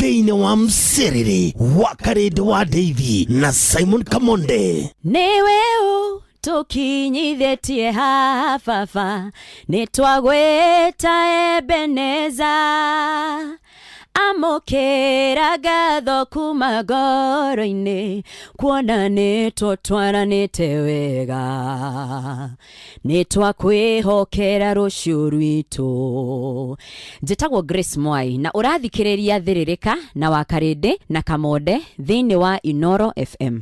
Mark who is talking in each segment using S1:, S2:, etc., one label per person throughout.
S1: thĩinĩ wa Msiriri wa Karĩndĩ wa Ndeithi na Simon Kamonde.
S2: Nĩwe tukinyithĩtie haha baba, nĩtwagwĩta Ebeneza, amũkĩra ngatho kuma ngoro-inĩ, kuona nĩtũtwaranĩte wega, nĩtwakwĩhokera rũciũ rwitũ. Njĩtagwo Grace Mwai na ũrathikĩrĩria Thĩrĩrĩka na wa Karĩndĩ na Kamonde thĩinĩ wa Inoro FM.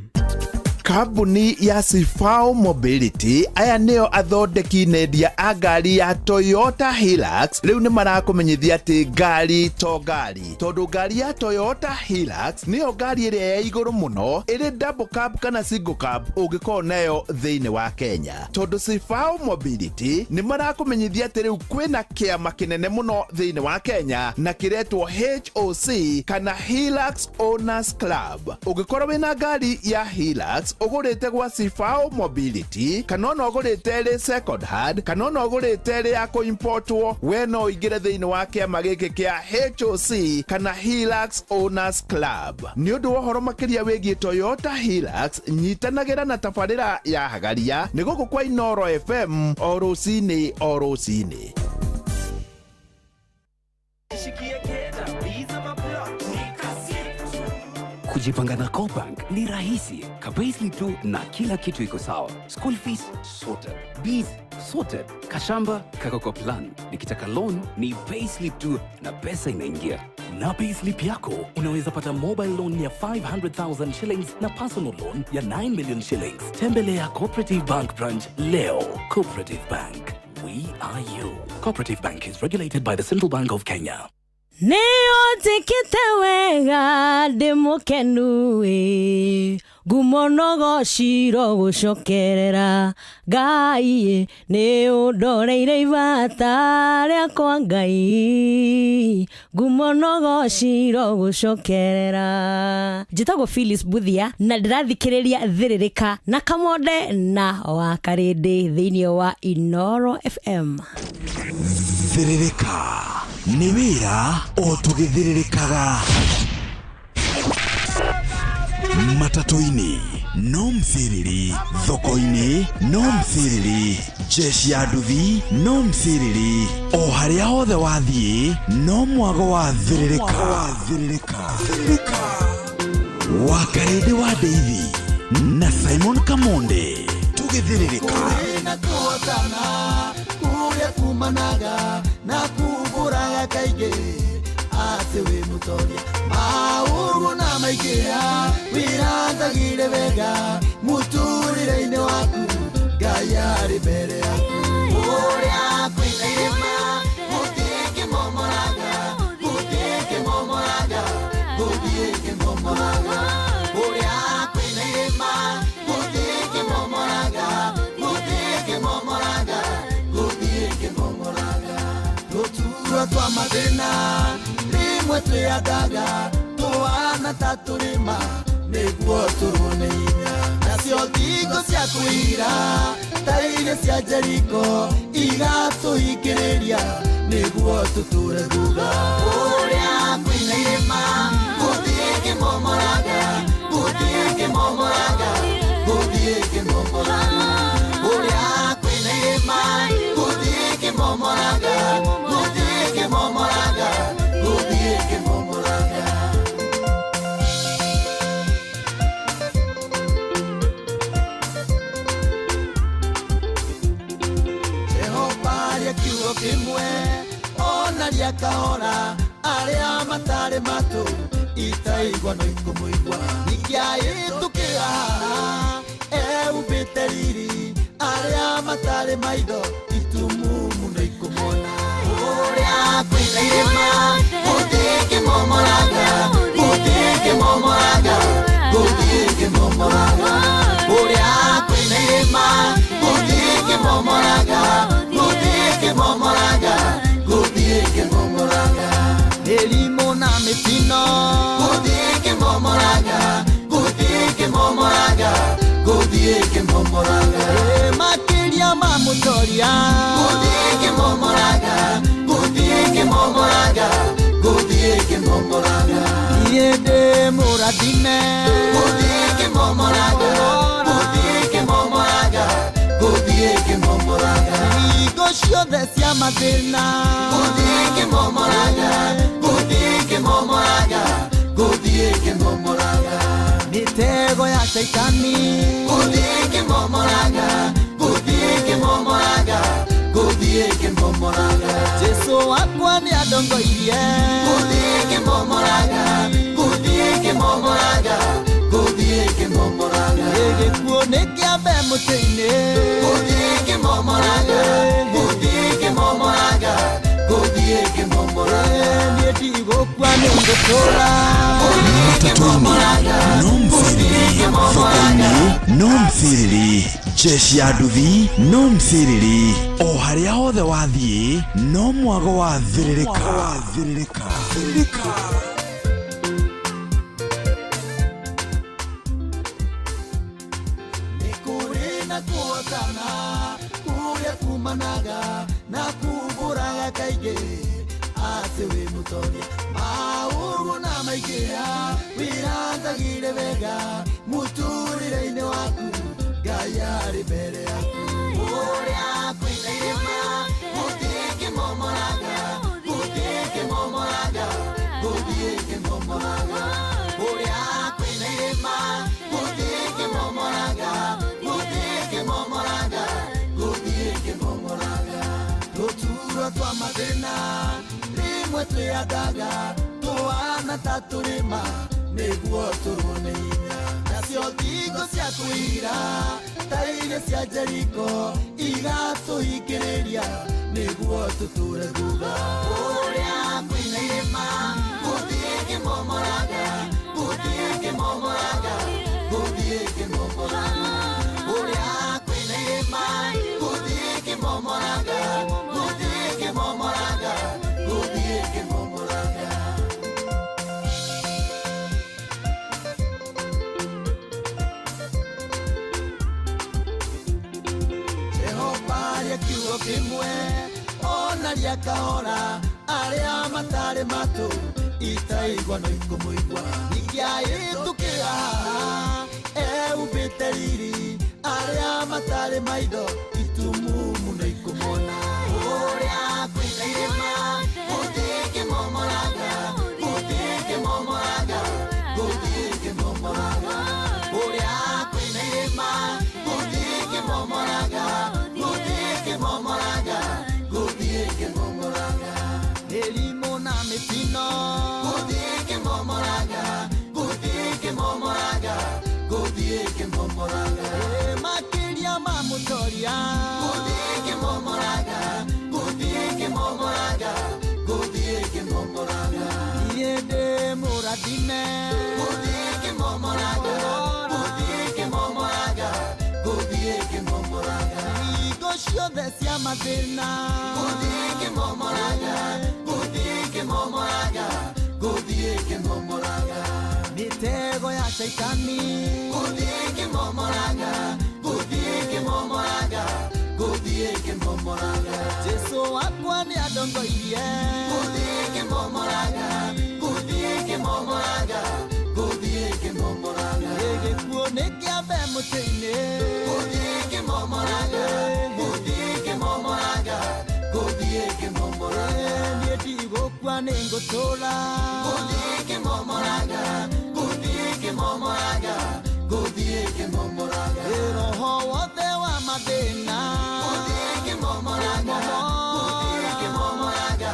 S3: Kambuni ya Sifao Mobility aya neo athondeki nendia a ngari ya Toyota Hilux. Riu ni marakumenyithia ati ngari to ngari, tondu ngari ya Toyota Hilux niyo ngari iria ya iguru muno, iri double cab kana single cab ungikorwo nayo thiini wa Kenya. Tondu Sifao Mobility ni marakumenyithia ati riu kwina kiama kinene muno thiini wa Kenya na kiretwo HOC kana Hilux Owners Club. Ungikorwo wina ngari ya Hilux ugurite gwa Sifao Mobility, kana no ugurite ri second hand, kana no ugurite ri ya kuimportwo, we no igire thiini wa kiama giki kia HOC kana Hilux Owners Club. Ni undu wa horo makiria wigie Toyota Hilux, nyitanagira na tabarira ya hagaria ni guku kwa Inoro FM o rucini.
S4: Kujipanga na Cobank ni rahisi. Payslip tu na kila kitu iko sawa. School fees sorted, bills sorted, kashamba kako plan. Nikitaka loan ni payslip tu na pesa inaingia. Na payslip yako unaweza pata mobile loan ya 500,000 shillings na personal loan ya 9 million shillings. Tembelea Cooperative Bank branch leo. Cooperative Bank, we are you. Cooperative Bank is regulated by the Central Bank of Kenya.
S2: Nĩotikĩte wega ndĩmũkenu ngumonogo ciro gũcokerera Ngai nĩũndoreire ibata rĩakwa Ngai ngumonogo ciro gũcokerera. Njĩtagwo Phyllis Buthia na ndĩrathikĩrĩria Thĩrĩrĩka na Kamonde na wa Karĩndĩ thĩinĩ wa Inoro FM.
S1: Thĩrĩrĩka ni wira o tugithirikaga matatoini no Msiriri, thoko-ini no Msiriri, jeshi ya nduthi no Msiriri, o haria hothe wathie no mwago wa Thĩrĩrĩka wa Karĩndĩ wa Ndeithi na Simon Kamonde. Tugithirika kumanaga na kuburaga kaige ate we mutoria mauru na maigia wirandagire wega muturire-ine waku Ngai mbere yaku uria kwinairima mutike momoraga uria kwinairima mutike momoraga Tutura twa mathina rimwe twĩandaga tũwana ta tũrĩma nĩguo tũrũne hinya, nacio thingo cia kũira ta iria cia Jeriko igatũhingĩrĩria nĩguo tũtũre thutha. Ũrĩa kwĩna irĩma gũthiĩ ngĩmomoraga ũrĩa kwĩna irĩma gũthiĩ ngĩmomoraga Jehova rĩakiugo kĩmwe ona rĩakahora arĩa matarĩ matũ itaigua no ikũmũigua nĩkĩahĩtũkĩra eumbĩte riri arĩa matarĩ maitho itumumu no ikũmona. Ũrĩa kwĩna irĩma gũthiĩ ngĩmomoraga ũrĩa kwĩna irĩma gũthiĩ ngĩmomoraga mĩrimũ na mĩtino gũthiĩ ngĩmomoraga makĩria ma mũtoria gũthiĩ ngĩmomoraga
S5: mũrathime gũthiĩ kĩmomoraga gũthiĩ kĩmomoraga gũthiĩ kĩmomoraga hingo ciothe cia mathĩna gũthiĩ kĩmomoraga gũthiĩ kĩmomoraga gũthiĩ kĩmomoraga mitego ya shaitani gũthiĩ kĩmomoraga gũthiĩ kĩmomoraga gũthiĩ kĩmomoraga Jesu wakwa nĩ andongoirie gũthiĩ kĩmomoraga gũthiĩ kĩmomoraga gũthiĩ kĩmomoraga gĩkuũ nĩ kĩambe mũtĩ-inĩ gũthiĩ kĩmomoraga gũthiĩ kĩmomoraga gũthiĩ kĩmomoraga niĩ ndigũkua nĩ ngũtũũra gũthiĩ kĩmomoraga
S1: no mthiriri jeshi ya nduthi no mthiriri o harĩa hothe wathiĩ no mwago wa thiririka
S5: nikuri na kuotana kuria kumanaga na kumburaga kaingĩ atĩ wĩ mũtoria maũru na maingĩha wirangagire wega mũtũrĩre-inĩ waku Ngai arĩ mbere yaku ũrĩa kwĩna irĩma gũthiĩ kĩmomoraga gũthiĩ kĩmomoraga gũthiĩ kĩmomoraga ũrĩa kwĩna irĩma gũthiĩ kĩmomoraga gũthiĩ kĩmomoraga gũthiĩ kĩmomoraga tũturo twa mathĩna rĩmwe twĩandaga tũhana ta tũrĩma nĩguo tũrone hinya nacio thingo cia kũira ta iria cia Jeriko igatũhingĩrĩria nĩguo tũtũre thutha ũrĩa kwĩna irĩma gũthiĩ kĩmomoraga gũthiĩ kĩmomoraga gũthiĩ kĩmomoraga ũrĩa kwĩna irĩma gũthiĩ kĩmomoraga gũthiĩ kĩmomoraga gũthiĩ kĩmomoraga kiugo kimwe onaria kahora aria matari matu itaigwa no ikumuigwa ikiaitukira eumbite riri aria matari maido itumumu no ikumona uria kwĩna irĩma gũthiĩ kĩmomoraga gũthiĩ kĩmomoraga gũthiĩ kĩmomoraga uria kwĩna irĩma gũthiĩ kĩmomoraga kĩmomoraga gũthiĩ kĩmomoraga elimu na mĩtino gũthiĩ kĩmomoraga gũthiĩ kĩmomoraga gũthiĩ kĩmomoraga makĩria ma mũtoria gũthiĩ kĩmomoraga gũthiĩ kĩmomoraga gũthiĩ kĩmomoraga niĩ ndĩ mũrathime gũthiĩ kĩmomoraga gũthiĩ kĩmomoraga gũthiĩ kĩmomoraga ciothe cia mathĩna gũthiĩ kĩmomoraga gũthiĩ kĩmomoraga gũthiĩ kĩmomoraga mitego ya shaitani gũthiĩ kĩmomoraga gũthiĩ kĩmomoraga gũthiĩ kĩmomoraga Jesu wakwa nĩ andongoirie gũthiĩ kĩmomoraga gũthiĩ kĩmomoraga gũthiĩ kĩmomoraga gĩkuũ nĩ kĩambe mũtĩ-inĩ gũthiĩ kĩmomoraga niĩ ndigũkua nĩ ngũtũũra gũthiĩ kĩmomoraga gũthiĩ kĩmomoraga gũthiĩ kĩmomoraga roho wothe wa mathĩna gũthiĩ kĩmomoraga gũthiĩ kĩmomoraga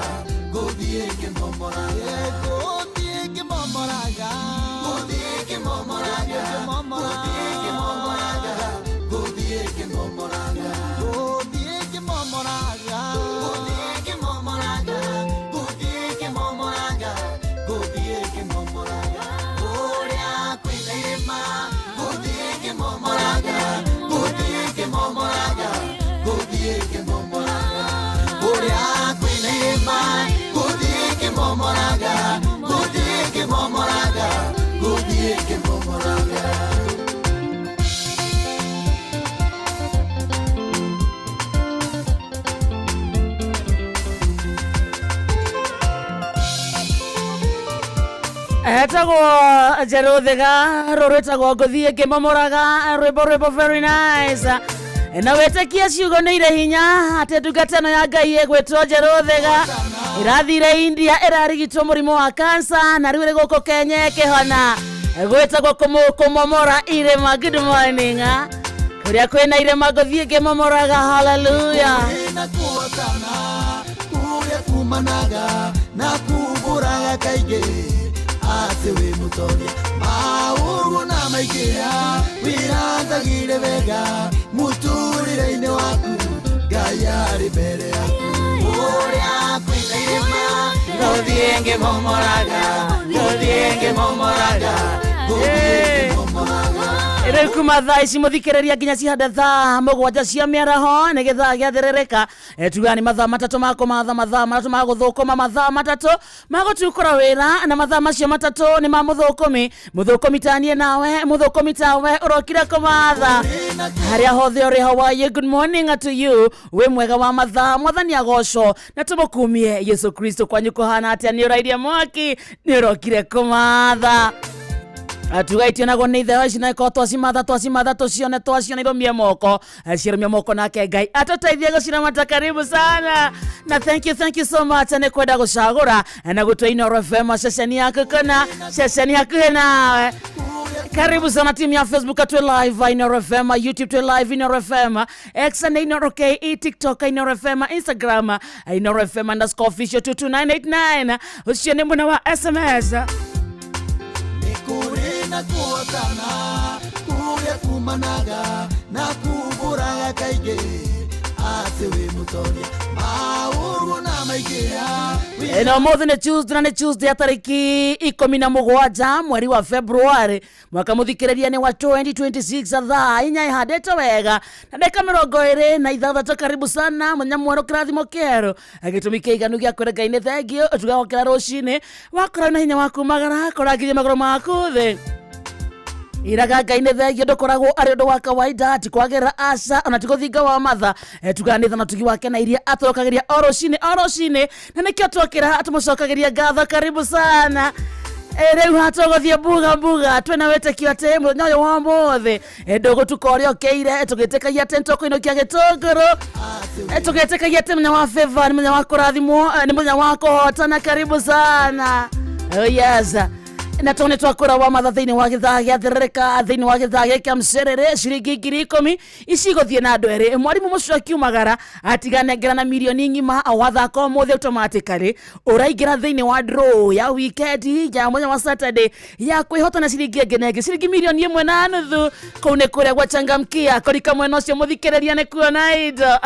S5: gũthiĩ kĩmomoraga gũthiĩ kĩmomoraga gũthiĩ kĩmomoraga gũthiĩ kĩmomoraga gũthiĩ kĩmomoraga gũthiĩ kĩmomoraga gũthiĩ kĩmomoraga gũthiĩ kĩmomoraga gũthiĩ kĩmomoraga
S6: Etagwo Jeruthega rũrĩtagwo ngũthiĩ ngĩmomoraga rwĩmbo very nice. Na wetĩkia ciugo nĩ irĩ hinya atĩ ndungata ĩno ya Ngai ĩgwĩtwo Jeruthega ĩrathire India ĩrarigitwo mũrimũ wa cancer na rĩu ĩrĩ gũkũ Kenya ĩkĩhona. Gwĩtagwo kũmomora irĩma. Good morning. Kũrĩa kwĩna irĩma ngũthiĩ ngĩmomoraga. Hallelujah. Kũrĩa kumanaga na kumbũraga kaingĩ atĩ wĩ mũtonye maũru na maingĩha wĩrangagĩre wega mũtũrĩre-inĩ waku Ngai arĩ mbere yaku. Kũrĩa kwĩna irĩma ngũthiĩ ngĩmomoraga, ngũthiĩ ngĩmomoraga, ngũthiĩ ngĩmomoraga. Ere kuma thaa ici muthikĩrĩria nginya cihande thaa mũgwanja cia mĩaraho nĩ gĩthaa gĩathĩrĩrĩka. Tuga nĩ mathaa matatũ ma kũmatha, mathaa matatũ ma gũthũkũma, mathaa matatũ ma gũtukũra wĩra, na mathaa macio matatũ nĩ ma mũthũkũmi. Mũthũkũmi taniĩ nawe, mũthũkũmi tawe ũrokire kũmatha. Harĩa hothe ũrĩ, how are you? Good morning to you. We mwega wa mathaa, mwathani agocwo na tũmũkumie Yesu Kristo. Kwanyu kũhana atĩa? Nĩ ũrairie mwaki, nĩ ũrokire kũmatha. Tugaitio nago nĩ ithe ici na iko twasimatha tũcione irũmie moko cirũmie moko nake Ngai atũteithie gũciramata. Karibu sana na thank you so much. Nĩ kwenda gũcagũra na gũtua Inooro FM ceceni yaku kana ceceni hakuhĩ nawe. Karibu sana timu ya Facebook tu live Inooro FM, YouTube tu live Inooro FM, X na Inooro KE, TikTok Inooro FM, Instagram Inooro FM _official 22989. Usione mbona wa SMS na kuotana kũrĩa kumanaga na kumbũraga kaingĩ atĩ wĩ mũtonye maũru na maingĩha. Eno mũthĩ nĩ Tuesday, na nĩ Tuesday tarĩki 17 mweri wa February mwaka mũthikĩrĩria nĩ wa 2026. Thaa inya ihandĩte wega na ndeka 26. Karibu sana mũthenya mwerũ, kĩrathimo kĩerũ, gĩtũmi kĩiganu gĩa kwĩra Ngai nĩ thengio. Tugagũkĩra rũcinĩ wakora na hinya wa kumagara kũrangĩria magũrũ maku thĩ. Iraga Ngai nĩ thengio, ndũkoragwo arĩ ũndũ wa kawaida ti kwagĩra aca ona ti gũthinga wa matha. Tuganĩtha na tugi wake na iria atũrokagĩria o rũcinĩ na nĩkĩo twokĩra atũmũcokagĩria ngatho. Karibu sana. Rĩu hatũgũthiĩ mbuga twĩna wĩtĩkio atĩ mũthenya ũyũ wa ũmũthĩ ndũgũtuka ũrĩa ũkĩire. Tũgĩtĩkagia atĩ nĩtũkũinũkia gĩtũngũrũ, tũgĩtĩkagia atĩ mũthenya wa favor nĩ mũthenya wa kũrathimwo, nĩ mũthenya wa kũhotana. Karibu sana. Oh yes. Na tone twakũra wa matha thĩinĩ wa gĩthaa gĩathĩrĩrĩka, thĩinĩ wa gĩthaa gĩkĩa mcerere ciringi 10,000 icigũthiĩ na andũ erĩ. Mwarimũ mũcio akiumagara atiganengera na milioni ng'ima wathaka ũmũthĩ automatically ũraingĩra thĩinĩ wa draw ya weekend ya mũthenya wa Saturday ya kwĩhotana ciringi ngenenge ciringi milioni 1.5. Kũu nĩ kũrĩa gwachangamkia kũrika mwena ũcio mũthikĩrĩria nĩ kuona indo.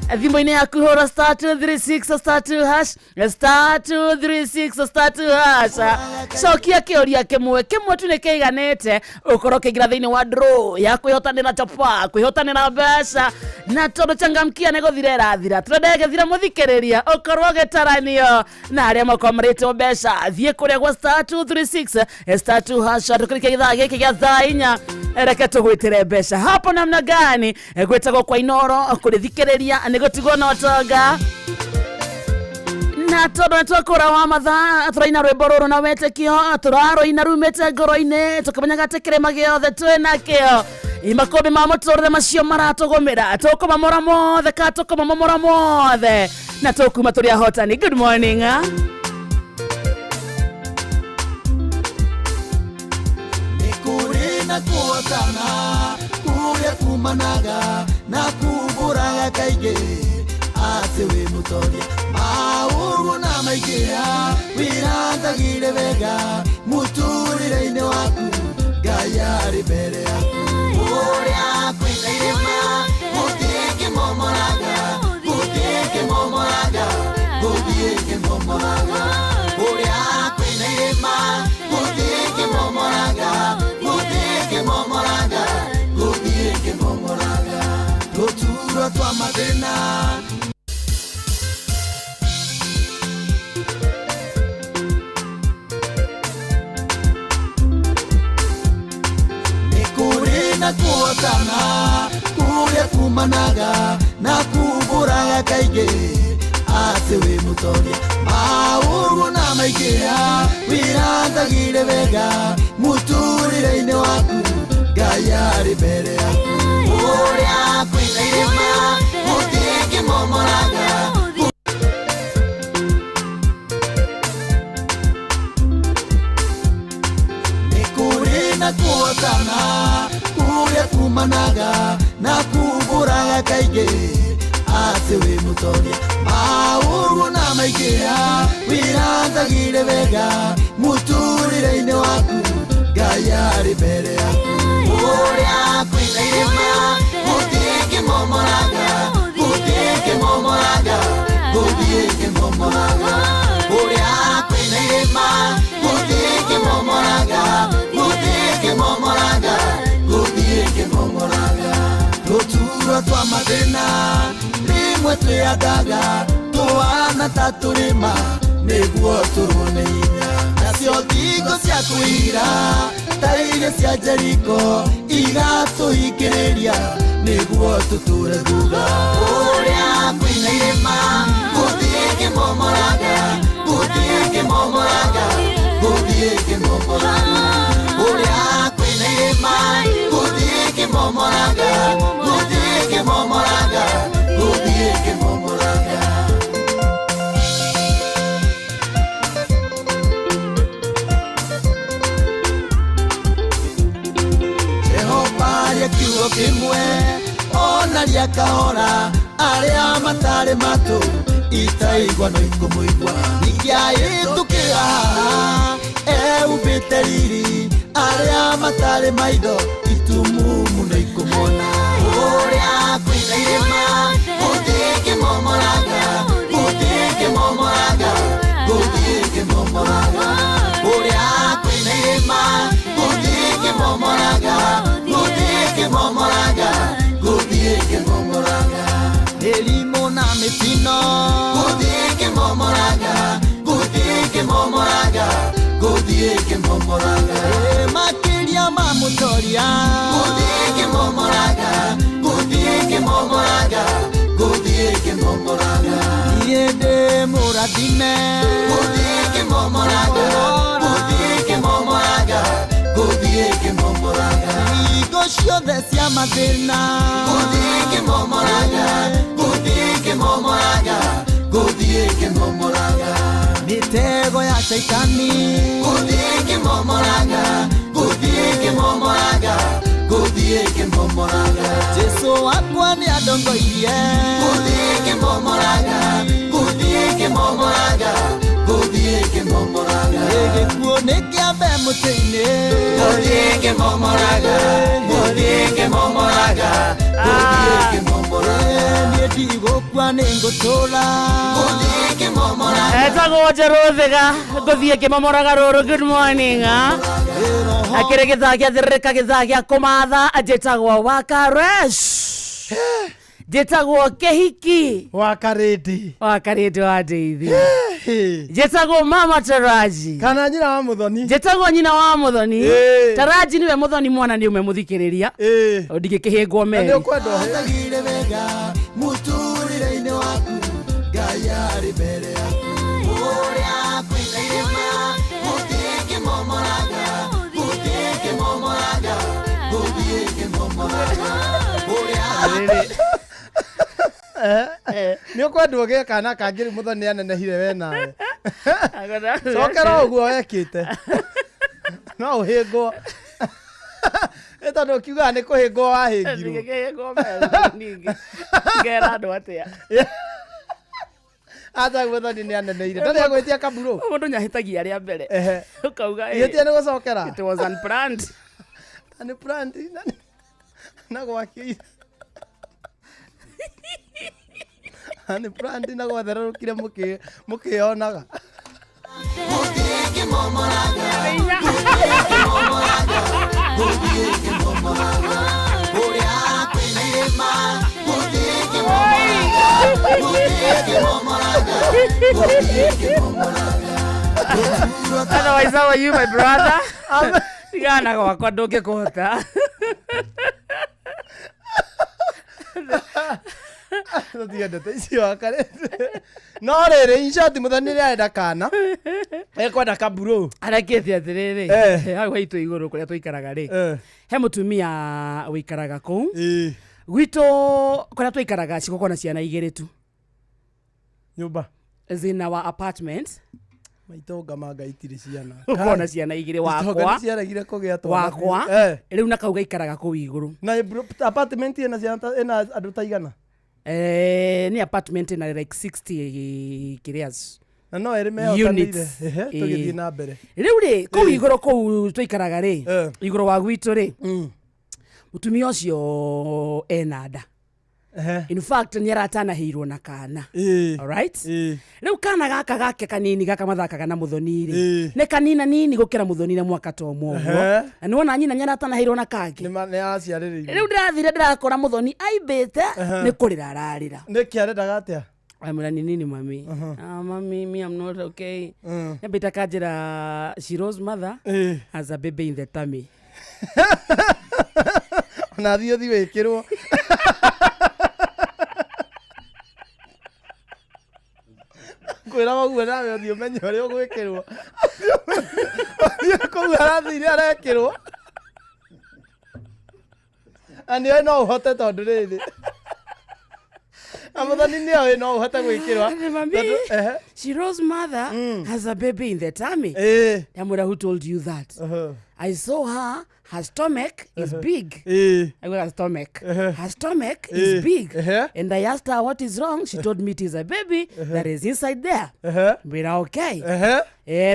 S6: Thimũ-inĩ yaku hũra *236 *236 cokia kĩũria kĩmwe tu nĩ kĩiganĩte ũkorwo kĩingira thĩinĩ wa draw ya kwĩhotanĩra chapa, kwĩhotanĩra mbeca. Na tondũ changamkia nĩ gũthira ĩrathira, tũrenda gĩthira mũthikĩrĩria ũkorwo gĩtaranio na arĩa makomarĩtwo mbeca. Thiĩ kũrĩa gwa *236 *2# tũkĩrĩkia gĩthaa gĩkĩ gĩa thaa inya. Reke tũgwĩtĩre mbeca hapo namna gani gwĩtagwo kwa Inooro kũrĩthikĩrĩria nĩ gũtigwo na ũtonga. Na tondũ nĩtwakũra wa mathaa tũraina rwĩmbo rũrũ na wĩtĩkio, tũrarũina rumĩte ngoro-inĩ tũkĩmenyaga atĩ kĩrĩma gĩothe twĩnakĩo makũmbĩ ma mũtũrĩre macio maratũgũmĩra tũkũmamora mothe ka tũkũmamomora mothe na tũkuma tũrĩ ahotani. Good morning. Na kuotana kũrĩa kumanaga na kumbũraga kaingĩ atĩ wĩ mũtonye maũru na maingĩha wĩrangagĩre wega mũtũrĩre-inĩ waku Ngai arĩ mbere yaku. Kũrĩa kwĩna irĩma gũthiĩ ngĩmomoraga, gũthiĩ ngĩmomoraga, gũthiĩ ngĩmomoraga. Kũrĩa kwĩna irĩma gũthiĩ ngĩmomoraga, momoraga, gũthiĩ momoraga, tũturo twa mathĩna. Nĩ kũrĩ na kuotana kũrĩa kumanaga na kumbũraga kaingĩ atĩ wĩ mũtonye maũru na maingĩha wirandagire wega muturire-inĩ waku Ngai arĩ mbere yaku ũrĩa kwĩna irĩma mũtingĩmomoraga nĩ kũrĩ na kuotana kũrĩa kumanaga na kumbũraga kaingĩ atĩ wĩ mũtongia maũru na maingĩha wirandagire wega mũtũrĩre-inĩ waku Ngai arĩ mbere yaku ũrĩa kwĩna irĩma mũtingĩmomoraga mũtingĩmomoraga mũtingĩmomoraga ũrĩa kwĩna irĩma mũtingĩmomoraga mũtingĩmomoraga mũtingĩmomoraga tũturwo twa mathĩna rĩmwe twĩangaga tũhana ta tũrĩma nĩguo tũrwo nĩ hinya nacio thingo cia kũira ta iria cia Jeriko igatũhingĩrĩria nĩguo tũtũre thutha ũrĩa kwĩna irĩma mũtingĩmomoraga mũtingĩmomoraga mũtingĩmomoraga ũrĩa kwĩna irĩma mũtingĩmomoraga mũtingĩmomoraga mũtingĩmomoraga kiugo kimwe onaria kahora aria matare matu itaigwa no ikumuigwa nikiaitukira eubite riri aria matare maitho itumumu no ikumona uria kwina irima mũtingĩmomoraga mũtingĩmomoraga mũtingĩmomoraga uria kwina irima mũtingĩmomoraga mũtingĩmomoraga mũtingĩmomoraga mĩrimũ na mĩtino mũtingĩmomoraga mũtingĩmomoraga mũtingĩmomoraga makĩria ma mũtoria mũtingĩmomoraga mũtingĩmomoraga mũtingĩmomoraga niĩ ndĩ mũrathime mũtingĩmomoraga mũtingĩmomoraga mũtingĩmomoraga hingo ciothe cia mathĩna mũtingĩmomoraga mũtingĩmomoraga mũtingĩmomoraga mitego ya shaitani mũtingĩmomoraga mũtingĩmomoraga mũtingĩmomoraga Jesu wakwa nĩ andongoirie mũtingĩmomoraga mũtingĩmomoraga mũtingĩmomoraga gĩkuũ nĩ kĩambe mũtĩ-inĩ mũtingĩmomoraga mũtingĩmomoraga mũtingĩmomoraga niĩ ndigũkua nĩ ngũtũũra mũtingĩmomoraga
S7: etagwo Njerũ Thĩga ngũthiĩ ngĩmomoraga rũrũ good morning akĩrĩ gĩthaa gĩa thĩrĩrĩka gĩthaa gĩa kũmatha njĩtagwo Wakaresh njĩtagwo Kĩhiki
S8: Wakarĩndĩ
S7: wa Ndeithi njĩtagwo Mama Taraji
S8: kana nyina wa Mũthoni
S7: njĩtagwo nyina wa Mũthoni Taraji niwe Mũthoni mwana nĩ ũmemũthikĩrĩria ndigĩkĩhĩngwo meri
S6: ndagire wega mũtũrĩre-inĩ waku Ngai arĩ mbere yaku ũrĩa kwĩna irĩma mũtingĩmomoraga mũtingĩmomoraga mũtingĩmomoraga ũrĩa
S8: nĩ ũkwendwo gĩ kana kangĩrĩ Mũthoni anenehire we nawe cokera ũguo wekĩte no ũhĩngwo tondũ ũkiugaga nĩ kũhĩngwo wahĩngirwo
S7: ngera andũ atĩa
S8: ata Mũthoni nĩ aneneire ndarĩ agwĩtia kaburo
S7: mũndũ nyahĩtagia arĩa mbere ũkauga
S8: ihĩtia nĩ gũcokera
S7: it was unplanned
S8: nĩ planned na gwakĩire nĩ planned na gwatherũkire mũkĩonaga
S6: mũtingĩmomoraga mũtingĩmomoraga mũtingĩmomoraga ũrĩa kwĩna irĩma mũtingĩmomoraga mũtingĩmomoraga mũtingĩmomoraga
S7: otherwise how are you my brother tigana gwakwa ndũngĩkũhota
S8: Tutiendete icio akare. No rere inshoti muthoni ri arenda kana. Ekwenda kaburu.
S7: Arakete atiriri. Hagwa itu iguru kuria tuikaraga ri. He mutumia wikaraga ku. Gwito kuria tuikaraga cigoko na ciana igiri tu.
S8: Nyumba.
S7: As in our apartment.
S8: Maitonga manga itiri ciana.
S7: Ukona ciana igiri wakwa.
S8: Itonga ciana igire kugia twana.
S7: Wakwa. Riu na kauga ikaraga ku iguru.
S8: Na apartment ina ciana ina andu taigana.
S7: Ni apartment ina like 60 kirias.
S8: Na no ere me hotanire. Tugithii na mbere.
S7: Riu ri ku iguru ku tuikaraga ri. Iguru wa gwitu ri. Mutumia ucio enada. In fact ni aratana heirwo na kana. All right? Riu kana gaka gake kanini gaka mathakaga na muthoni ri. Ne kanina nini gukira muthoni na mwaka to mwo. Na ni wona nyina aratana heirwo na kage.
S8: Ni aciaririire.
S7: Riu ndirathire ndirakora muthoni aibete ni kurira ararira.
S8: Ni kiarendaga atia?
S7: Amira ni nini mami? Mami, me I'm not okay. Nebita kajira Shiro's mother as a baby in the tummy.
S8: Na thio wikirwo. Kwira waguo nawe uthi umenye uri ugwikirwo. Kuguo arathire arekirwo. Ani no uhote tondu riri. Amuthoni ni oe no uhote gwikirwa.
S7: Shiro's mother has a baby in the tummy. Yamura, who told you that? I saw her stomach is big. I got her stomach. Her stomach is big. And I asked her what is wrong. She told me it is a baby that is inside there. We're okay.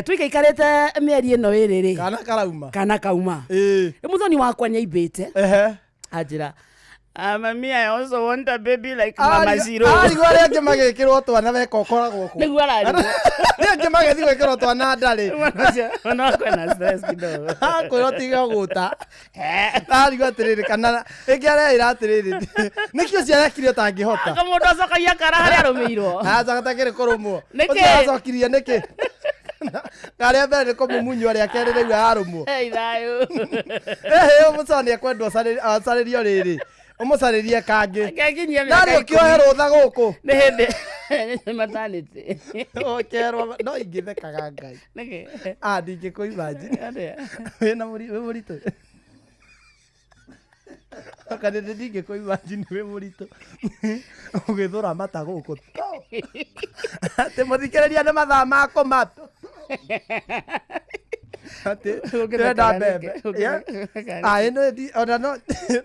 S7: Tuikaikarete mieri ino iriri. Kana kauma. Muthoni wakwa nyaibete. Ajira. Mami, I also want a baby like Mama Zero.
S8: Igwa rege magekirwo twana bekokoragwo ku.
S7: Niguo arari.
S8: Rege magethi gwekirwo twana ndari.
S7: Ona kwena stress kidogo.
S8: Kwiro tiga guta. Igwa atiriri kana ikiare iratiriri. Nikio ciarekirio tangihota.
S7: Kamundu acokagia kara haria arumirwo.
S8: Acatakire kurumwo. Ucacokirie niki. Karia mbere ko mumunyu aria kere riu arumwo.
S7: Thayo.
S8: Umucani akwendwo acaririo riri. Umucaririe kangi.
S7: Ngekinyia
S8: Nari kioherwo tha guku.
S7: Ni hindi maternity.
S8: Okerwo no ingithekaga ngai.
S7: Niki.
S8: Ndingikuimagine. Wina muritu. Kana ndingikuimagine we muritu. Ugithura mata guku. Te muthikiriria ni mathaa mako mato. Ndenda mbembe. Ino di ona no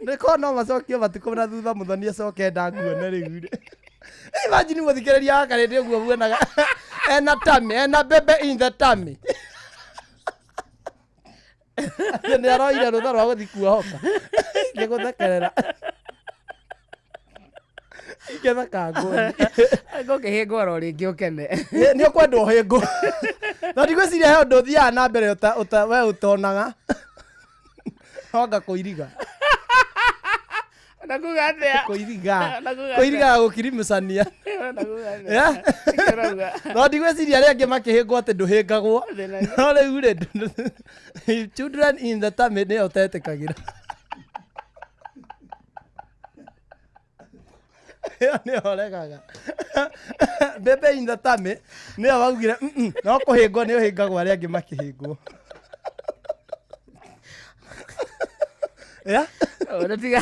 S8: niko no macokio batuko na thutha muthoni acoke ndanguone riu ri. Imagine muthikiriria akare ndi guo buonaga. Ena tummy, ena baby in the tummy. Ni aroire rutha rwa guthi kuohoka. Ngiguthekerera. Iketha kangu.
S7: Ngokihingo ro ringi ukene.
S8: Ni ukwenda uhingo. Na ndigwiciria he undu thia na mbere we utonaga. Honga kuiriga.
S7: Nakuga atia.
S8: Kuiriga gukirimucania.
S7: Nakuga.
S8: No ndigwiciria ria angi makihingo ati nduhingagwo. No riu ri children in the tummy ni utetikagira. Ni oregaga. Bebe in the tummy ni awaugire no kuhingwo ni uhingagwo aria angi makihingwo. Ya?
S7: Ona tiga.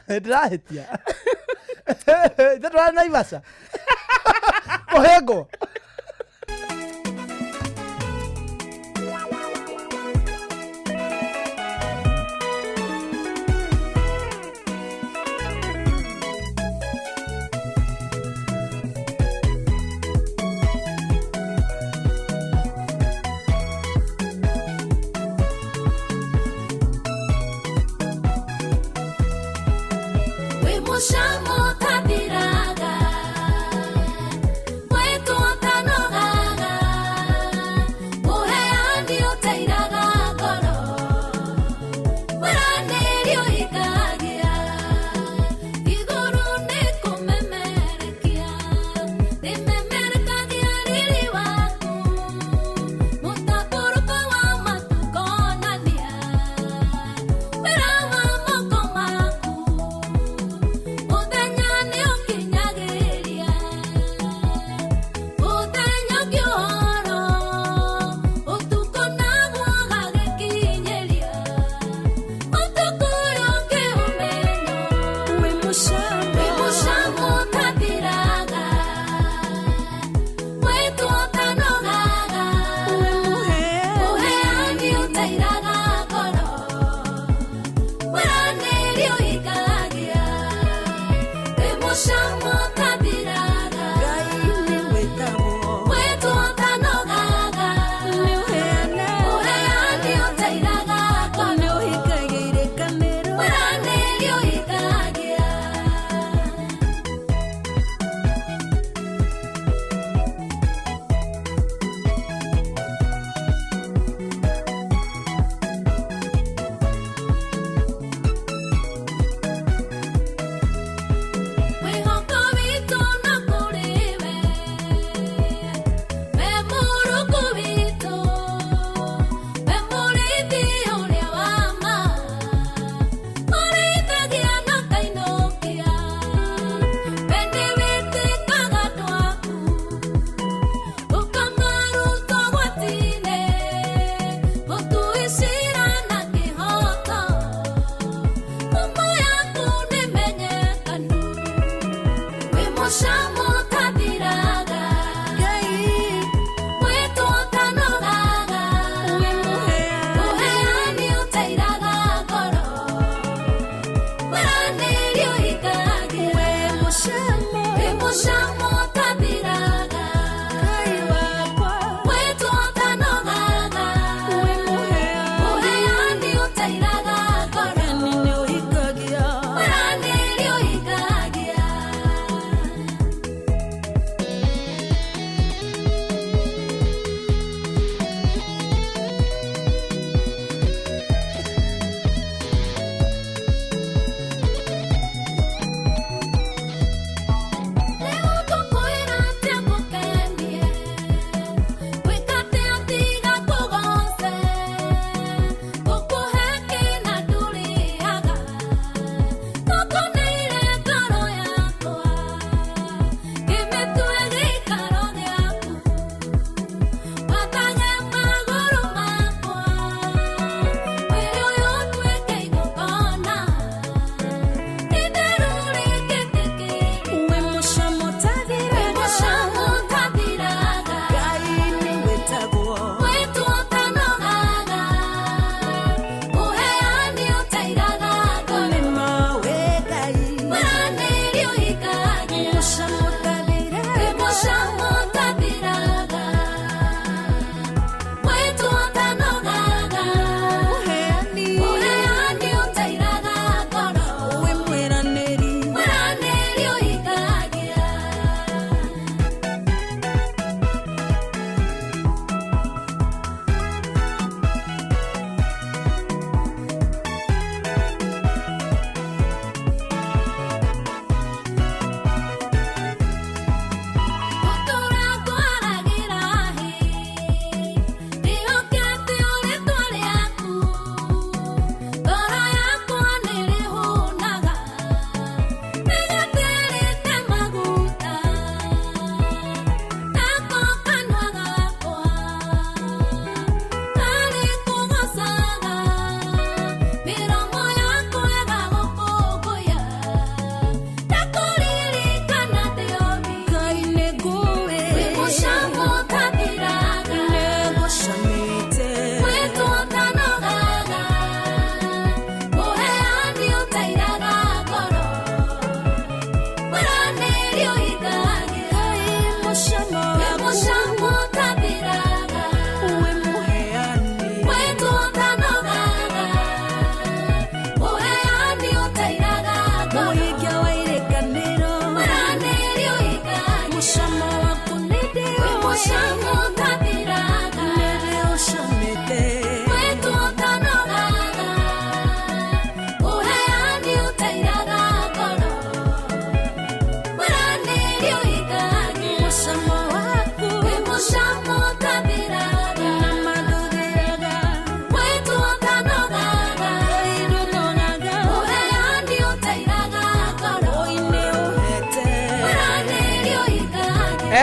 S8: Ndirahitia. Ndira Naivasha. Kuhingwo.
S9: Mushamo tabiraga, mwetu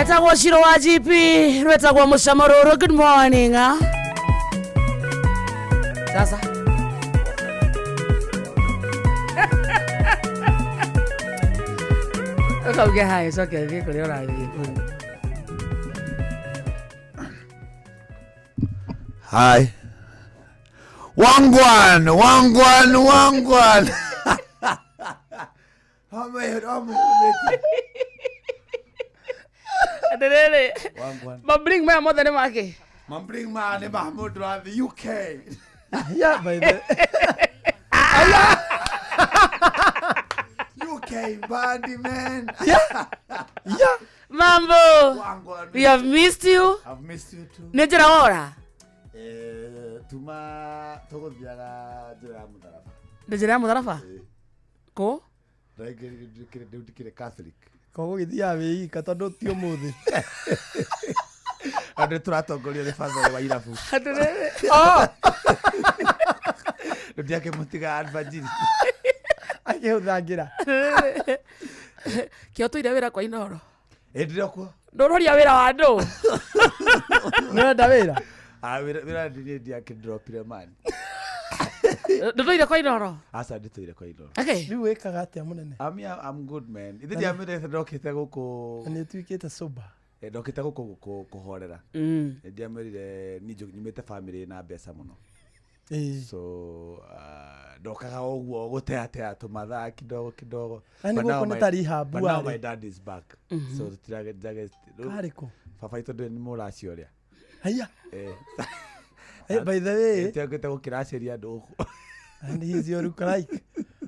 S7: etagwo Shiro wa GP rwetagwo Mucamaruru. Good morning. Sasa ukauge hai soke giko leo na
S3: Hi. Wangwan.
S7: Adelele. Mabring ma mo dane make.
S3: Mambring man Mahmoud wa the UK.
S8: Yeah, by the
S3: UK body man.
S8: Yeah.
S7: Mambo.
S3: Wangwan.
S7: We have missed you.
S3: I've missed you too.
S7: Nejera ora.
S3: Tuma togothiaga njira mutarafa.
S7: Nejera mutarafa. Ko?
S3: Ndikire Catholic.
S8: Kogo githia wi katondu ti umuthi.
S3: Ande turatongoria ni father wa irabu.
S7: Adelele. Oh.
S3: Ndiake mutiga advajiri.
S8: Ake uthangira.
S7: Kio tuire wira kwa Inoro.
S3: Endire kwa.
S7: Ndororia wira wa andu.
S8: Nenda wira.
S3: Wira ndiake dropire man.
S7: Ndotoire kwa Inoro.
S3: Asa nditoire kwa Inoro.
S7: Okay.
S8: Riu wikaga atia munene.
S3: I'm good man. Ithe ndiamire ndokite guku.
S8: Ni tuikite soba.
S3: Ndokite guku kuhorera. Ndiamirire nyumite family na mbeca muno. So ndokaga oguo guteatea tumathaa kidogo.
S8: Ani guko ni tari habu.
S3: But now my dad is back. So tutirage
S8: kariko.
S3: Papa ito ndo ni muracio ria.
S8: Haya. By the way,
S3: tiagete gukiraciria ndu.
S8: And he's your like.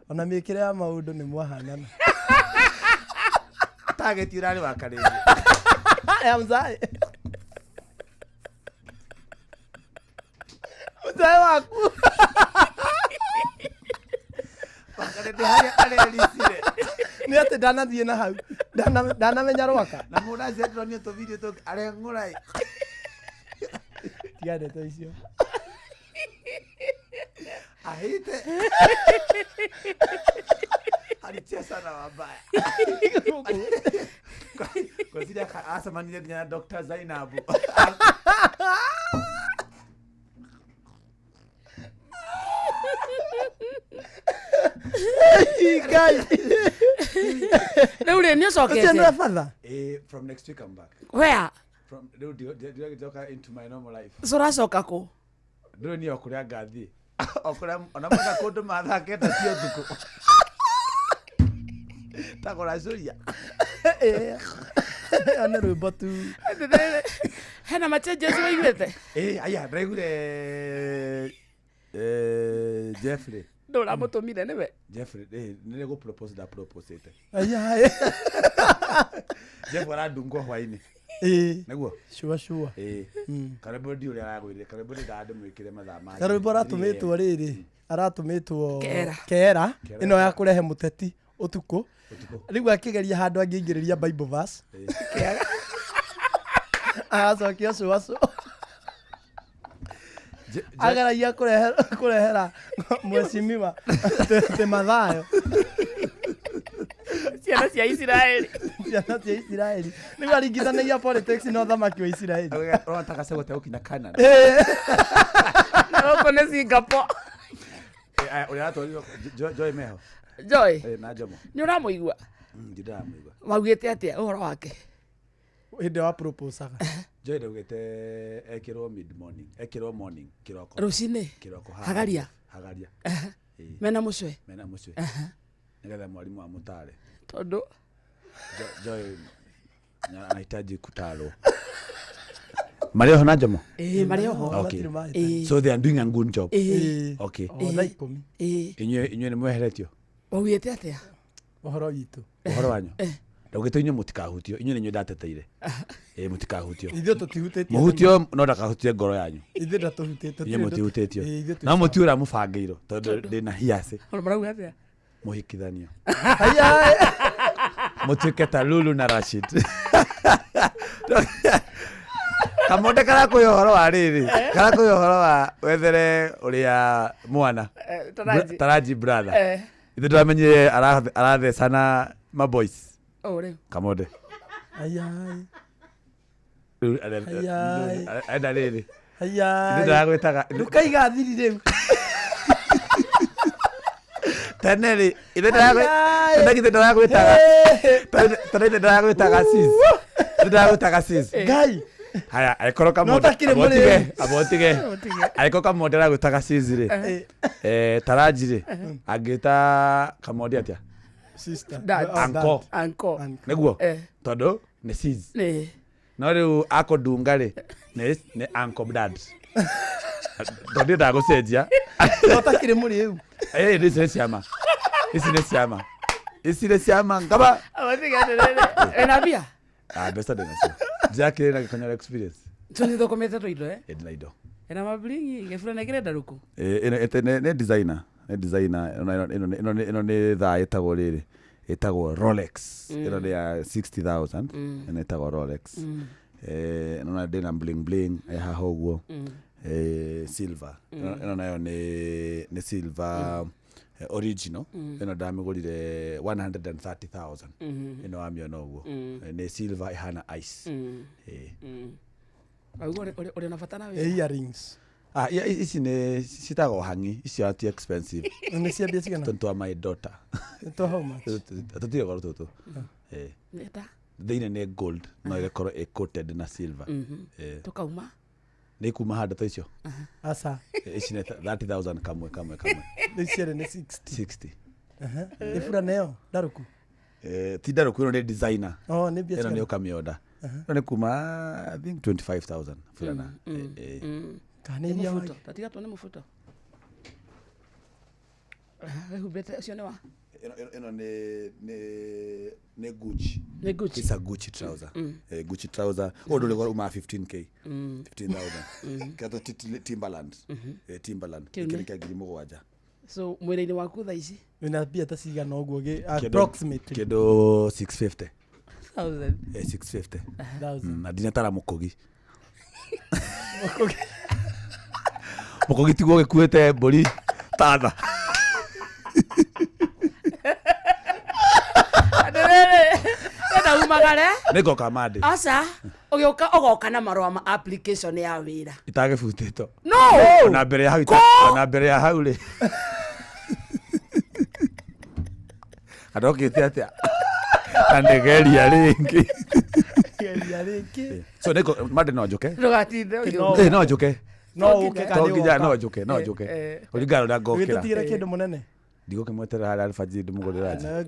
S8: Ona mikire ya maundu ni mwahanana.
S3: Target urani wakare.
S8: I'm sorry. Mzee waku.
S3: Wakare ndi haria lisire.
S8: Ni ate ndanathie na hau. Ndanamenya rwaka.
S3: Na muracio ndonio to video to are ngurai.
S8: Tiade to icio.
S3: Ahite. Alitia sana wabaya. Kwa sidi asamanile na Dr. Zainabu.
S8: Guys.
S7: Na ule ni soke.
S8: Sasa father.
S3: From next week I'm back.
S7: Where?
S3: From into my normal life.
S7: Sura soka ko.
S3: Ndio ni okuria ngathi. Okuria onamaka kundu mathaketa cio thuku. Takora zuria.
S8: Ana rwimbo tu.
S7: Hena machenjes waigwete.
S3: Aya ndregure Jeffrey.
S7: Ndora mutumire niwe.
S3: Jeffrey nile go propose da propose ite.
S8: Aya.
S3: Jeff aradungwo hwaini. Naguo.
S8: Shua.
S3: Karibu ndio ria aragwire, karibu ndi ndade mwikire mathaa ma.
S8: Karibu aratumitwo riri. Aratumitwo kera. Ino ya kurehe muteti utuko. Riu akigeria handu angingiriria Bible verse. Agacokia cuacu. Agaragia kurehera mwecimiwa te mathayo.
S7: Ciana cia Israeli.
S8: Riu aringithanagia politics na uthamaki wa Israeli.
S3: Unataka sema utaukina Canada.
S7: Huko ni Singapore.
S3: Uriatwa Joy Meho.
S7: Joy.
S3: Na Jomo.
S7: Ni uramuigua?
S3: Ndiramuigua.
S7: Waugite atia uhoro wake?
S8: Hinde wa propose aga.
S3: Joy ndugite ekirwo mid morning, ekirwo morning kiroko.
S7: Rucine.
S3: Kiroko
S7: hagaria. Mena mucwe.
S3: Nigetha mwalimu wa mutare.
S7: Tondu
S3: Joy anahitaji kutarwo. Mario na Jomo?
S7: Mario.
S3: Okay. So they are doing a good job. Okay. Inyo ni mweheretio.
S7: Waugite atia?
S8: Uhoro witu.
S3: Uhoro wanyu. Ndugite inyo mutikahutio. Inyo ninyo ndateteire. Mutikahutio.
S8: Ithuĩ tũtihutĩtio.
S3: Muhutio no ndakahutie ngoro yanyu.
S8: Ithuĩ ndatũhutĩtio.
S3: Inyo mutihutĩtio. No mutiura mubangĩirwo tondu ndina hiace.
S7: Marauga atia?
S3: Muhikithanio. Mutuike ta Lulu na Rashid. Kamonde karakuya uhoro wa riri. Karakuya uhoro wa wethere uria mwana. Taraji brother. Ithu ndamenyire arathecana ma boys.
S7: Ore.
S3: Kamonde.
S8: Ayai.
S9: enda rĩrĩ
S8: Ayai.
S9: ndagwĩtaga
S8: Ndukaiga thiri rĩu.
S9: tene rĩ ithe ndagwĩtaga ndagwĩtaga sis
S8: Ngai.
S9: haya aikoroka
S8: No takire muri.
S9: abotige aikoroka mode ndagwĩtaga sis rĩ taraji rĩ angĩta kamodi atia
S8: Sister.
S9: Anko. Nĩguo tondũ nĩ sis no rĩu akondunga rĩ nĩ uncle dad tondũ ndagũcenjia
S8: No takire muri rĩu.
S9: ici nĩ ciama ngaba
S7: ena bia
S9: mbeca ndĩnacio Jackie na gĩkonyora experience
S7: tuni thokomete tũindo
S9: ndĩna indo
S7: ena mabringi gefura na kirenda ruku
S9: nĩ designer ĩno nĩ thaa ĩtagwo rĩrĩ ĩtagwo Rolex ĩno nĩ ya 60,000 ĩno ĩtagwo Rolex ĩno ndĩna bling bling haha ũguo silver ĩno nayo nĩ silver original ĩno ndamĩgũrire 130,000 ĩno wamĩona ũguo nĩ silver ĩhana ice
S7: uri na fatana
S8: Earrings.
S9: ici nĩ citagwo hangi icio ati expensive
S8: Nĩ ciambia cigana?
S9: tonto wa my daughter
S8: To how much?
S9: tũtirĩ goro tũtũ
S7: neta
S9: thĩinĩ nĩ gold no ĩgakorwo ĩ coated na silver
S7: tukauma
S9: nĩ kuma handũ ta icio
S8: Asa.
S9: ici nĩ 30,000 kamwe
S8: Nĩ ciere nĩ 60.
S9: 60
S8: Nĩ fura nayo ndaruku.
S9: ti ndarũku ĩno nĩ designer
S8: Oh, nĩ bia
S9: ĩno nĩ
S8: cigana?
S9: ũkamĩoda ĩno nĩ kuma I think 25,000 fulana
S8: Kanĩria wa.
S7: mufuto tatiga tuone mufuto hubete cio nĩ wa
S9: ĩno nĩ Gucci.
S7: nĩ Gucci.
S9: It's a Gucci trouser. Gucci trouser. Odo le uma 15k. 15,000. Kato Timberland. Timberland. Kile kia giri mũgwanja.
S7: So mwĩrĩ-inĩ waku thaa ici
S8: Wĩna bia ta cigana ũguo approximately.
S9: Kĩndũ 650.
S7: 1000
S9: 650.
S8: 1000.
S9: Na ndinatara mũkogi. Mũkogi tiguo gĩkuĩte mbũri tatha.
S7: enda umagare
S9: Nĩgoka mande.
S7: aca ũgoka na marũa ma application ya wĩra
S9: Itagĩbutĩtwo.
S7: no
S9: Ona mbere ya hau ona mbere ya hau rĩ. Adokĩte atĩa. Andegeria rĩngĩ.
S8: Geria rĩngĩ.
S9: So nĩgo mande no njoke.
S7: ndũgatinde
S9: No njoke.
S8: No ũke
S9: To nginya no njoke. Ũringana na ngokĩra.
S8: Wĩtũtigĩre kĩndũ mũnene.
S9: Ndigũkĩmweterera harĩa alfajiri ndĩmũgũrĩra nja.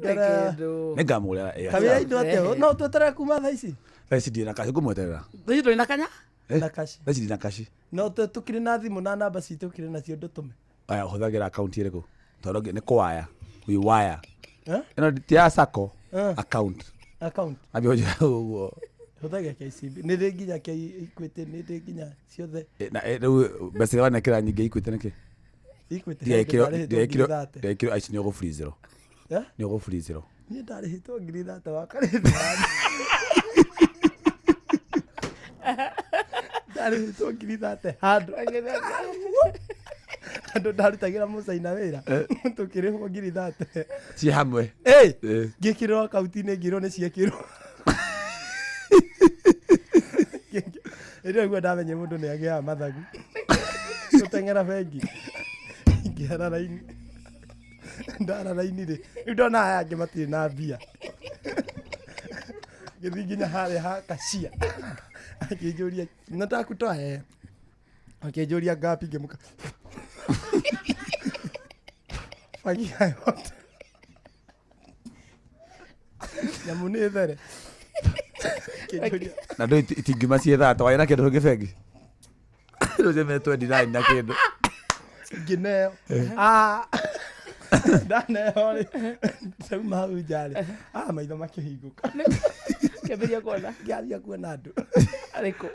S9: Nĩngamũgũrĩra.
S8: Kabia indo atĩa? No tweterere kuma thaa ici.
S9: Thaa ici ndirĩ na kaci ngũmweterera.
S7: thĩci ndũrĩ na kanya
S8: Na kaci.
S9: Thaa ici ndirĩ na kaci.
S8: No tũkĩrĩ na thimũ na namba citũ ũkĩrĩ nacio ndũtũme.
S9: Aya hũthagĩra akaunti ĩrĩkũ? Tondũ nĩ kũwaya. We wire.
S8: Eh?
S9: Ti ya sacco account.
S8: Account.
S9: Ambĩonjera ũguo.
S8: Hũthagia KCB. Nĩ rĩ nginya Equity, nĩ rĩ nginya ciothe.
S9: Na rĩu mbeca wanekĩra nyingĩ Equity nĩkĩ?
S8: Equity.
S9: Ndiekĩrwo aici nĩ ũgũburizĩrwo. Nĩ ũgũburizĩrwo.
S8: Niĩ ndarĩhĩtwo 3,000 wa karĩthĩ. Ndarĩhĩtwo 3,000 handũ. Andũ ndarutagĩra mũcaina wĩra. Tũkĩrĩhwo 3,000.
S9: Ci hamwe.
S8: Ngĩkĩrwo akaunti-inĩ ngĩrwo nĩ ciekĩrwo. Ĩrĩa guo ndamenye mũndũ nĩ agĩaga mathagu. Tũteng'era bengi. Ngĩara raini. Ndara raini rĩ. Rĩu ndona aya angĩ matirĩ na mbia. Ngĩthiĩ nginya harĩa ha kacia. Akĩnjũria nataka kutoa hea. Akĩnjũria ngapi ngĩmuka. Fagi yote. Nyamũ nĩ there.
S9: Na ndũ itingĩuma ciĩ thaa twaĩ na kĩndũ kĩngĩ bengi. Rĩu nĩ 29 na kĩndũ.
S8: Ngineo. Ndaneo rĩ. Sauma hau nja rĩ. Maitho makĩhingũka.
S7: kĩambĩria kuona
S8: Ngĩambia kuona andũ.
S7: arĩkũ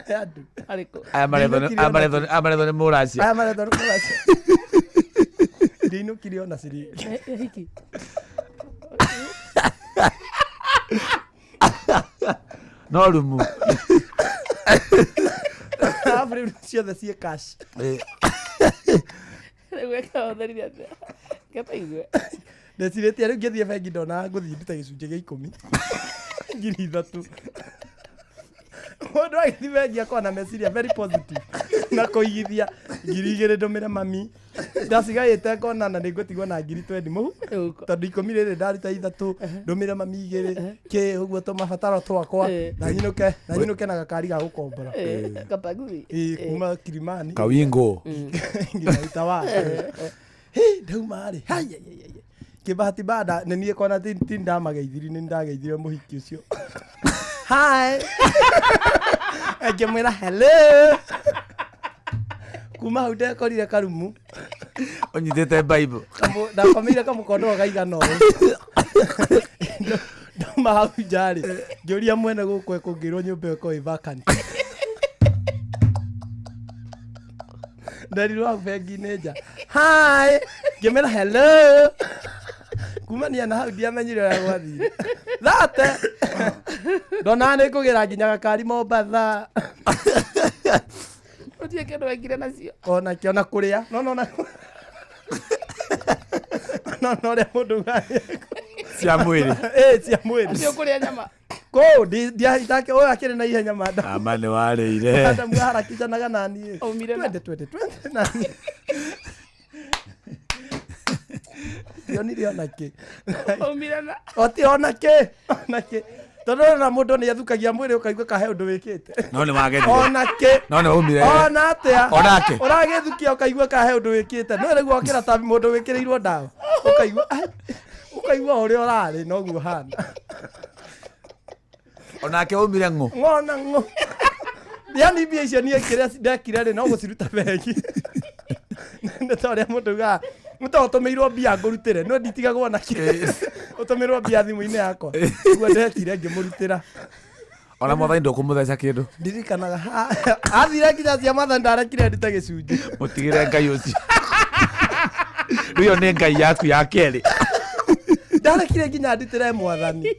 S8: Andũ.
S7: arĩkũ
S9: Aya marethwo nĩ mũracia.
S8: Aya marethwo nĩ mũracia. Ndinũkire ona ciringi.
S7: hiki
S9: No rumu.
S8: Rĩu ciothe ciĩ cash.
S7: gwĩka ũtherithia atĩa kĩtaigue
S8: Ndecirĩtie rĩu ngĩthiĩ bengi ndona ngũthiĩ ndute gĩcunjĩ gĩa 10. 3,000. Mundu agithibengia kwa na meciria very positive. Na kuigithia ngiri igire ndumire mami. Ndasigaite kona na nigutigwo na ngiri 20 mu. Tondu ikumi riri ndaruta ithatu ndumire mami igire. Ke uguo to mabataro twakwa. Na nyinuke na gakari ga gukombora.
S7: Kapaguri.
S8: Kuma Kilimani.
S9: Kawingo.
S8: Ngiraita wa. Ndauma ri. Kibahati bada nenie kona tinda magaithiri ni ndagaithire muhiki ucio. Hi. Akimwira hello. Kuma haude korire karumu.
S9: Onyitete Bible.
S8: Ndakomire kamukondo gaigana uyu. Nduma hau jari. Ngiuria mwene gukwe kungirwo nyumba iko i vacant. Ndarirwa bengi neja. Hi. Ngimwira hello. Kuma ni ana hau ndiamenyire ya gwathire. Thate. Ndona nĩ kũgĩra nginya gakari Mombatha.
S7: Ũtie kĩndũ wekire nacio.
S8: Ona kĩona kũrĩa. No ũrĩa mũndũ gari.
S9: Cia mwĩrĩ.
S8: Cia mwĩrĩ.
S7: Ũcio kũrĩa nyama.
S8: Ndiahitake ũyũ akĩrĩ na ihenya manda.
S9: Ama nĩ warĩire.
S8: Anda mwaharakishanaga nani.
S7: Aumire na.
S8: 20 nani. Yonire onake.
S7: Aumire na.
S8: Oti onake. Tondu na mundu ni athukagia mwiri ukaigua kahe undu wikite.
S9: No ni wagethire.
S8: Onake.
S9: No ni umire.
S8: Ona atia.
S9: Onake.
S8: Uragithukia ukaigua kahe undu wikite. No rĩu okira ta mundu wikirirwo ndawa. Ukaigua uria urari no guo hana.
S9: Onake umire ngo.
S8: Ngona ngo. Yani bia icio nie kiria ndekire ri no guciruta bengi. Nĩ ta ũrĩa mũndũ ga mũtũmĩirwo mbia ngũrutĩre no nditigagwo na kĩ ũtũmĩirwo mbia thimũ-inĩ yakwa ũguo ndekire ngĩmũrutĩra
S9: ona mwathani ndũkũmũtheca kĩndũ
S8: ndirikanaga athire nginya cia mathani ndarekire ndute gĩcunjĩ
S9: mũtigĩre Ngai ũcio rĩu nĩ Ngai yaku ya kerĩ
S8: ndarekire nginya ndutĩre mwathani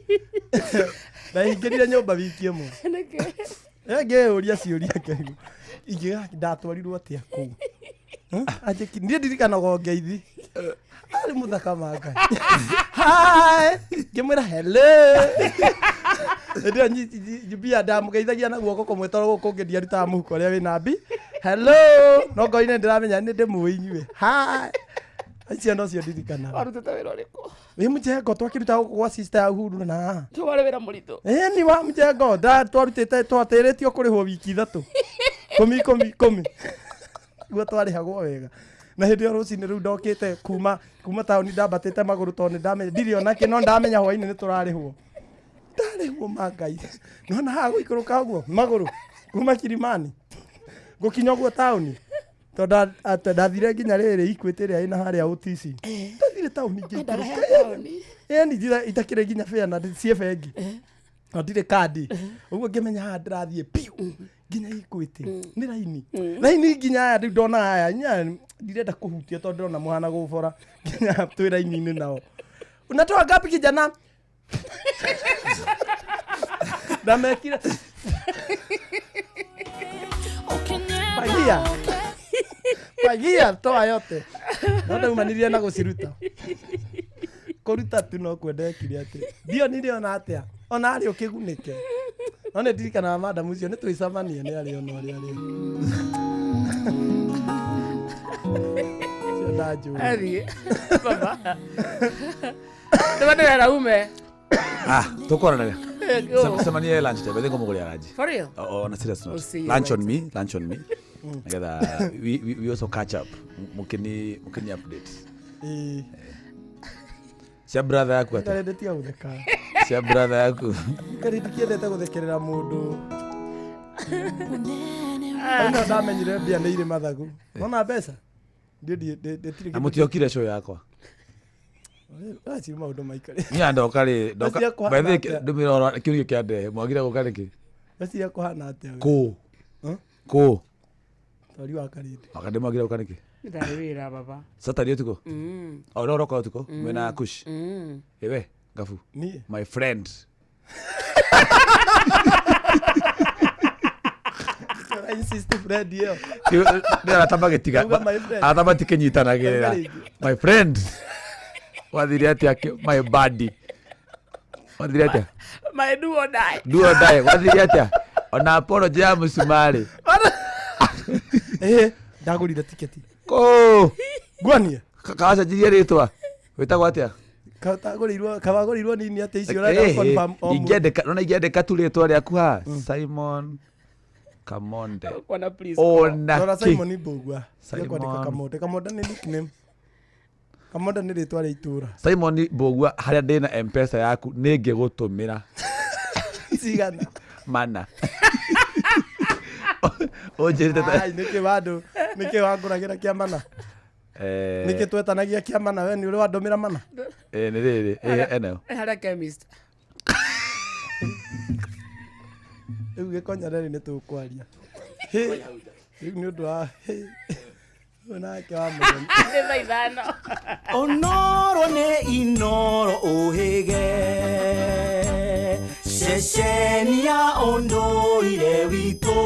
S8: ndahingĩrire nyũmba wiki ĩmwe ngĩyũria ciũria kĩu ingĩ ndatwarirwo atĩa kũu Ajeki ndiye ndirikanaga ngeithi ari muthaka manga hi ngimwira hello ndio njibia ndamugeithagia na guoko kumwetoro guko ngedia ruta muhuko uria wina mbi hello no ngoine ndiramenya ni ndimuwe inyue hi acia no cio ndirikana
S7: Warutete wĩra ũrĩkũ?
S8: Wĩ mũjengo twakiruta guko gwa sister ya Uhuru na
S7: Twarĩ wĩra mũritũ.
S8: Ni wa mũjengo twarutĩte twatĩrĩtio kũrĩhwo wiki ithatũ 10 guo twarĩhagwo wega na hĩndĩ ĩyo rũcinĩ rĩu ndokĩte kuma taũni ndambatĩte magũrũ tondũ nĩ ndamenya ndirĩ ona kĩ no ndamenya hwainĩ nĩ tũrarĩhwo mangai nona haha gũikũrũka ũguo magũrũ kuma Kilimani gũkinya ũguo taũni tondũ ndathire nginya rĩrĩ Equity ĩrĩa ĩna harĩa OTC ndathire taũni ngĩikũrũka itakĩrĩ nginya fare na cie bengi na ndirĩ kandi ũguo ngĩmenya haha ndĩrathiĩ piũ nginya Equity nĩ raini nginya aya rĩu ndona aya ndirenda kũhutia tondũ ndĩrona mũhana gũbora nginya twĩ raini-inĩ nao unatoa ngapi kijana ndamekire Pagia toa yote ndio umaniria na guciruta kuruta tu no kwendekire ati ndio niliona atia ona ari ukigunike one ndirikana madam ucio ni twicamanie ni ari ona ari
S7: Ari baba ndabana ume
S9: tukorana semania lunch time bengo muguli araji
S7: for real
S9: on a serious note lunch on me together we also catch up mukini update cia brother yaku ati
S8: ndarendetia gutheka
S9: cia brother yaku
S8: ndikiendete guthekerera mundu ona ndamenyire mbia nĩ irĩ mathagu ona mbeca ndio
S9: amutiokire show yakwa
S8: aci maundu maikare
S9: ni ndoka by the way ndumira kiurio kia ndehe mwagire guka niki
S8: basi kuhana atia
S9: ko
S8: tori wa karindi
S9: akade mwagire guka niki
S7: ndari wira baba
S9: Saturday tuko oro kwa tuko mena kush ewe gafu
S8: ni
S9: my friend
S8: I insist friend yo
S9: ndio atamba tikenyitanagira my friend wathire atia my buddy wathire atia
S7: my do or die
S9: wathire atia Ona apology ya musumari.
S8: Ndagurire tiketi.
S9: Ko.
S8: Gwanie.
S9: Kasa jiria ritwa. Witagwo atia?
S8: Kabagorirwo nini ate icio renda confirm.
S9: Ingĩandĩka tu rĩtwa rĩaku ha. Simon Kamonde.
S7: Kwana please.
S8: Dora Simon Mbugua. Kwandĩka Kamonde. Kamonde nĩ nickname. Kamonde nĩ rĩtwa rĩa itũra.
S9: Simon Mbugua harĩa ndĩna M-Pesa yaku nĩngĩgũtũmĩra.
S8: Cigana.
S9: Mana. Ojete ta.
S8: Ai nĩkĩ wangũragĩra kĩa mana. Nĩkĩ twetanagia kĩa mana we nĩ ũrĩ wandũmĩra mana.
S9: Nĩ rĩrĩ eno.
S7: Harĩa chemist.
S8: Rĩu gĩkonya rĩrĩ nĩ tũkwaria. Rĩu nĩ ũndũ wa nake wa mũthenya.
S7: Nĩ thaithano.
S5: Onoro nĩ inoro ũhĩge ceceni ya ũndũire witũ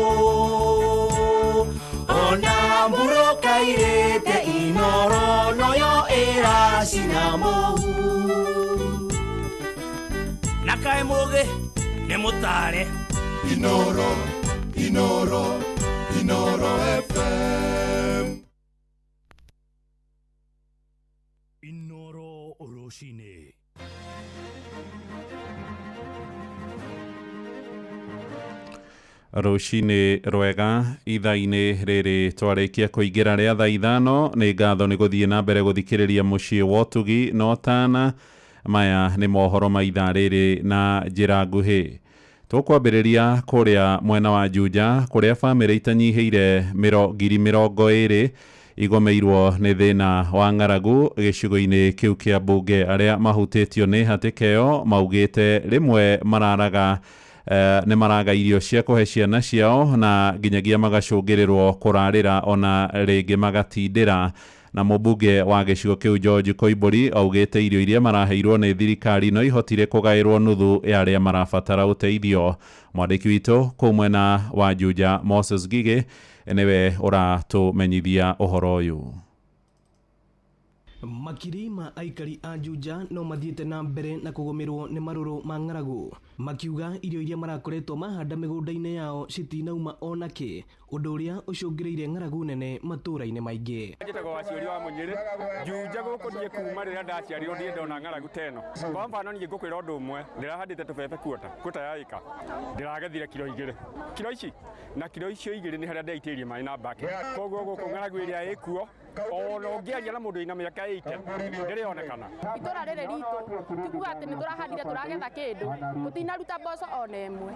S5: ona mburoka irĩte inoro noyo ĩracina mũhu na kaĩ mũgĩ nĩ mũtare Inoro FM Inoro Oroshine
S10: Rũcinĩ rwega ithaa-inĩ rĩrĩ twarĩkia kũingĩra rĩa thaa ithano nĩ ngatho nĩ gũthiĩ na mbere gũthikĩrĩria mũciĩ wa ũtugi no tana maya nĩ mohoro ma ithaa rĩrĩ na njĩra nguhĩ. Tũkwambĩrĩria kũrĩa mwena wa Juja kũrĩa bamĩrĩ itanyihĩire 20,000 igomeirwo nĩ thĩna wa ng'aragu gĩcigo-inĩ kĩu kĩa mbunge arĩa mahutĩtio nĩ hatĩka ĩyo maugĩte rĩmwe mararaga nĩ maraga irio cia kũhe ciana ciao na nginyagia magacũngĩrĩrwo kũrarĩra ona rĩngĩ magatindĩra na mũmbunge wa gĩcigo kĩu George Koimbũri augĩte irio iria maraheirwo nĩ thirikari no ihotire kũgaĩrwo nuthu ya arĩa marabatara ũteithio. Mwandĩki witũ kũu mwena wa Juja Moses Gige nĩwe ũratũmenyithia ũhoro ũyũ.
S11: Makiri ma aikari a Juja no mathiĩte na mbere na kũgũmĩrwo nĩ marũrũ ma ng'aragu makiuga irio iria marakoretwo mahanda mĩgũnda-inĩ yao citinauma ona kĩ ũndũ ũrĩa ũcũngĩrĩire ng'aragu nene matũũra-inĩ maingĩ.
S12: Njĩtagwo Waciũri wa Mũnyĩrĩ Juja gũkũ niĩ kuma rĩrĩa ndaciarirwo ndiĩ ndona ng'aragu teno. Kwa mfano niĩ ngũkwĩra ũndũ ũmwe ndĩrahandĩte tũbebe kuota ya ĩka ndĩragethire kilo 2 kilo ici na kilo icio 2 nĩ harĩa ndaitĩirie maĩ na mbake koguo gũkũ ng'aragu ĩrĩa ĩkuo ona ũngĩaria na mũndũ wĩna mĩaka 80 ndĩrĩonekana.
S13: Itũra rĩrĩ ritũ tikuga atĩ nĩ tũrahandire tũragetha kĩndũ tũtinaruta mboco ona ĩmwe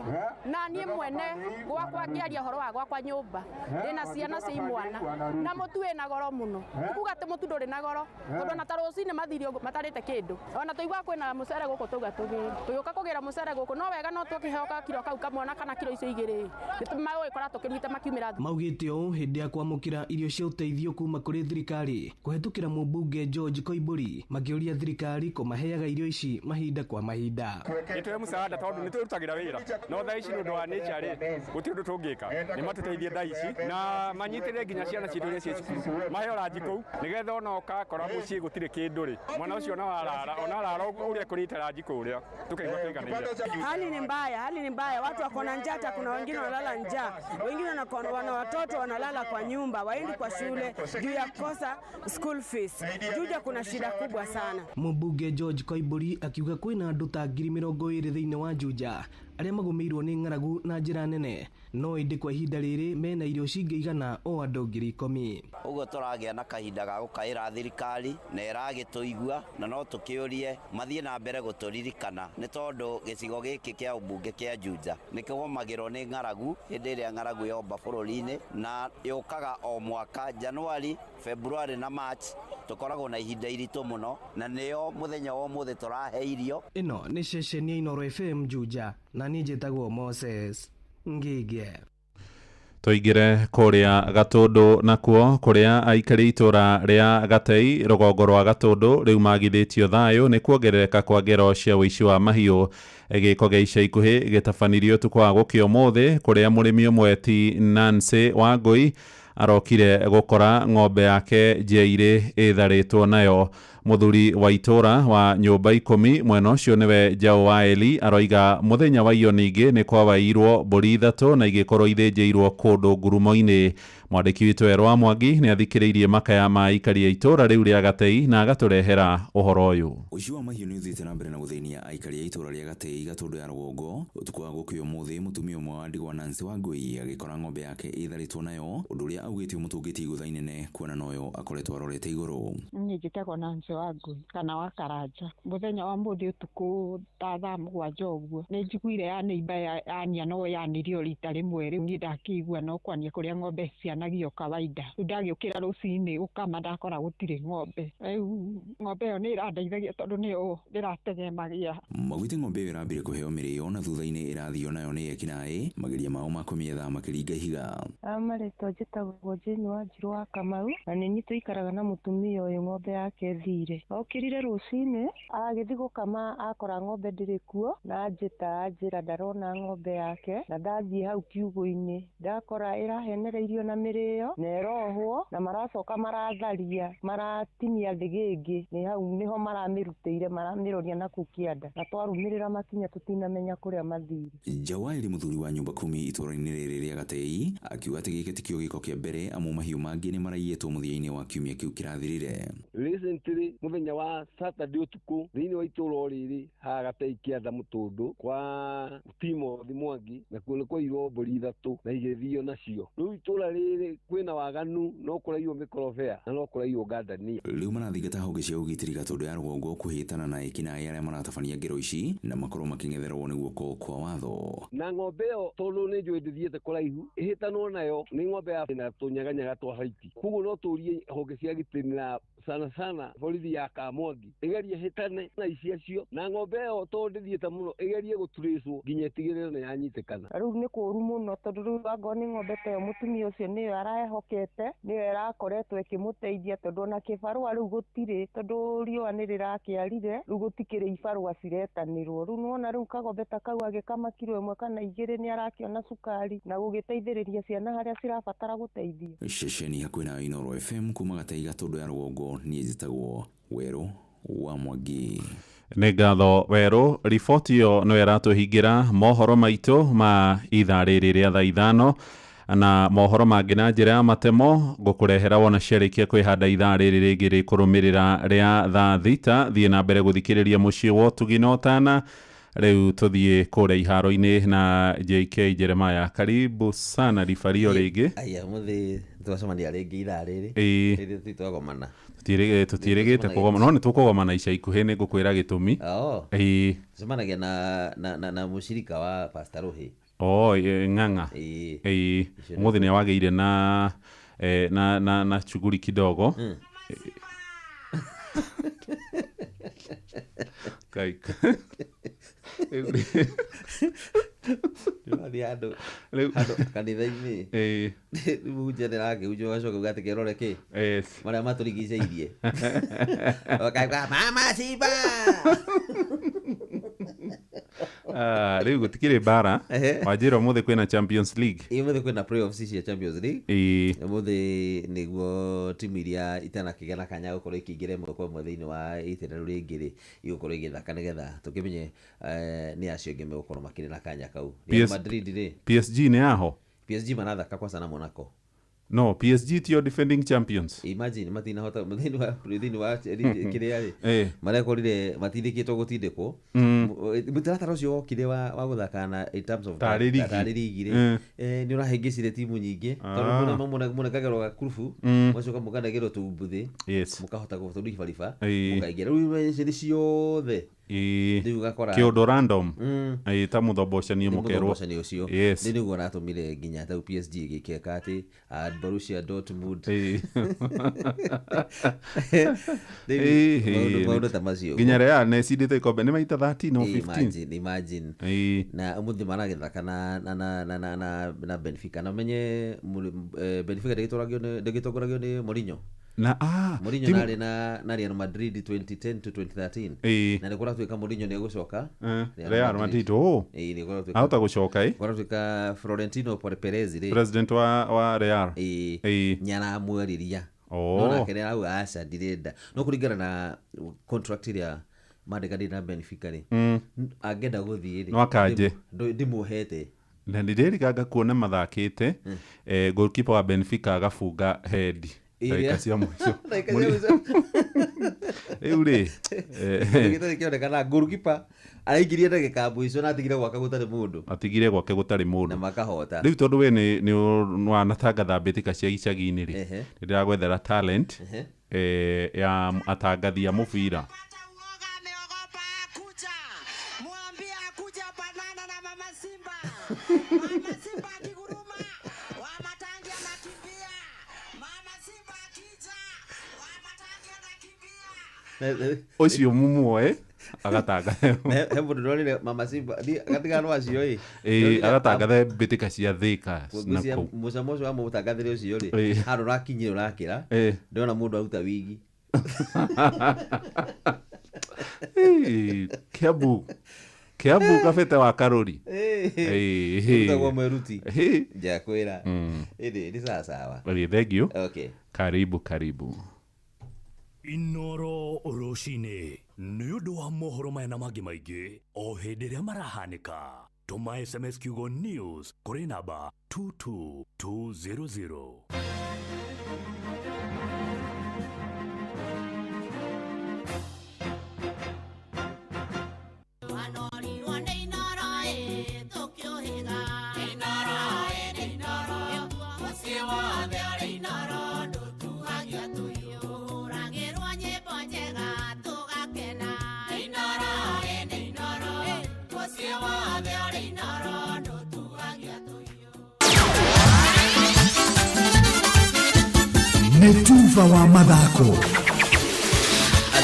S13: na niĩ mwene gwakwa ngĩaria ũhoro wa gwakwa nyũmba ndĩna ciana cia imwana na mũtu wĩna goro mũno tikuga atĩ mũtu ndũrĩ na goro tondũ ona ta rũcinĩ mathirio matarĩte kĩndũ ona tũigua kwĩna mũcere gũkũ tũga tũgĩũka kũgĩra mũcere gũkũ no wega no tũkĩheoka kilo kau kamwana kana kilo icio 2 nĩtũmagũgĩkora tũkĩrugĩte makiumĩra.
S11: Maugĩte ũũ hĩndĩ ya kwamũkĩra irio cia ũteithio kuma kũrĩ thirikari kũhetũkĩra mũmbunge George Koimbũri makĩũria thirikari kũmaheaga irio ici mahinda kwa mahinda.
S12: Nĩtũhe mũsaada tondũ nĩtũrutagĩra wĩra no thaa ici nĩ ũndũ wa nature gũtirĩ ũndũ tũngĩka nĩ matũteithie thaa ici na manyitĩrĩre nginya ciana ciitũ iria ciĩ cukuru maheo ranji kũu nĩgetha ona ũkakora mũciĩ gũtirĩ kĩndũ mwana ũcio ona arara ũrĩa kũrĩte ranji kũrĩa tũkaigua tũiganĩire.
S14: Hali ni mbaya, watu wako na njaa, hata kuna wengine wanalala njaa, wengine wana watoto wanalala kwa nyumba, waendi kwa shule juu ya kosa school fees. Juja kuna shida kubwa sana.
S11: Mũmbunge George Koimbũri akiuga kwĩna andũ ta 20,000 thĩinĩ wa Juja arĩa magũmĩirwo nĩ ng'aragu na njĩra nene no ĩndĩ kwa ihinda rĩrĩ mena irio cingĩigana o andũ 10,000.
S15: Ũguo tũragĩa na kahinda ga gũkaĩra thirikari na ĩragĩtũigua na no tũkĩũrie mathiĩ na mbere gũtũririkana nĩ tondũ gĩcigo gĩkĩ kĩa ũmbunge kĩa Juja nĩ kĩgũmagĩrwo nĩ ng'aragu hĩndĩ ĩrĩa ng'aragu yomba bũrũri-inĩ na yũkaga o mwaka January, February na March tũkoragwo na ihinda iritũ mũno na nĩyo mũthenya wa ũmũthĩ tũrahe irio.
S11: Ĩno nĩ ceceni ya Inoro FM Juja na niĩ njĩtagwo Moses Ngige.
S10: Tũingĩre kũrĩa Gatũndũ nakuo kũrĩa aikari itũra rĩa Gatei rũgongo rwa Gatũndũ rĩu magithĩtio thayũ nĩ kuongerereka kwa ngero cia ũici wa mahiũ. Gĩko gĩa ica ikuhĩ gĩtabanirio ũtukũ wa gũkĩa ũmũthĩ kũrĩa mũrĩmi ũmwe ti Nancy Wangui arokire gũkora ng'ombe yake Njeirĩ ĩtharĩtwo nayo. muthuri wa itura wa nyumba 10 mwena ucio niwe Jao Waeli aroiga muthenya wa iyo ningi ni kwawairwo mburi 3 na igikorwo ithinjirwo kundu ngurumo-ini. Mwandiki witũ Erwa Mwangi nĩ athikĩrĩirie makaya ma aikari a itura riu ria Gatei na agaturehera uhoro uyu.
S16: Ucio wa mahiũ nĩ ũthiĩte na mbere na gũthĩnia aikari a itura ria Gatei Gatũndũ ya rũgongo. Ũtukũ wa gũkũ ũmũthĩ mũtumia ũmwe wa ndigwa Nancy Wangui agĩkora ng'ombe yake ĩtharĩtwo nayo, ũndũ ũrĩa augĩte mũtũngĩtie igũtha inene kuona noyo akoretwo arorete igũrũ.
S17: Niĩ njĩtagwo Nancy Wangui kana wa Karanja. Mũthenya wa mũthĩ ũtukũ ta thaa 7 ũguo nĩ njiguire ya neighbor yania no yanirio rita rĩmwe rĩu niĩ ndakĩigua no kwania kũrĩa ng'ombe cianagio kawaida. Ndagĩũkĩra rũcinĩ gũkama ndakora gũtirĩ ng'ombe. Rĩu ng'ombe ĩyo nĩ ĩrandeithagia tondũ nĩyo ndĩrategemagia.
S16: Magwĩte ng'ombe ĩyo ĩrambire kũheo mĩrĩo na thutha-inĩ ĩrathio nayo nĩ ekinaĩ, mageria mao ma kũmĩetha makĩringa ihiga.
S17: Marĩtwa njĩtagwo Jane Wanjirũ wa Kamau na nĩ niĩ tũikaraga na mũtumia ũyũ ng'ombe yake thire. Okĩrire rũcinĩ agĩthiĩ gũkama akora ng'ombe ndĩrĩ kuo na njĩra ndarona ng'ombe yake na ndathiĩ hau kiugũ-inĩ ndakora ĩrahenereirio na mĩrĩo na ĩrohwo na maracoka maratharia maratinia thĩgĩngĩ nĩ hau nĩho maramĩrutĩire maramĩroria na kũu kĩanda na twarumĩrĩra makinya tũtinamenya kũrĩa mathire.
S16: Jao Waeli mũthuri wa nyumba 10 itũra-inĩ rĩrĩ rĩa Gatei akiuga atĩ gĩkĩ tikĩo gĩko kĩa mbere amu mahiũ mangĩ nĩ maraiyĩtwo mũthia-inĩ wa kiumia kĩu kĩrathirire.
S18: Recently mũthenya wa Saturday ũtukũ thĩinĩ wa itũra rĩrĩ ha Gatei kĩanda Mũtũndũ kwa Timothy Mwangi na kuo nĩ kwairwo mbũri 3 na igĩthio nacio. Rĩu itũra rĩrĩ kwĩna waganu no kũraiywo mĩkorobea na no kũraiywo ngandania.
S16: Rĩu marathingata honge cia ũgitĩri Gatũndũ ya rũgongo kũhĩtana na ekinaĩ arĩa maratabania ngero ici na makorwo makĩng'etherwo nĩ guoko kwa watho.
S18: Na ng'ombe ĩyo tondũ nĩ njũĩ ndĩthiĩte kũraihu ĩhĩtanwo nayo nĩ ng'ombe ya na tũnyaganyaga twa haiti. Koguo no tũrie honge cia gitĩri na sana borithi ya Kamwangi ĩgerie hĩtane na iciacio na ng'ombe ĩyo tondũ ndĩthiĩte mũno ĩgerie gũturĩcwo nginya ĩtigĩrĩre nĩ yanyitĩkana.
S17: Rĩu nĩ kũũru mũno tondũ rĩu angorwo nĩ ng'ombe ta ĩyo mũtumia ũcio nĩyo arahokete nĩyo ĩrakoretwo ĩkĩmũteithia tondũ ona kĩbarũa rĩu gũtirĩ tondũ riũa nĩ rĩrakĩarire rĩu gũtikĩrĩ ibarũa ciretanĩrwo. Rĩu nĩwona rĩu kagombe ta kau agĩkama kiro 1 kana 2 nĩ arakĩona cukari na gũgĩteithĩrĩria ciana harĩa cirabatara gũteithio.
S16: Ceceni hakuhĩ na Inooro FM kuma Gatei Gatũndũ ya rũgongo niĩ njĩtagwo Werũ wa Mwangi.
S10: Nĩ ngatho Werũ. Riboti ĩyo no ĩratũhingĩra mohoro maitũ ma ithaa rĩrĩ rĩa thaa 5 na mohoro mangĩ na njĩra ya matemo ngũkũrehera wona ciarĩkia kwĩhanda ithaa rĩrĩ rĩngĩ rĩkũrũmĩrĩra rĩa thaa 6. Thiĩ na mbere gũthikĩrĩria mũciĩ wa ũtugi na ũtana. Rĩu tũthiĩ kũrĩa iharo-inĩ na JK Jeremiah. Karibu sana rifario rĩngĩ.
S19: Aya mũthĩ twacemania rĩngĩ ithaa rĩrĩ. Rĩrĩ tũtwagomana.
S10: Tũtiĩrĩgĩte kũgomana. No nĩ tũkũgomana ica ikuhĩ nĩ ngũkwĩra gĩtũmi.
S19: Tũcemanagia na mũcirika wa Pastor Ruhi.
S10: Ng'ang'a. Mũthĩ nĩ wagĩire na shughuli kidogo. Kaika.
S19: Andũ kanitha-inĩ rĩu ndĩrakĩhunjia ũgacoka uga atĩ kĩrore kĩ marĩa matũrigicĩirie mama Simba
S10: rĩu gũtikĩrĩ bara. Wanjĩra ũmũthĩ kwĩna Champions League.
S19: Ũmũthĩ kwĩna playoffs cia Champions League. Ũmũthĩ nĩguo timu iria itanakĩgĩa na kanya gũkorwo ikĩingĩra ĩmwe kwa ĩmwe thĩinĩ wa itĩra rĩu rĩngĩ igũkorwo igĩthaka nĩgetha tũkĩmenye nĩ acio angĩ megũkorwo makĩrĩ na kanya kau. Real Madrid rĩ
S10: PSG nĩ yaho.
S19: PSG marathaka kwa sana Monaco.
S10: No, PSG tio defending champions.
S19: Imagine matinahota thĩinĩ wa kĩrĩa rĩ marekorire matindĩkĩtwo gũtindĩkwo. Mũtaratara ũcio wokire wa gũthaka na in terms of tarĩ rigi rĩ nĩ ũrahĩngĩcire timu nyingĩ tondũ mũnengagerwo gakurubu mũcoka mũkanengerwo tũmbuthĩ mũkahota gũtũndũ ibariba mũkaingĩra rĩu nĩ ciothe
S10: kĩũndũ random ta mũthombocanio mũkerwo
S19: ũcio nĩguo ũratũmire nginya ta PSG gĩkeka atĩ Borussia Dortmund maũndũ ta macio
S10: nginya Real nĩ cindĩte ikombe nĩ maita 13 or 15.
S19: Imagine na ũmũthĩ maragĩthaka na Benfica na menye Benfica ndĩgĩtongoragio nĩ Mourinho Mourinho narĩ na Real Madrid 2010 to 2013 na nĩ kũratuĩka Mourinho nĩ egũcoka
S10: Real Madrid ahota gũcoka
S19: kũratuĩka Florentino Perez
S10: president wa Real
S19: nĩaramweriria nona kene au asa direnda no kuringana na contract iria mandikani na Benfica ri agenda guthii ri
S10: no akanje
S19: ndimuhete
S10: na ndirikanga kuona mathakite goalkeeper wa Benfica agafunga head dakika cia mwisho uri
S19: ngitari kionekana goalkeeper araingirie ndagika mwisho na atigire gwaka
S10: gutari mundu
S19: na makahota
S10: riu tondu we ni wanatangatha mbitika cia gicagi-ini ri ndiragwethera talent ya atangathi a mubira ucio mumu agatanga
S19: hebo ndorire Mama Simba di gatigano acio
S10: agatangatha mbitika cia Thika
S19: na ku mucamoco wa mutangathire ucio ri haro rakinyira urakira ndona mundu auta wigi
S10: Kiambu kafete wa Karori
S19: ndagwa mweruti njakwira ni sawa
S10: thank you
S19: okay
S10: karibu
S5: Inoro rucini nĩ ũndũ wa mohoro maya na mangĩ maingĩ o hĩndĩ ĩrĩa marahanĩka tũma SMS kiugo news kũrĩ namba 22200.
S1: Netuva wa mathako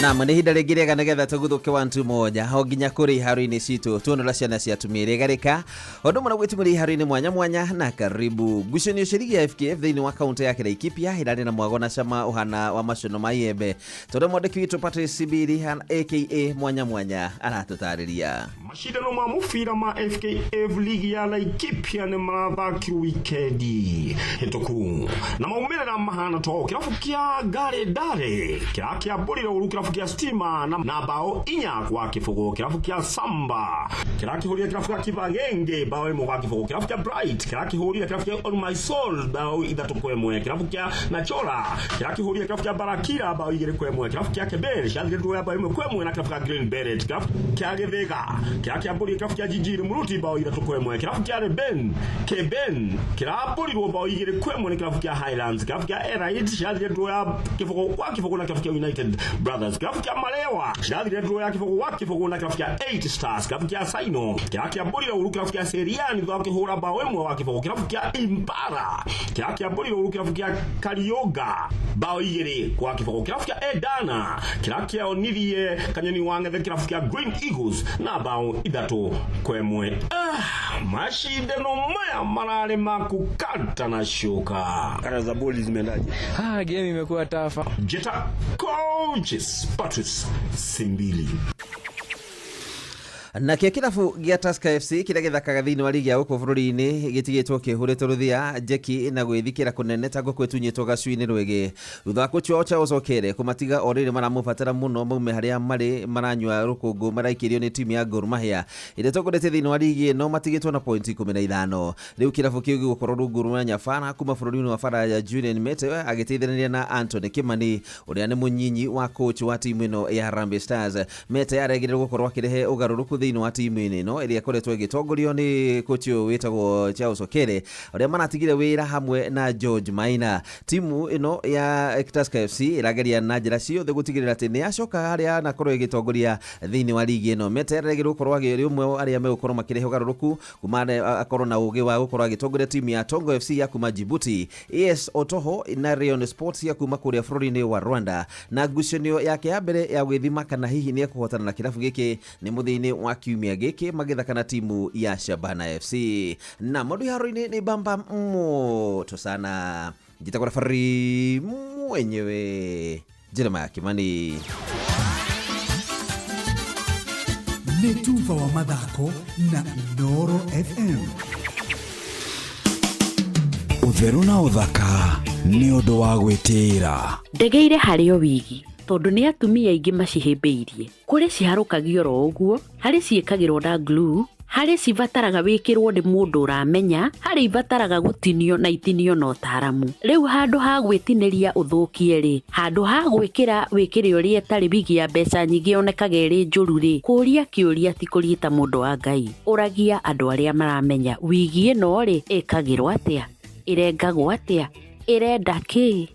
S19: Naam, nĩ ihinda rĩngĩ rĩega nĩgetha tũguthũke wantu moja ho nginya kũrĩ ihaaro-inĩ citũ tuonora ciana cia tumĩrĩ garĩka ũndũ mũno gwĩtumĩria ihaaro-inĩ mwanya na karibu ngucanio cia ligi ya FKF thĩinĩ wa kaunti ya Laikipia irarĩ na mwago na cama ũhana wa macono ma Iembe tondũ mwandĩki witũ Patrice Sibiri aka mwanya aratũtarĩria
S20: mashindano ma mubira ma FKF ligi ya Laikipia nĩ marathakirwo wikendi hĩtũku na maumĩrĩra mahana to kĩrabu kĩa Garedare kĩrakĩambũrire ũru kĩrabu kĩa Stima na bao 4 kwa kĩbũgũ kĩrabu kĩa Samba kĩrakĩhũrire kĩrabu kĩa Kibagenge bao 1 kwa kĩbũgũ kĩrabu kĩa Bright kĩrakĩhũrire kĩrabu kĩa On My Soul bao 3-1 kĩrabu kĩa Nachora kĩrakĩhũrire kĩrabu kĩa Barakira bao 2-1 kĩrabu kĩa Kebel kĩathire bao 1-1 na kĩrabu kĩa Green Beret kĩrabu kĩa Githega kĩrakĩambũrire kĩrabu kĩa Jijiri Muruti bao 3-1 kĩrabu kĩa Keben kĩrambũrirwo bao 2-1 nĩ kĩrabu kĩa Highlands kĩrabu kĩa Elite kĩathire kĩbũgũ kwa kĩbũgũ na kĩrabu kĩa United Brothers kĩrabu kĩa Malewa kĩrathire draw ya kĩbũgũ na kĩrabu kĩa 8 Stars kĩrabu kĩa Saino kĩrakĩambũrire ũru kĩrabu kĩa Seriani thutha wa kĩhũra bao 1 wa kĩbũgũ kĩrabu kĩa Impara kĩrakĩambũrire ũru kĩrabu kĩa Karioga bao 2 kwa kĩbũgũ kĩrabu kĩa Edana kĩrakĩonirie Kanyoni Wang'ethe kĩrabu kĩa Green Eagles na bao 3-1 mashindano maya mararĩ makukata na shuka
S18: kana za boli zimeendaje
S20: game imekuwa tafa Jeta coaches Patrice Simbili
S19: na kĩrabu gĩa Tusker FC kĩrĩa gĩthakaga thĩinĩ wa ligi ya gũkũ bũrũri-inĩ gĩtigĩtwo kĩhũrĩtwo rũthia njeki na gwĩthikĩra kũnene ta ngũkũ ĩtunyĩtwo gacuinĩ rwĩgĩ thutha wa kocha Charles Okere kũmatiga o rĩrĩ maramũbatara mũno maume harĩa marĩ maranyua rũkũngũ maraikĩrio nĩ timu ya Gor Mahia ĩrĩa tongoretie thĩinĩ wa ligi ĩno matigĩtwo na pointi 15 rĩu kĩrabu kĩu gĩgũkorwo rungu rwa Nyabara kuma bũrũri-inĩ wa Faranja Julian Mete agĩteithania na Anthony Kimani ũrĩa nĩ mũnyinyi wa coach wa timu ĩno ya Harambee Stars Mete aregire gũkorwo akĩrehe ũgarũrũku thĩinĩ wa timu ĩno ĩrĩa koretwo ĩgĩtongorio nĩ coach wĩtagwo Charles Okere ũrĩa manatigire wĩra hamwe na George Maina timu ĩno ya Tusker FC ĩrageria na njĩra ciothe gũtigĩrĩra atĩ nĩ yacoka harĩa anakorwo ĩgĩtongoria thĩinĩ wa ligi ĩno Mete aregire gũkorwo agĩrĩ ũmwe arĩa megũkorwo makĩrehe ũgarũrũku kuma akorwo na ũgĩ wa gũkorwo agĩtongoria timu ya Tongo FC ya kuma Djibouti AS Otoho na Rayon Sports ya kuma kũrĩa bũrũri-inĩ wa Rwanda na ngucanio yake ya mbere ya gwĩthima kana hihi nĩ ekũhotana na kĩrabu gĩkĩ nĩ mũthia-inĩ wa kiumia gĩkĩ magĩthaka na timu ya Shabana FC na mũndũ haro-inĩ nĩ bamba moto sana njitagwo referee mwenyewe Jeremiah Kimani
S1: Netuva wa mathako na Inoro FM. Utheru na uthaka nĩ ũndũ wa gwĩtĩĩra.
S21: Ndegeire harĩ o wigi tondu nĩ atumia aingĩ macihĩmbĩirie. Kũrĩ ciharũkagio ro ũguo, harĩ ciĩkagĩrwo na glue, harĩ cibataraga wĩkĩrwo nĩ mũndũ ũramenya, harĩ ibataraga gũtinio na itinio na ũtaaramu. Rĩu handũ ha gwĩtinĩria ũthũkie rĩ, handũ ha gwĩkĩra wĩkĩre ũrĩa ĩtarĩ wigi ya mbeca nyingĩ yonekaga ĩrĩ njũru rĩ, kũria kĩũria ti kũriĩta mũndũ wa Ngai. Ũragia andũ arĩa maramenya wigi ĩno rĩ ĩkagĩrwo atĩa, ĩrengagwo atĩa, ĩrenda kĩ?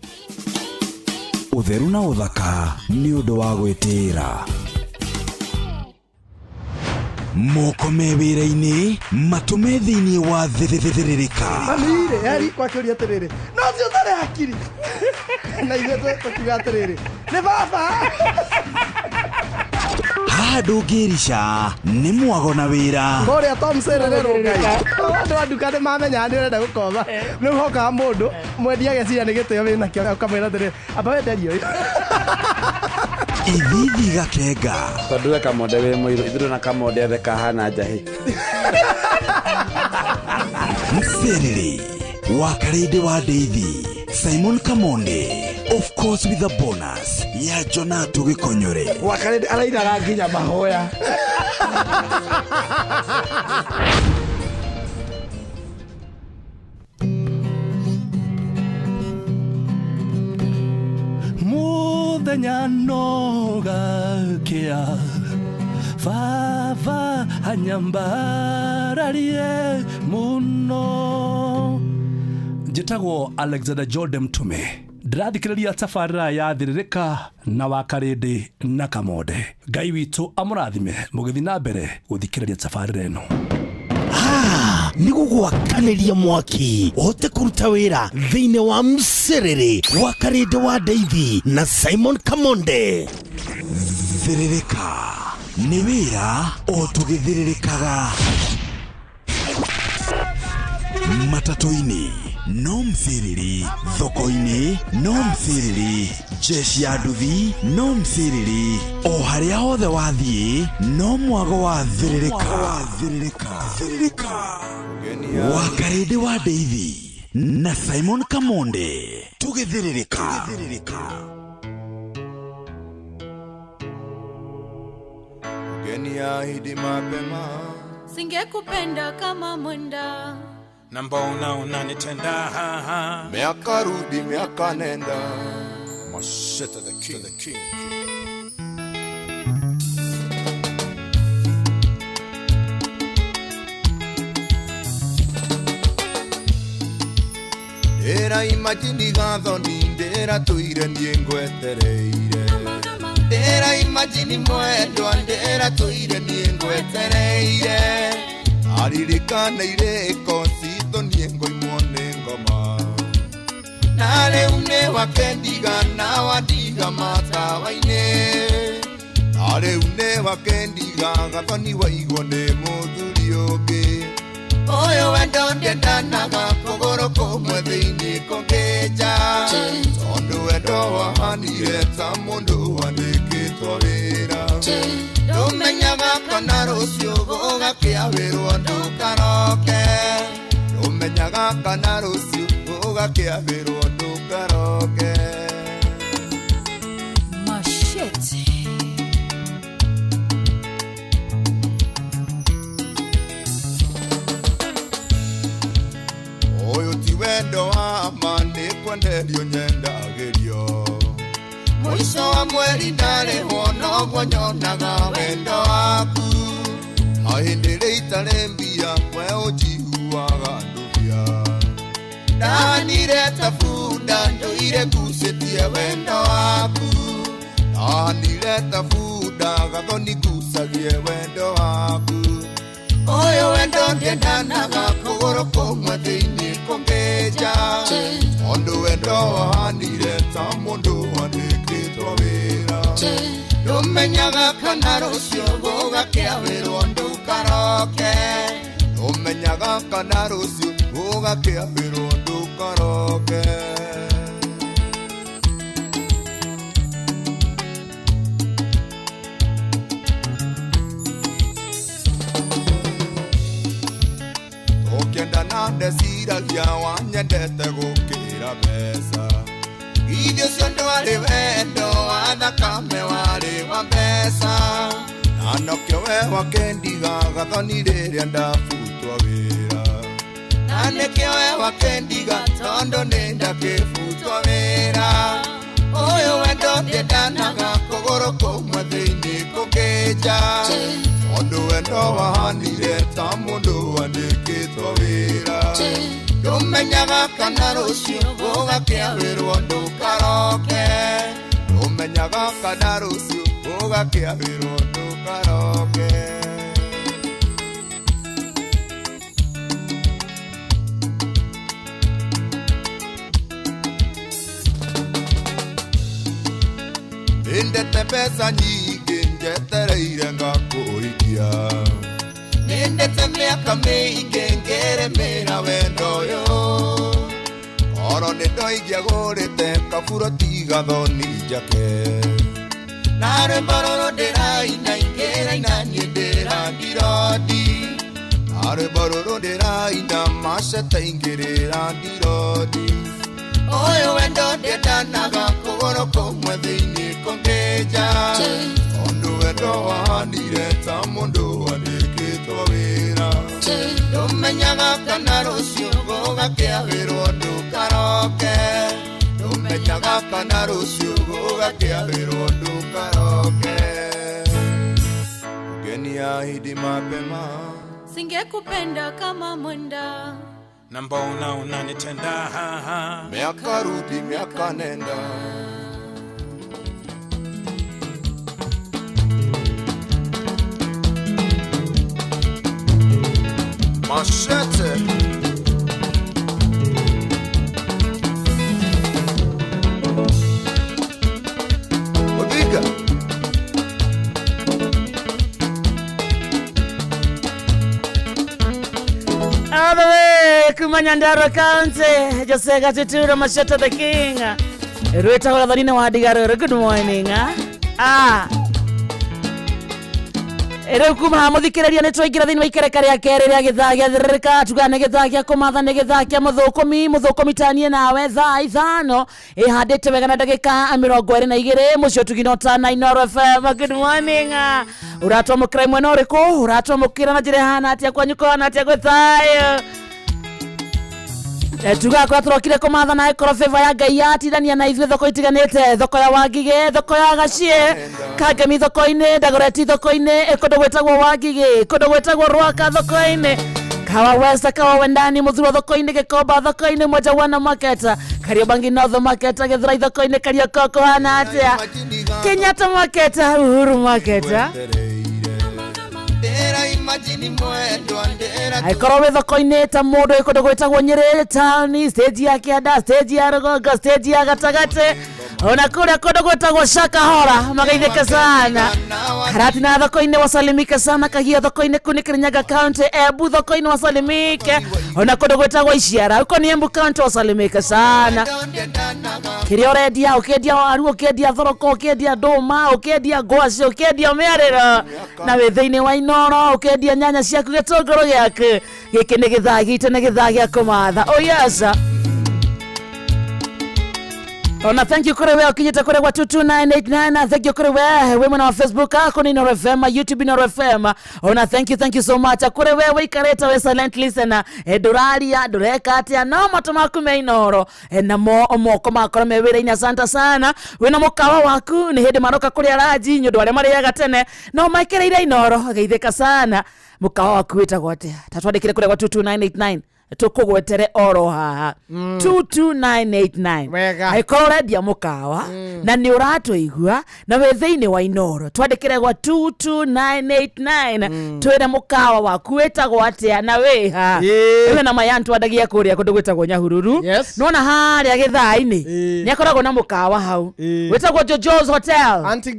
S1: Ũtheru na ũthaka nĩ ũndũ wa gwĩtĩĩra. Moko me wĩra-inĩ matũme thĩinĩ wa thĩrĩrĩka.
S8: Mamire yari kwa kĩũria atĩrĩrĩ, no si ũtarĩ hakiri na ithuĩ tũkiuga atĩrĩrĩ, nĩ baba.
S1: Haha ndũngĩrica nĩ mwago na wĩra.
S8: Kũrĩa Tom Serere Rongai andũ a nduka nĩ mamenya nĩ ũrenda gũkomba. Rĩu hokaga mũndũ mwendia ageciria nĩ gĩtĩo wĩna kĩo ũkamwĩra atĩrĩrĩ, amba wenderio.
S1: Ithithi gakenga.
S9: Tondũ we Kamonde wĩ mũirũ, ithuĩ na Kamonde othe kahana njahĩ.
S1: Mserere wa Karede wa Deithi, Simon Kamonde, of course with a bonus ya Jonato Gĩkonyore.
S8: Wa Karede arainaga nginya mahoya.
S5: Muthenya nogakĩa baba anyambararie muno. Njĩtagwo Alexander Jordan Mtume, ndĩrathikĩrĩria tabarĩra ya thĩrĩrĩka na wa Karede na Kamonde. Ngai witũ amũrathime mũgĩthiĩ na mbere gũthikĩrĩria tabarĩra ĩno.
S6: Nĩ gũgwakanĩria mwaki ũhote kũruta wĩra thĩinĩ wa Mserere wa Karede wa Deithi na Simon Kamonde.
S1: Thĩrĩrĩka nĩ wĩra o tũgĩthĩrĩrĩkaga. Matatũ-inĩ no Mserere, thoko-inĩ no Mserere, jeshi ya nduthi no Mserere, o harĩa hothe wathiĩ no mwago wa thĩrĩrĩka. Wa Karede wa Deithi na Simon Kamonde tũgĩthĩrĩrĩka.
S22: Mgeni ahidi mapema,
S23: singekupenda kama mwenda,
S22: na mbona unanitenda? Miaka rudi miaka nenda, Masheta the king. Ndera imagine gathoni, ndera tuire niĩ ngwetereire. Ndera imagine mwendwa, ndera tuire niĩ ngwetereire. Aririkana irĩko citũ niĩ ngoimwo nĩ ngoma. Na rĩu nĩ wakendiga na wandiga matawa-inĩ. Na rĩu nĩ wakendiga gathoni waigwo nĩ mũthuri ũngĩ. Ũyũ wendo ndendanaga kũgũrũ kũmwe thĩinĩ kũngĩnja. Tondũ wendo wahanire ta mũndũ wandĩkĩtwo wĩra. Ndũmenyaga kana rũciũ gũgakĩawĩrwo ndũkaroke. Ndũmenyaga kana rũciũ gũgakĩawĩrwo ndũkaroke.
S23: Mashete.
S22: Ũyũ ti wendo wa ma, nĩ kwenderio nyendagĩrio. Mũico wa mweri ndarĩhwo noguo nyonaga wendo waku. Na hĩndĩ ĩrĩa itarĩ mbia we ũnjihuaga ndũbia. Ndanire ta bunda ndũire ngucĩtie wendo waku. Ndanire ta bunda gathoni ngucagie wendo waku. Ũyũ wendo ndendanaga kũgũrũ kũmwe thĩinĩ kũngĩnja. Tondũ wendo wahanire ta mũndũ wandĩkĩtwo wĩra. Ndũmenyaga kana rũciũ gũgakĩawĩrwo ndũkaroke. Ndũmenyaga kana rũciũ gũgakĩawĩrwo ndũkaroke. Ũkĩenda na ndeciragia wanyendete gũkĩra ya mbeca ithuĩ ũcio ndwarĩ wendo wa thakame warĩ wa mbeca na nokĩo we wakendiga gathoni rĩrĩa ndabutwo wĩra na nĩkĩo we wakendiga tondũ nĩ ndakĩbutwo wĩra ũyũ wendo ndiendanaga kũgũrũ kũmwe thĩinĩ kũngĩnja tondũ wendo wahanire ta mũndũ wandĩkĩtwo wĩra ndũmenyaga kana rũciũ ũgakĩawĩrwo ndũkaroke ndũmenyaga kana rũciũ ũgakĩawĩrwo ndũkaroke ndendete mbeca nyingĩ njetereire ngakũhikia nĩndete mĩaka mĩingĩ ngĩrĩmĩra wendo ũyũ oro nĩndoigia gũrĩte kaburoti gathoni njake na rwĩmbo rũrũ ndĩraina ingĩraina niĩ ndĩrandirodi na rwĩmbo rũrũ ndĩraina macete ingĩrĩra ndirodi ũyũ wendo ndiendanaga kũgũrũ kũmwe thĩinĩ kũngĩnja tondũ wendo wahanire ta mũndũ wandĩkĩtwo wĩra ndũmenyaga kana rũciũ ũgakĩawĩrwo ndũkaroke ndũmenyaga kana rũciũ ũgakĩawĩrwo ndũkaroke ugenia hidi mapema
S23: singekupenda kama mwenda
S2: na mbona unanitenda
S22: miaka rudi miaka nenda Machete Odiga
S7: Adawe kumanya Nyandarua County Jose Gatuturo Machete the King Rweta kwa dharina wa Digaroro. Good morning. Ere kuma muthikiriria ni twaingira thini wa ikereka ria keri ria githagia thirika tugane githagia kumatha ni githagia muthukomi tanie nawe thaa ithano ihandite wega na ndagika 22 mucio tuginota na Inoro FM. Good morning. Uratomukira mwena uriku uratomukira na njira hana atia kwanyuko na atia gwithayo tugakora turokire kumatha na ekoro favor ya Ngai yatithania na ithuĩ thoko itiganĩte thoko ya Wangige thoko ya Gacie Kangemi thoko-inĩ Ndagoreti thoko-inĩ kũndũ gwĩtagwo Wangige kũndũ gwĩtagwo Rwaka thoko-inĩ Kawa West Kawa Wendani Muthuro thoko-inĩ Gĩkomba thoko-inĩ Moja Wana Market Kariobangi North Market Gĩthũrai thoko-inĩ Kariokoko hana atĩa Kenyatta Market Uhuru Market Aikoro we thoko-inĩ ta mũndũ kũndũ gwĩtagwo Nyĩrĩ town stage ya Kĩanda stage ya Rũgongo stage ya Gatagate ona kũrĩa kũndũ gwĩtagwo Shakahora magaithĩka sana Karati na thoko-inĩ wasalimike sana Kahia thoko-inĩ kuni Kirinyaga County Embu thoko-inĩ wasalimike ona kũndũ gwĩtagwo Iciara uko ni Embu County wasalimike sana kĩrĩa ũrendia ũkĩendia waru ũkĩendia thoroko ũkĩendia ndũma ũkĩendia ngwacĩ ũkĩendia mĩarĩro na wĩ thĩinĩ wa Inoro ũkĩendia nyanya ciaku gĩtũngũrũ gĩaku gĩkĩ nĩ gĩthaa gitũ nĩ gĩthaa gĩa kũmatha yes Ona thank you kore wewe ukinyita kore kwa 22989 thank you kore wewe mwena wa Facebook ako ni Inoro FM YouTube Inoro FM ona thank you so much kore wewe ikareta we silent listener Doraria doreka atia no matomaku me Inoro na moko makoro me wira ina asante sana wena mukawa waku ni hede maroka kuri araji nyodo wale mariaga tene no maikereira Inoro geitheka sana mukawa waku witagwo atia tatwandikire kore kwa 22989 tukugwetere oro haha 22989 aikoro redia mukawa na ni uratuigua na we thĩinĩ wa Inoro twandĩkĩre gwa 22989 twĩre mukawa waku wĩtagwo atia na wĩ ha wewe na mayantu adagia kũrĩa kũndũ gwĩtagwo Nyahururu nona harĩa gĩthai-inĩ nĩ akoragwo na mukawa hau wĩtagwo Jojo's Hotel Auntie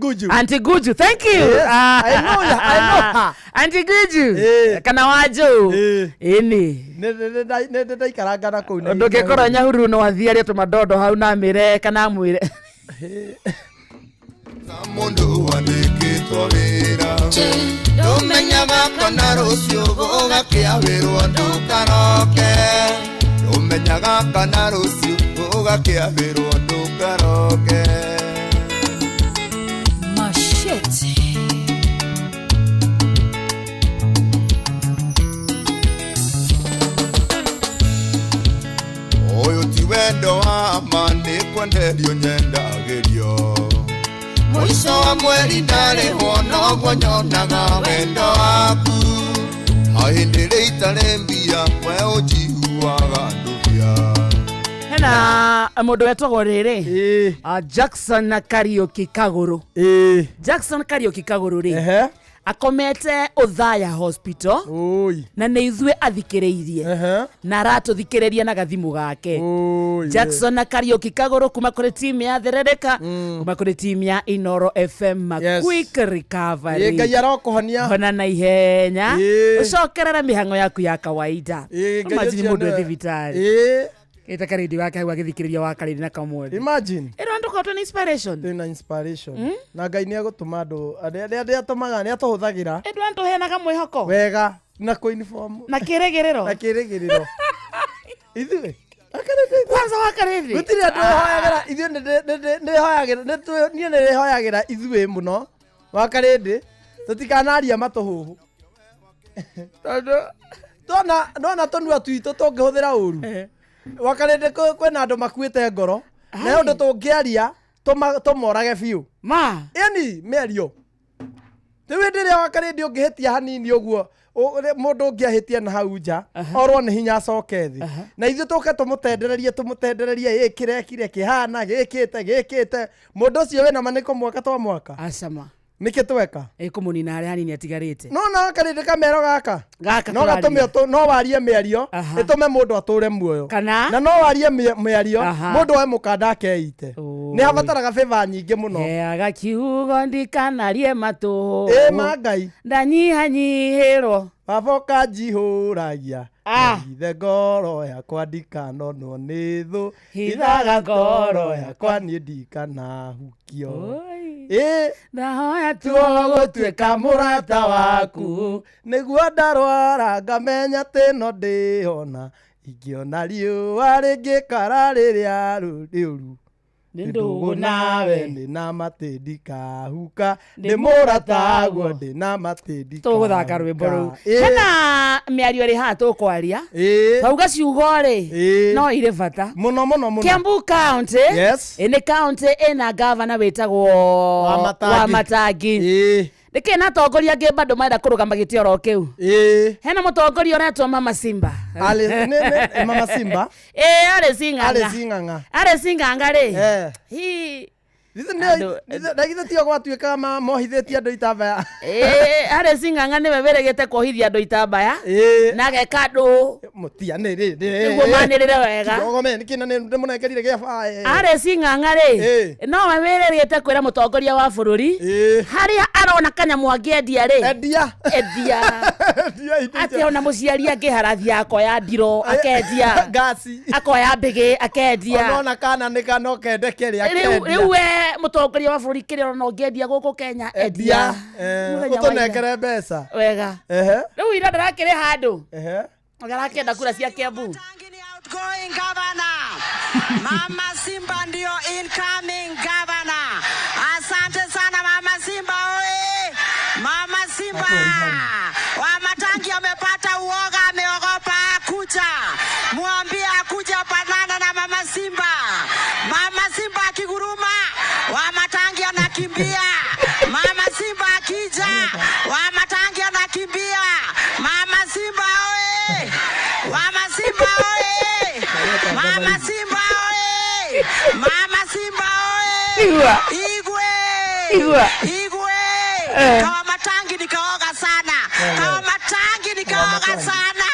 S7: Guju thank you I know her Auntie Guju kana waju ini
S8: nä ikarangana kå u
S7: ndå ngä korwo Nyahururu no athiaria tå madondo hau na mä re kana mwä re
S22: mũndũ wandĩkĩtwo wĩra ndũmenyaga kana rũciũ ũgakĩawĩrwo ndũkaroke ndũmenyaga kana rũciũ ugakiambirwo ndukaroke
S3: Machete.
S22: Oyo ti wendo wa mani kwenderio nyendagirio Mwisho wa mweri ndarĩhwo noguo nyonaga wendo waku ahindĩrĩ itarĩ mbia we ũnjihuaga ndũbia.
S7: Hena mũndũ wetagwo rĩrĩ Jackson Kariuki Kagũrũ. Jackson Kariuki Kagũrũ rĩ akomete Othaya Hospital na nĩ ithuĩ athikĩrĩirie na aratũthikĩrĩria na gathimu gake. Jackson Kariuki Kagũrũ kuma kũrĩ timu ya Therereka kuma kũrĩ timu ya Inoro FM quick recovery.
S8: Ngai arokuhonia
S7: hona na ihenya ucokerera mĩhang'o yaku ya kawaida. Imagine mũndũ thibitarĩ Eta radio wake hau agithikiriria wa Karĩndĩ na Kamweri.
S8: Imagine.
S7: Ndo kwa tuna inspiration.
S8: Tuna inspiration. Na Ngai nĩ agũtũma andũ arĩa atũmaga nĩ atũhũthagĩra.
S7: Ndo henaga mwĩhoko.
S8: Wega na ko uniform.
S7: Na kĩrĩgĩrĩro.
S8: Na kĩrĩgĩrĩro. Ithuĩ.
S7: Kwanza wa Karĩndĩ.
S8: Gũtirĩ andũ hoyagĩra ithuĩ nĩ hoyagĩra niĩ nĩ hoyagĩra ithuĩ mũno wa Karĩndĩ tũtikanaria matũhũhũ. Tona tũnua twitũ tũngĩhũthĩra ũru. Wa Karĩndĩ kwĩna andũ makuĩte ngoro na ũndũ tũngĩaria tũmorage biũ yani mĩario rĩu hĩndĩ ĩrĩa wa Karĩndĩ ũngĩhĩtia hanini ũguo mũndũ ũngĩahĩtia na hau nja orwo nĩ hinya acoke thĩ na ithuĩ tũke tũmũtendererie ĩkĩrekire kĩhana gĩkĩte mũndũ ũcio wĩna manĩko mwaka twa mwaka
S7: acama
S8: nĩkĩ tweka
S7: kũmũnina arĩa hanini atigarĩte
S8: no na Karĩndĩ kamero gaka no gatũme no warie mĩario ĩtũme mũndũ atũre muoyo na no warie mĩario mũndũ oe mũkanda akeite nĩ abataraga favor nyingĩ mũno
S7: gakiugo ndikanarie matũ
S8: Mangai
S7: ndanyihanyihĩrwo
S8: baboka njihũragia hithe ngoro yakwa ndikanonwo nĩ thũ hithaga ngoro yakwa niĩ ndikanahukio
S7: ndahoya
S8: tuogũtuĩka mũrata waku nĩguo ndarwara ngamenya tĩno ndĩhona ingĩona riũa rĩngĩkara rĩrĩa rĩũru ndũgũ nawe ndĩna matĩ ndikahuka ndĩ mũrata guo ndĩna matĩ ndikahuka
S7: tũgũthaka rwĩmbo rũu hena mĩario ĩrĩ haha tũkwaria twauga ciugo rĩ no irĩ bata
S8: mũno
S7: Kiambu County nĩ county ĩna gavana wĩtagwo Wamatangi Nĩkĩ na tongoria angĩ bado maenda kũrũgama gĩtĩ oro kĩu hena mũtongoria ũretwo Mama Simba
S8: Mama Simba
S7: arĩ Sing'ang'a rĩ
S8: ndagithe tio gwatuĩka mohithĩtie andũ itambaya
S7: arĩ Sing'ang'a nĩwe wĩrĩgĩte kũhithia andũ itambaya na ageka andũ nĩguo manĩrĩre wega arĩ Sing'ang'a rĩ no we wĩrĩgĩte kwĩra mũtongoria wa bũrũri harĩa arona kanyamũ angĩendia rĩ endia atĩ ona mũciari angĩharathia akoya ndiro akendia akoya mbĩgĩ akendia
S8: ona kana nĩ kana ũkendeke rĩ
S7: akendia rĩu we mũtongoria wa bũrũri kĩrĩa no ngĩendia gũkũ Kenya endia
S8: ũtũnengere mbeca
S7: wega rĩu ira ndarakĩrĩ handũ agarakĩenda kura cia Kiambu
S4: Outgoing governor Mama Simba ndio incoming governor. Asante sana Mama Simba oe. Mama Simba Wamatangi amepata uoga, ameogopa kuja. Muambie akuja panana na Mama Simba. Mama Simba akiguruma Wamatangi anakimbia. Mama Simba akija Wamatangi anakimbia. Mama Simba oe. Mama Simba oe. Mama Simba oe. Mama Simba oe. Igwe Kawa Matangi nikaoga sana. Kawa Matangi nikaoga sana.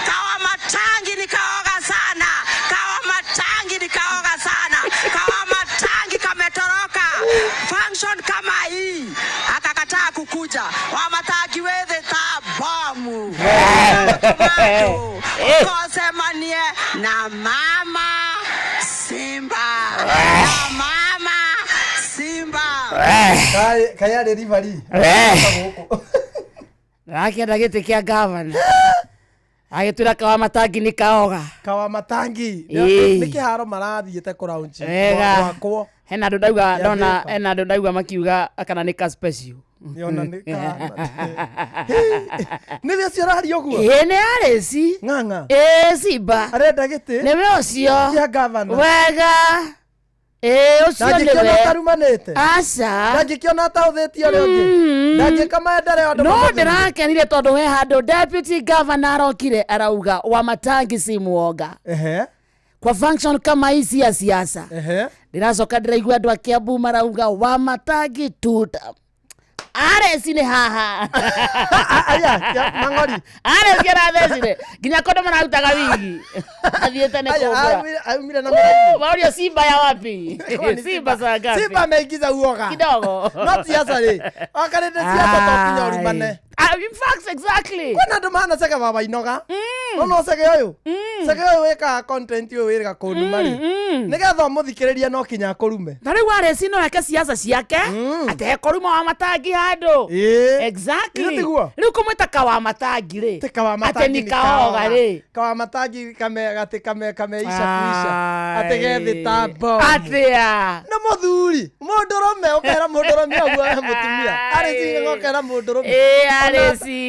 S4: Kawa Matangi nikaoga sana. Kawa Matangi nikaoga sana. Kawa Matangi kametoroka function kama hii akakataa kukuja. Wamatangi wethe tabamu ukosemanie na Mama Simba. Na Mama Simba
S8: kaya delivery
S7: akienda gĩtĩ kĩa gavana agitwira kawa matangi ni kaoga
S8: kawa matangi
S7: Ĩĩ.
S8: nĩ kĩharo marathiĩte kũraunji
S7: wega
S8: gwakwo
S7: hena andũ ndauga
S8: Ya
S7: ndona
S8: Thĩka.
S7: hena andũ ndauga makiuga kana nĩ ka special
S8: Yona nĩ nĩwe ũcio ũraria ũguo
S7: ĩĩ nĩ arĩci
S8: ng'ang'a
S7: Simba
S8: arenda gĩtĩ
S7: nĩwe ũcio
S8: kĩa gavana
S7: wega ũcio
S8: ndangĩkĩona
S7: nĩwe
S8: tarumanĩte
S7: aca
S8: ndangĩkĩona atahũthĩtie ũrĩa ũngĩ ndangĩka maendeleo andũ
S7: no
S8: mamũthĩ.
S7: ndĩrakenire tondũ he handũ deputy governor arokire arauga Wamatangi si muoga kwa function kama hii si ya siasa ndĩracoka ndĩraigua andũ a Kiambu marauga Wamatangi tuta areci nĩ haha
S8: mang'ori
S7: areci arathecire nginya kondo mararutaga wigi athiĩte nĩ
S8: aumire na
S7: Maurio Simba ya wapi Simba saa ngapi
S8: Simba ameingiza uoga
S7: kidogo
S8: no siasa rĩ wakarĩte siasa tokinya ũrumane
S7: in fact exactly
S8: kwĩna andũ manaceka baba inoga no cege ũyũ cege ũyũ wĩkaga content ũyũ wĩrĩga kũnuma rĩ nĩgetha ũmũthikĩrĩrie no kinya akũrume
S7: na rĩu areci no eke siasa ciake atekũruma Wamatangi handũ exactly rĩu kũmwĩta Kawamatangi rĩ atĩ nĩ kaoga rĩ
S8: Kawamatangi kameisha kuisha atĩ gethi tambo
S7: atĩa
S8: nĩ mũthuri mũndũrũme ũkera mũndũrũme ũguo we mũtumia arĩci ngokera mũndũrũme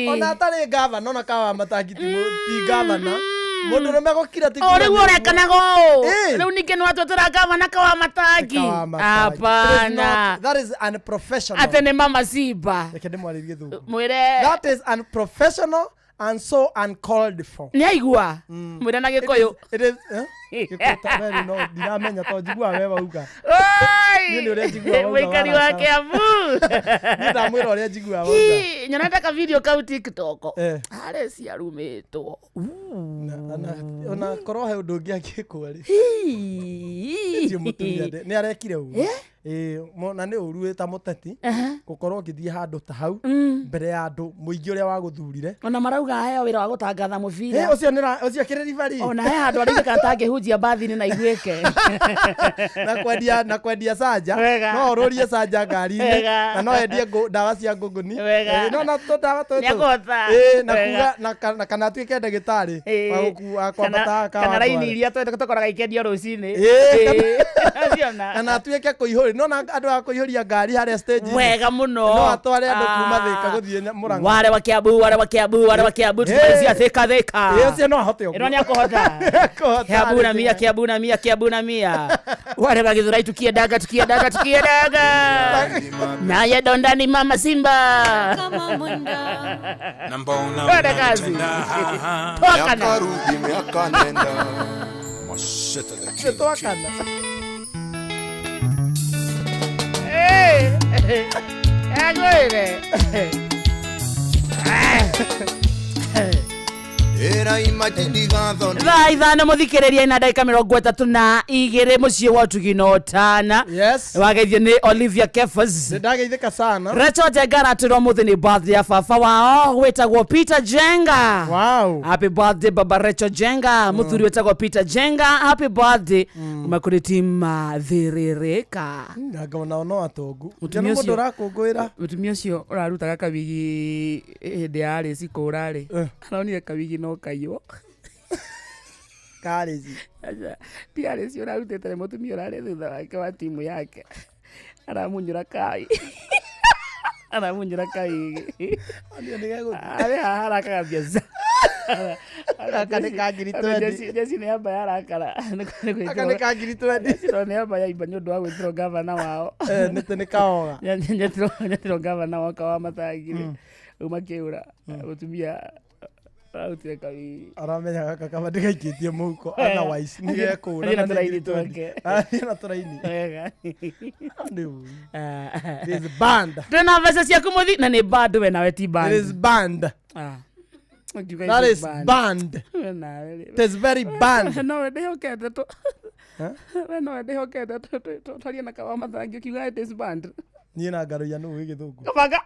S8: ona atarĩ gavana ona Kawamatangi ti gavana mũndũrũme gũkira ti
S7: rĩu ũrekanaga ũũ rĩu ningĩ nĩ watwetera gavana Kawamatangi hapana
S8: that is unprofessional
S7: atĩ nĩ mama Simba
S8: reke ndĩmwarĩrie thũku
S7: mwĩre
S8: that is unprofessional and so uncalled for
S7: nĩ aigua mwĩre na Gĩkũyũ
S8: it is Gĩkũyũ no ndiramenya to njigua we wauga niĩ nĩ ũrĩa njigua wauga
S7: mũikari wa Kiambu
S8: niĩ ndamwĩra ũrĩa njigua wauga
S7: nyonete ka video kau TikTok areci arumĩtwo
S8: ona korwo he ũndũ ũngĩ angĩkwo rĩ ndio mũtumia nĩ arekire ũguo na nĩ ũru ta mũteti gũkorwo ũgĩthiĩ handũ ta hau mbere ya andũ mũingĩ ũrĩa wagũthurire
S7: ona marauga heo wĩra wa gũtangatha mũbira
S8: ũcio kĩrĩ ribari
S7: ona he handũ arĩgĩka atangĩhunjia mbathi-inĩ na iguĩke
S8: na kwendia canja no ũrũrie canja ngari-inĩ na no endie ndawa cia ngũngũni no na tũndawa tũtũ na kana atuĩke ndagĩtarĩ wa kwambata
S7: kana raini iria tũkoraga ikendio rũcinĩ
S8: kana atuĩke kũihũria no na andũ a kũihũria ngari harĩa stage
S7: wega mũno
S8: no atware andũ kuma Thĩka gũthiĩ Mũrang'a
S7: wale wa Kiambu tumalizia Thĩka
S8: ũcio no ahote ũguo
S7: ĩno nĩ akũhota Kiambu na mia wale wa Githurai tukiendaga naye Dondani mama Simba
S23: kama mwenda
S2: na mbona
S7: Twende kazi. Toka na.
S22: miaka rudi miaka nenda masheta the
S8: twakana
S7: agwire
S22: era imagine gatho
S7: thaa ithano mũthikĩrĩria na ndagĩka 32 mũciĩ wa Ũtugi na Ũtana wageithio nĩ Olivia Kefas
S8: ndageithĩka sana
S7: Rachel Jenga aratĩrwo mũthĩ nĩ birthday ya baba wao wĩtagwo Peter Jenga happy birthday baba Rachel Jenga mũthuri wĩtagwo Peter Jenga happy birthday kuma kũrĩ team Thĩrĩrĩka
S8: ngona no atongu
S7: mũtumia
S8: mũndũ ũrakũngũĩra
S7: mũtumia ũcio ũrarutaga kawigi hĩndĩ ya rĩci kũrarĩ aronire kawigi no kaiywo
S8: karĩci
S7: PRC ũrarutĩte mũtumia ũrarĩ thutha wake wa timu yake aramunyũra kai aramunyũra kai arĩ haha arakaga biacara
S8: aka nĩ ka ngiri 20
S7: jesi nĩ amba ya rakara
S8: aka nĩ ka ngiri 20
S7: nĩ amba ya imba nĩ ũndũ wa gwĩtĩrwo gavana wao
S8: nĩ kaoga
S7: nyetĩrwo gavana wao Kawamatangi uma kĩũra mũtumia arutire kawi
S8: aramenya gaka kama ndĩgaikĩtie mũhuko otherwise nĩ gekũra
S7: na tũraini twake
S8: na tũraini
S7: wega
S8: this band
S7: ndĩna mbeca ciaku mũthi na nĩ band we nawe ti band
S8: it is band that is band it is very band
S7: no ndĩhokete tu we no ndĩhokete tu twaria na Kawamatangi ukiuga it is band
S8: niĩ na Ngaruya nũ wĩ Gĩthũngũ
S7: kabanga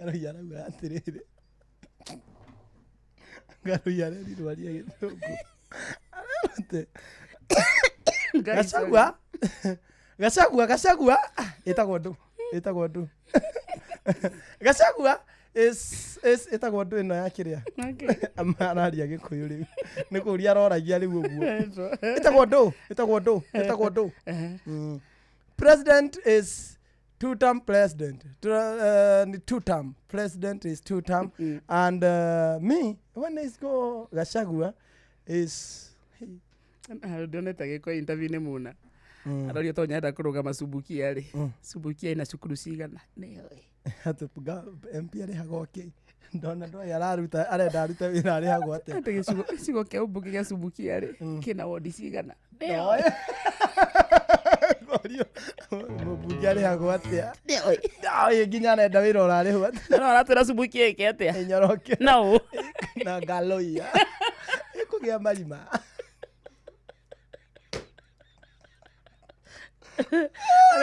S8: Ngaruya rauga atĩrĩrĩ Ngaruya rĩrwaria Gĩthũngũ Gachagua ĩtagwo ndũ Gachagua is etagwo ndå ä no ya kä rä a araria gä kå yå rä u nä kå ria aroragia rä u å guo ätagwo ndå president is two-term president. Two-term president is two-term. And me, when I go Gachagua, is...
S7: Ndionete giko interview-inĩ muna. Aroria to nyenda kũrũgama Subukia rĩ. Subukia ina cukuru cigana.
S8: Hatuga MP arĩhagwo kĩ? Ndona ndo araruta arenda arute wĩra arĩhagwo atĩa?
S7: Ate gĩcigo kĩa ũmbunge gĩa Subukia rĩ. Kĩna wodi cigana.
S8: Mũmbunge arĩhagwo atĩa? Ndio nginya arenda wĩra ũrarĩhwo atĩa?
S7: No aratwĩra Subukia ĩke atĩa?
S8: Inyoroke.
S7: No.
S8: Na ngaloia. Ĩkũgĩa marima.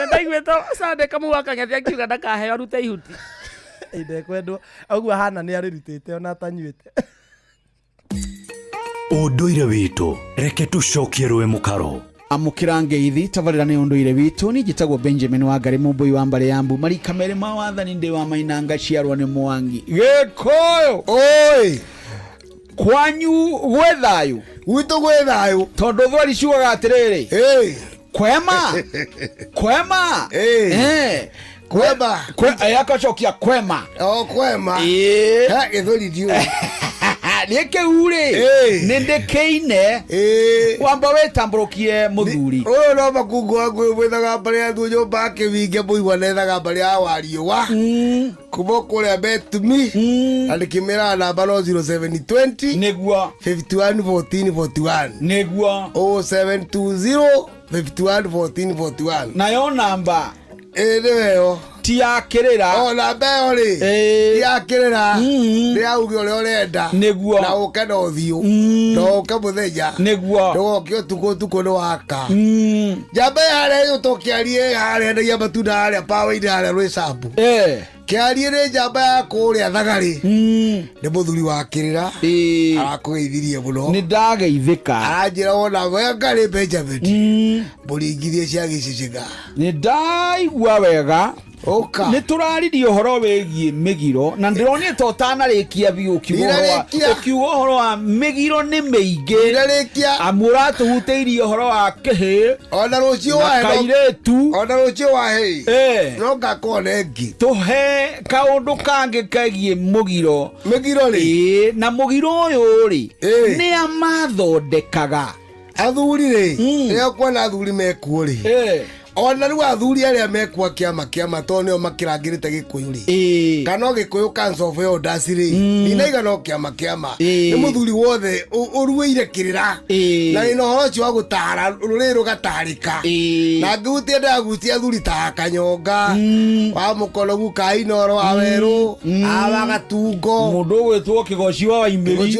S7: Ndaiguĩte Sande Kamau akang'ethia akiuga ndakaheo arute ihuti.
S8: Ndekwendwo auguo hana nĩ arĩrutĩte ona atanyuĩte.
S1: Ũndũire witũ reke tũcokie rwe mũkaro.
S3: Amukira ngeithi tabarĩra nĩ ũndũire witũ ni njĩtagwo Benjamin Wangari Mũmbũi wa Mbare ya Mbu marika merĩ ma wathani ndĩ wa Mainanga ciarwo nĩ Mwangi Gĩkũyũ oi kwanyu gwĩ thayũ
S6: gwitũ gwĩ thayũ
S3: tondũ thwari ciugaga atĩrĩrĩ kwema kwema
S6: kwema
S3: yakacokia kwema
S6: kwema ha gĩthũri ndiũ
S3: Nieke ure nende keine wamba wetambũrũkie mũthuri
S6: ũyũ no makungu wangu mwĩthaga Mbare ya Thũ nyũmba akĩwinge mũigua nethaga Mbare ya Wariũa kuma kũrĩa betumi na ndĩkĩmĩraga namba no 0720
S3: nĩguo
S6: 511441
S3: nĩguo
S6: 0720 511441
S3: nayo namba
S6: nĩyo
S3: ti yakĩrĩra
S6: namba ĩyo rĩ ti yakĩrĩra nĩ yauge ũrĩa ũrenda
S3: nĩguo
S6: na ũke na ũthiũ na ũke mũthenya
S3: nĩguo
S6: ndũgoke ũtukũ nĩ waka njamba harĩa tũkĩarie harĩa endagia matunda harĩa pawa-inĩ harĩa rwĩcambu kĩarie nĩ njamba ya kũrĩa Thagarĩ nĩ mũthuri wa kĩrĩra arakũgeithirie mũno
S3: nĩ ndageithĩka
S6: aranjĩra wona Wangari Benjamin mũringithie cia gĩcicinga
S3: nĩ ndaigua wega nĩ tũraririe ũhoro wĩgiĩ mĩgiro na ndĩronire to ũtanarĩkia biũ ũkiuga ũhoro wa mĩgiro nĩ mĩingĩ amu ũratũhutĩirie ũhoro wa kĩhĩ
S6: ona rũciũ
S3: na kairĩtu
S6: ona rũciũ wahĩ no ngakone ngĩ
S3: tũhe kaũndũ kangĩ kegiĩ mũgiro
S6: rĩ
S3: na mũgiro ũyũ rĩ nĩ amathondekaga
S6: athuri rĩ rĩo kuona athuri mekuo rĩ ona rĩu athuri arĩa mekuo kĩama to nĩo makĩrangĩrĩte Gĩkũyũ rĩ kana Gĩkũyũ Council of Elders rĩ nĩnaiga no kĩama nĩ mũthuri wothe ũruĩire kĩrĩra na nĩ ũhoro ũcio wa gũtara rũrĩrĩ rũgatarĩka na ngĩhutia ndagutia athuri ta Kanyonga wa Mũkorogu Kainoro wa Werũ wa Gatungo
S3: mũndũ ũgwĩtwo Kĩgoci wa
S6: Waimĩri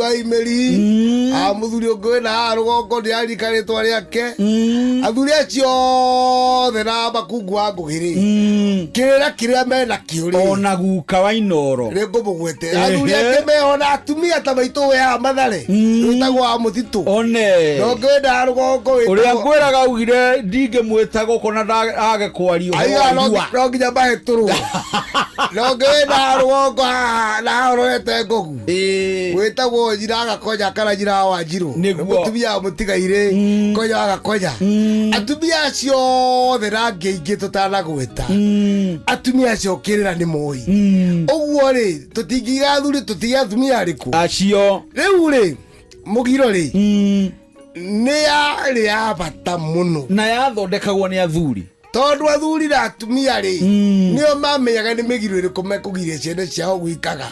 S6: mũthuri ũngĩ wĩna rũgongo ndĩrarikanĩtwo rĩake athuri acio othe na makungu wa ngũgĩrĩ kĩrĩra kĩrĩa mena kĩo rĩ
S3: ona guka wa Inoro
S6: nĩ ngũmũgwete athuri angĩ meho na atumia ta maitũ we haha Mathare wĩtagwo wa Mũtitũ
S3: one
S6: no ngwenda rũgongo
S3: ũrĩa ngwĩraga augire ndingĩmwĩta gũkũ na age kwario
S6: no nginya mahĩtũrwo no ngwenda rũgongo na rorete ngogu wĩtagwo Njira Gakonya kana Njira wa Wanjirũ mũtumia mũtigaire Konya wa Gakonya atumia acio othe rangi ingĩ tũtanagwĩta atumia acio kĩrĩra nĩ moĩ ũguo rĩ tũtingiga athuri tũtige atumia arĩkũ
S3: acio
S6: rĩu rĩ mũgiro rĩ nĩ yarĩ ya bata mũno
S3: na yathondekagwo nĩ athuri
S6: tondũ athuri na atumia rĩ nĩo mamenyaga nĩ mĩgiro ĩrĩkũ mekũgiria ciana ciao gwĩkaga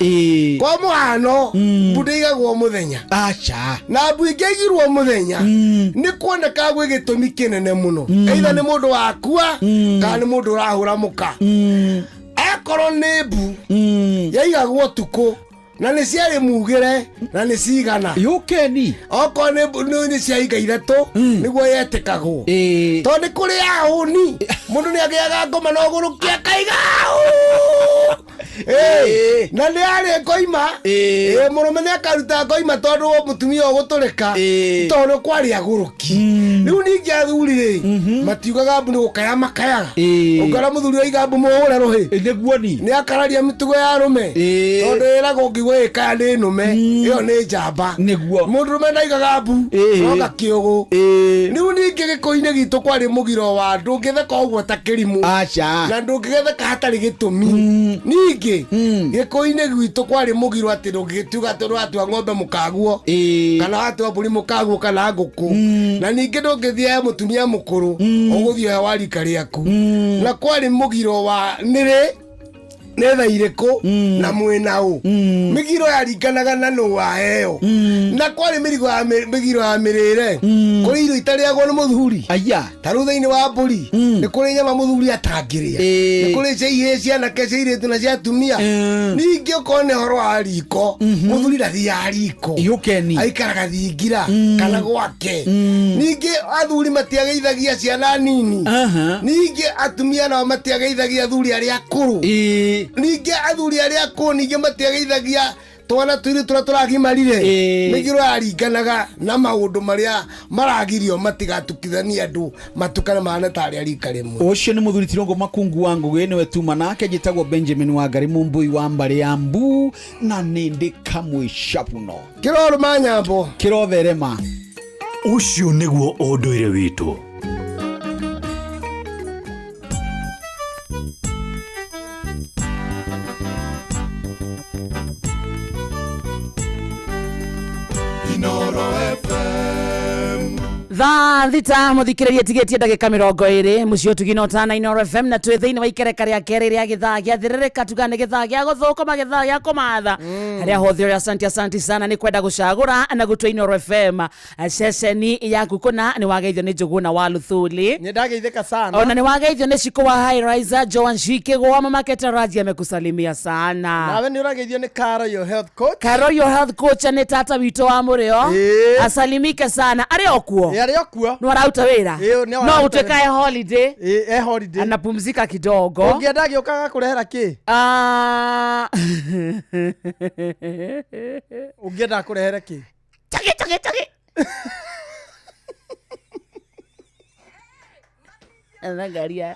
S6: kwa mũhano mbu ndĩigagwo mũthenya
S3: acha
S6: na mbu ingĩigirwo mũthenya nĩ kuoneka gwĩ gĩtũmi kĩnene mũno either nĩ mũndũ wakua kana nĩ mũndũ ũrahũra mũka akorwo nĩ mbu yaigagwo ũtukũ na nĩ ciarĩ mugĩre na nĩ cigana
S3: yũkeni
S6: okorwo nĩ ciaiga ithatũ nĩguo yetĩkagwo tondũ nĩ kũrĩ ahũni mũndũ nĩ agĩaga ngoma na ũgũrũkia kaiga na nĩ arĩ ngoima mũrũme nĩ akaruta ngoima tondũ mũtumia ũgũtũrĩka tondũ kwarĩ agũrũki rĩu ningĩ athuri matiugaga mbu nĩ gũkaya makayaga ũngara mũthuri waiga mbu mũhũre rũhĩ
S3: nĩguo
S6: nĩ akararia mĩtugo ya rũme tondũ ĩragwo ngĩgwo ĩkaya nĩ nũme ĩyo nĩ njamba mũndũrũme ndaigaga mbu noga kĩũgũ rĩu ningĩ gĩkũi-inĩ gitũ kwarĩ mũgiro wa ndũngĩtheka ũguo ta kĩrimũ na ndũngĩgetheka hatarĩ gĩtũmi ningĩ gĩkũi-inĩ gwitũ kwarĩ mũgiro atĩ ndũngĩtuga tondũ watua ng'ombe mũkaguo kana watua mbũri mũkaguo kana ngũkũ na ningĩ ndũngĩthiĩ mũtumia mũkũrũ ũgũthiĩ wa rika rĩaku na kwarĩ mũgiro wa nĩrĩ netha irĩkũ na mwena ũ mĩgiro yaringanaga na nũ waheo na kwarĩ mĩgiro ya mĩrĩre kũrĩ irio itarĩagwo nĩ mũthuri ta rĩu thĩinĩ wa mbũri nĩ kũrĩ nyama mũthuri atangĩrĩa nĩ kũrĩ cia ihĩĩ cianake cia airĩtu na cia atumia ningĩ okorwo nĩ ũhoro wa riko mũthuri ndathiaga riko aikaraga thingira kana gwake ningĩ athuri matiageithagia ciana nini ningĩ atumia nao matiageithagia athuri arĩa akũrũ ningĩ athuri arĩa akũrũ ningĩ matiageithagia twana tũirũ tũrĩa tũragimarire mĩgiro yaringanaga na maũndũ marĩa maragirio matigatukithanie andũ matukane mahane tarĩ rika rĩmwe
S3: ũcio nĩ mũthuri Tirũngũ Makungu wa Ngũgĩ nĩwe tuma nake njĩtagwo Benjamin Wangari Mũmbui wa mbarĩ ya Mbu na nĩ ndĩ kamwe capuno
S6: kĩrorũma nyambo
S3: kĩrotherema
S12: ũcio nĩguo ũndũire witũ
S7: thaa thita muthikiriria tigetie ndagika 20 mucio tugino tana Inooro FM na twi thiini wa ikereka ria keri ria githaa gia thiririka tugane githaa gia guthukuma githaa gia kumatha haria hothe asante sana ni kwenda gucagura na gutwa Inooro FM ceceni yaku kuna ni wageithio ni Njuguna wa Luthuli
S8: ni ndageithika sana
S7: ona ni wageithio ni Shiko wa High Riser Joan Shike gwa mama Ketaraji amekusalimia sana
S8: nawe ni urageithio ni Karo your health coach
S7: Karo your health coach ni tata wito wa murio asalimike sana ari okuo
S8: okuo
S7: no arauta wira no utekae holiday
S8: holiday
S7: anapumzika kidogo
S8: ungienda giokaga kurehera ki ungienda kurehera ki
S7: tage ana garia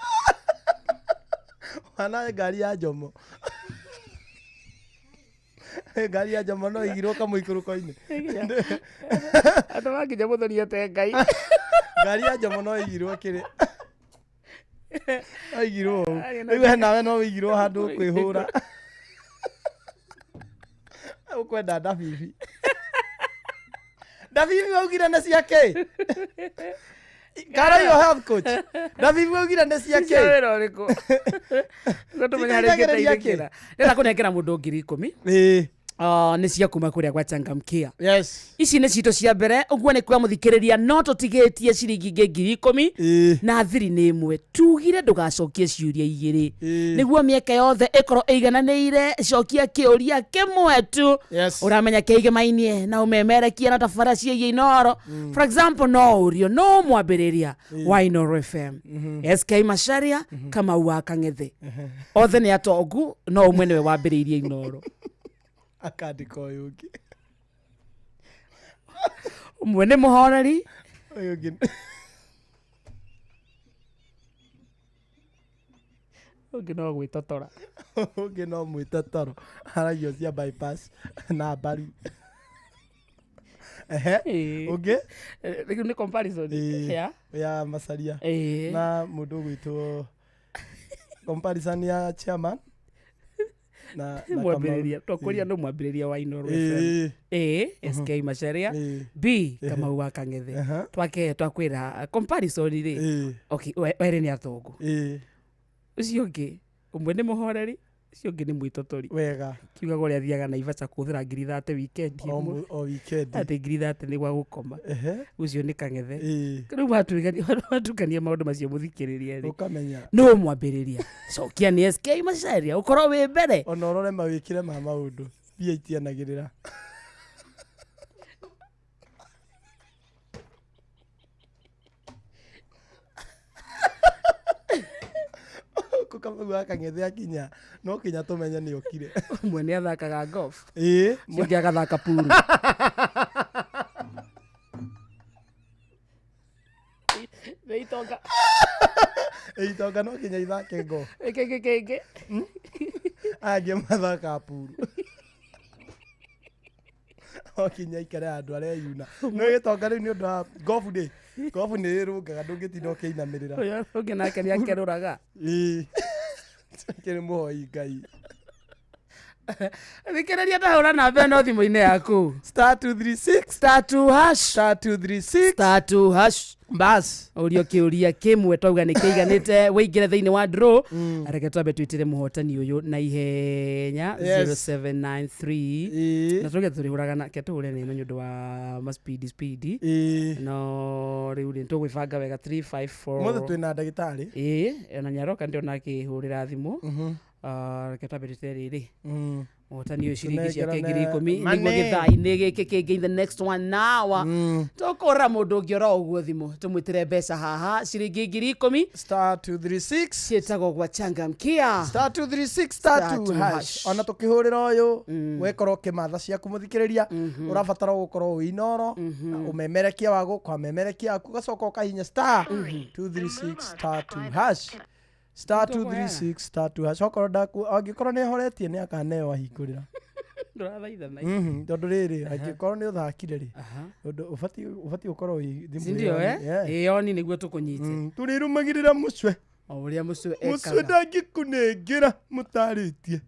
S8: ana garia jomo gari ya jomo no igirwo kamuikuruko-ini
S7: ando wanginya muthonia te ngai
S8: gari ya jomo no igirwo kiri igirwo niwe nawe no igirwo handu kwihura ukwenda Davivi waugire na ciake Karo your health coach Davivi waugire na ciake
S7: wero riko ngotumenya reke ikira ndira kunekera mundu 10,000 nĩ cia kuma kuria gwa Changamkia ici nĩ cito cia mbere ũguo nĩ kwa mũthikĩrĩria no tũtigĩtie ciringi 10,000 na thiri nĩ ĩmwe tugire ndũgacokie ciũria igĩrĩ nĩguo mĩeke yothe ĩkorwo ĩigananĩire cokia kĩũria kĩmwe tu ũramenya kĩigemainie na ũmemerekia na tabara cia Inooro for example no ũrio no mwambĩrĩria wa Inooro FM SK Macharia Kamau wa Kang'ethe othe nĩ atongu no ũmwe nĩwe wambĩrĩirie Inooro
S8: akandika ũyũ ũngĩ
S7: ũmwe nĩ mũhoreri
S8: ũyũ ũngĩ
S7: no gwĩtotora
S8: ũngĩ no mwĩtotoro aragio cia bypass na mbaru ũngĩ
S7: rĩu nĩ comparison
S8: ya Macharia na mũndũ gwĩtwo comparison ya chairman na
S7: mwambĩrĩria twakuria no mwambĩrĩria wa Inooro FM SK Macharia B Kamau wa Kang'ethe twakwĩra comparison rĩ okay were nĩ atongo ucio ũngĩ ũmwe nĩ mũhoreri ucio ũngĩ nĩ mwĩtotori
S8: wega
S7: kiuga gore athiaga Naivasha kũhũthĩra 30 weekend
S8: o weekend
S7: ati 30 nĩ gwa gũkoma ucio nĩ Kang'ethe rĩu watukania maũndũ macio mũthikĩrĩria rĩ
S8: ũkamenya
S7: no mwambĩrĩria cokia nĩ SK Macharia ũkorwo wĩ mbere
S8: ona ũrore mawĩkire ma maũndũ pia itianagirira kama akang'ethe akinya no kinya tumenya ni okire
S7: mwene athakaga golf
S8: mwene
S7: agathaka puru
S8: Eitonga no kinya ithake golf
S7: eke
S8: age mathaka puru okinya ikare andu aria yuna no gitonga riu ni undu wa golf ni rungaga ndungitinda ukiinamirira
S7: uyu ungi nake ni akeruraga
S8: kiri muhoi ngai
S7: thikiriria ndahura namba ĩno thimũ-inĩ yaku *236 bas ũrio kĩũria kĩmwe twauga nĩ kĩiganĩte wĩingĩre thĩinĩ wa draw reke twambe twĩtĩre mũhotani ũyũ na ihenya 0793 na tũge tũrĩhũraga nake tũhũre nĩ nĩ ũndũ wa speed no rĩu nĩ tũgwĩbanga wega 354
S8: mothe twĩna ndagĩtarĩ
S7: na nyaroka ndĩona akĩhũrĩra thimũ reke twambe twĩtĩre rĩrĩ mũhotani ũyũ ciringi ciake 10,000 nĩguo gĩthai-inĩ gĩkĩ kĩngĩ the next one now tũkũra mũndũ ũngĩ ora ũguo thimũ tũmwĩtĩre mbeca haha ciringi 10,000
S8: *236
S7: ciĩtagwo gwa changamkia
S8: *236 ona tũkĩhũrĩra ũyũ wekorwo kĩmatha ciaku mũthikĩrĩria ũrabatara gũkorwo wĩinoro ũmemerekia wa gũkwa memerekia aku gacoka ũkahinya *236 *236 okorwo ndaku angĩkorwo nĩ ahoretie nĩ akaneo ahingũrĩra
S7: ndũrathaithana
S8: tondũ rĩrĩ angĩkorwo nĩ ũthakire rĩ ũbatiĩ gũkorwo
S7: ndio yoni nĩguo tũkũnyite
S8: tũrĩrũmagĩrĩra mũcwe
S7: o ũrĩa mũcwe
S8: mũcwe ndangĩkũnengĩra mũtarĩtie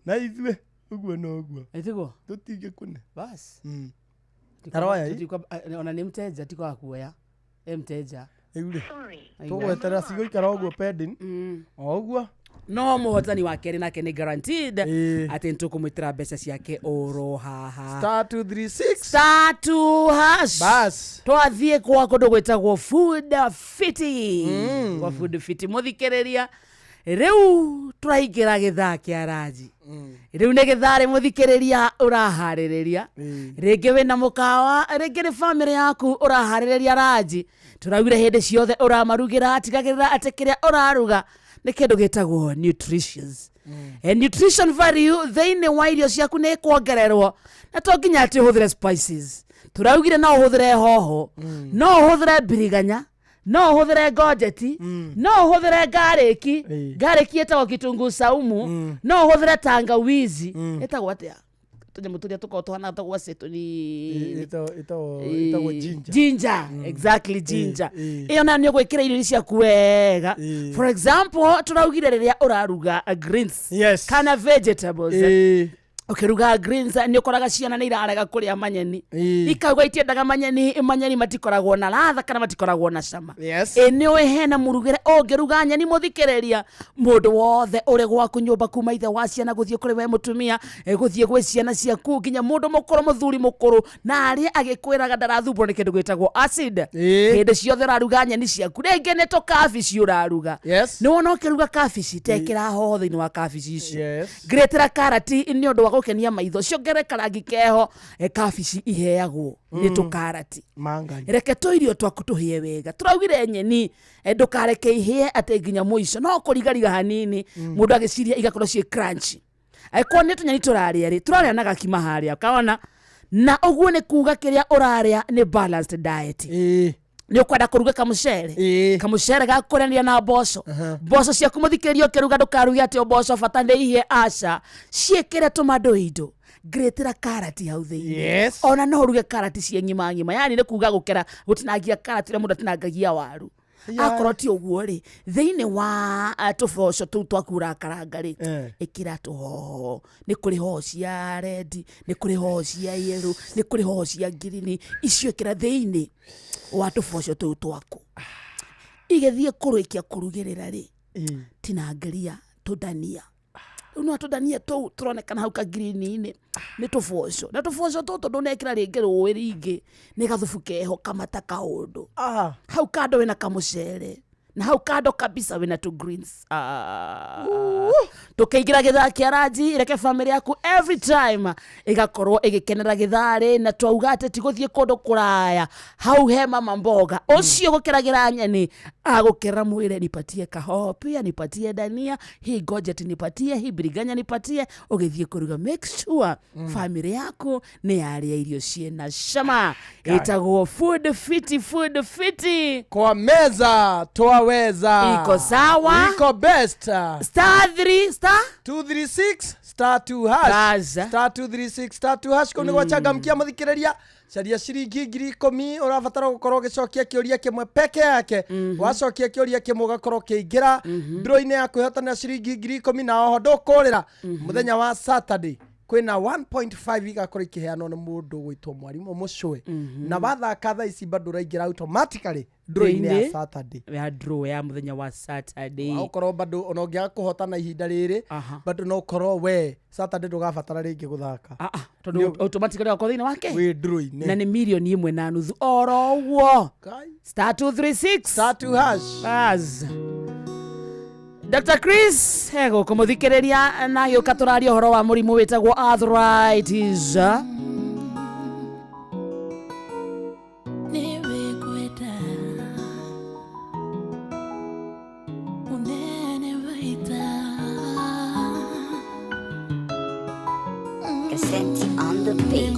S8: na ithuĩ ũguo no ũguo
S7: ĩtiguo
S8: tũtingĩkũne
S7: bas
S8: taroya
S7: ona nĩ mteja tiko kuoya mteja
S8: Eure. Tugweterera cigũikara ũguo pending. O ũguo.
S7: No mũhotani wa kerĩ nake nĩ guaranteed atĩ nĩtũkũmwĩtĩra mbeca ciake oro haha
S8: *236
S7: bas twathiĩ kwa kũndũ gwĩtagwo food fiti kwa food fiti mũthikĩrĩria rĩu tũraingĩra gĩthaa kĩa ranji rĩu nĩ gĩthaa mũthikĩrĩria ũraharĩrĩria rĩngĩ wĩna mũkawa rĩngĩ nĩ family yaku ũraharĩrĩria ranji tũraugire hĩndĩ ciothe ũramarugĩra tigagĩrĩra atĩ kĩrĩa ũraruga nĩ kĩndũ gĩtagwo nutritious nutrition value thĩinĩ wa irio ciaku nĩ kuongererwo na to nginya atĩ ũhũthĩre spices tũraugire no ũhũthĩre hoho no ũhũthĩre biriganya no ũhũthĩre ngojeti no ũhũthĩre garĩki ĩtagwo kitunguu saumu no ũhũthĩre tangawizi ĩtagwo atĩa tũnyamũ tũrĩa tũkoragwo tũhana tagwo acetoni
S8: ĩtagwo
S7: ginger exactly ginger ĩyo nayo nĩ ũgwĩkĩra irio ciaku wega for example tũraugire rĩrĩa ũraruga greens kana vegetables ũkĩruga greens nĩ ũkoraga ciana nĩ irarega kũrĩa manyeni ikauga itiendaga manyeni matikoragwo na ladha kana matikoragwo na cama nĩ ũĩ hena mũrugĩre ũngĩruga nyeni mũthikĩrĩria mũndũ wothe ũrĩ gwaku nyũmba kuma ithe wa ciana gũthiĩ kũrĩ we mũtumia gũthiĩ gwĩ ciana ciaku nginya mũndũ mũkũrũ mũthuri mũkũrũ na arĩa agĩkwĩraga ndarathumbũrwo nĩ kĩndũ gwĩtagwo acid hĩndĩ ciothe ũraruga nyeni ciaku rĩngĩ nĩ tũkabici ũraruga nĩ wona ũkĩruga kabici tekĩra hoho thĩinĩ wa kabici icio ngirĩtĩra karati nĩ ũndũ wa gũkenia maitho ciongere karangi keho kabici iheagwo nĩ tũkarati reke tũirio twaku tũhĩe wega tũraugire nyeni ndũkareke ihĩe atĩ nginya mũico no kũrigariga hanini mũndũ agĩciria igakorwo ciĩ crunchy angĩkorwo nĩ tũnyeni tũrarĩa tũrarĩa na gakima harĩa kaona na ũguo nĩ kuuga kĩrĩa ũrarĩa nĩ balanced diet nĩ ũkwenda kũruga kamucere gakũrania na mboco mboco ciaku mũthikĩrĩria ũkĩruga ndũkaruge atĩ mboco bata nĩ ihĩe aca ciĩkĩre tũmandoindo ngirĩtĩra karati hau thĩinĩ ona no ũruge karati cie ng'ima yani nĩ kuuga gũkera gũtinangia karati ũrĩa mũndũ atinangagia waru akorwo ti ũguo rĩ thĩinĩ wa tũboco tũu twaku ũrakaranga rĩ ĩkĩra tũhoho nĩ kũrĩ hoho cia red nĩ kũrĩ hoho cia yellow nĩ kũrĩ hoho cia green icio ĩkĩra thĩinĩ wa tũboco tũu twaku igĩthiĩ kũrĩkia kũrugĩrĩra rĩ tinangaria tũdania no tũdania tũu tũronekana hau ka-green-inĩ nĩ tũboco na tũboco tũtũ ndũnekĩra rĩngĩ rũĩ rĩingĩ nĩ gathubu keho kamata kaũndũ hau kando wĩna kamũcere na hau kando kabisa wina tu greens tukaigira githari kia ranji ireke family yaku every time igakorwo igikenera githari na twaugate tiguthie kundu kuraya hau he mama mboga ucio gukeragira nyeni agukera mwire nipatie kahoho pia nipatie dania hii gojet nipatie hii biriganya nipatie ugithie kuruga make sure family yako ni yaria irio ciena shama itagwo food fiti
S8: kwa meza twaweza
S7: iko sawa
S8: iko best
S7: star 3 star
S8: 236 star 2 hash star 236 star 2 hash kone gwachangamkia muthikiriria caria ciringi 10,000 urabatara gukorwo gicokia kiuria kimwe peke yake wacokia kiuria kimwe ugakorwo kiingira draw-ini ya kwihotana ciringi 10,000 na oho ndukurira muthenya wa Saturday kwina 1.5 igakorwo ikiheanwo ni mundu gwitwo mwarimu mucwe na bathaka thaa ici bado raingira automatically draw-ini ya Saturday
S7: ya draw ya muthenya wa Saturday
S8: ukorwo bado onongia kuhotana ihinda riri bado no korwo we Saturday ndugabatara ringi guthaka
S7: tondu automatically wako thina wake
S8: we draw-ini
S7: na ni milioni 1.5 orowo star 236
S8: star 2 hash
S7: Dr. Chris hego kumuthikiriria na yo katuraria horo wa murimu witagwo arthritis
S13: on the beat.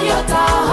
S23: Your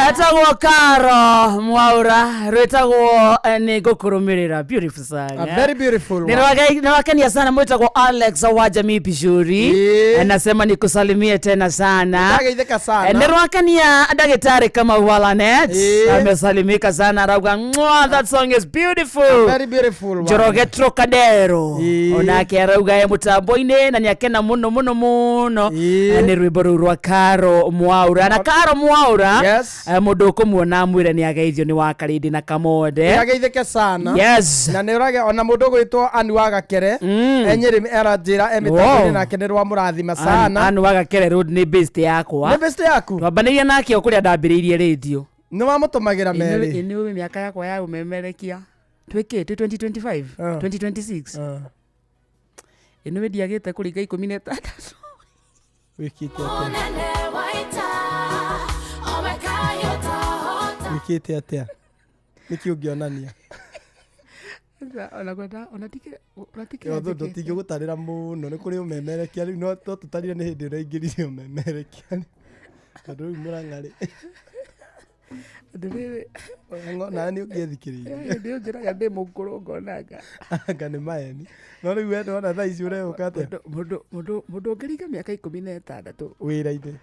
S7: etagwo Karo Mwaura rwetagwo ni gukurumirira. Beautiful song.
S8: A very beautiful one.
S7: Nawakenia sana mwetagwo Alex wa Jamii Pishuri. Anasema nikusalimie tena sana.
S8: Ndageitheka sana.
S7: Nawakenia Dagitari kama Walanet. Amesalimika sana rauga. That song is beautiful.
S8: A very beautiful one.
S7: Joroge Trocadero. Onake rauga ya mutambo-ine na niakena muno. Ni rwimbo rwa Karo Mwaura. Na Karo Mwaura.
S8: Yes.
S7: Mundu kumuona mwire ni ageithio ni Wakarindi na Kamode.
S8: Ageitheke sana.
S7: Yes.
S8: Na ni urage ona mundu gwitwo Anu Wagakere. Enyeri eranjira emitamboni na kenerwa murathima sana.
S7: Anu Wagakere road ni best yakwa.
S8: Ni best yaku.
S7: Twambanirie nake okuria ndambiriirie radio.
S8: Ni wamutumagira meri.
S7: Ni ume miaka yakwa ya umemerekia. Twikite 2025, 2026. Ino ndiagite kuringa 16.
S8: Wikite atia niki ungionania
S7: onatike
S8: yo ndo gutarira muno ni kuri umemerekia riu no tutarire ni hindi uraingiririe umemerekia andu riu murangari ndire na ni ungithikiririe ndio njiraga ndi mukuru ngonaga anga ni maeni no riu we ndona thaa ici ureuka atia mundu ngiriga miaka 16 wira-ini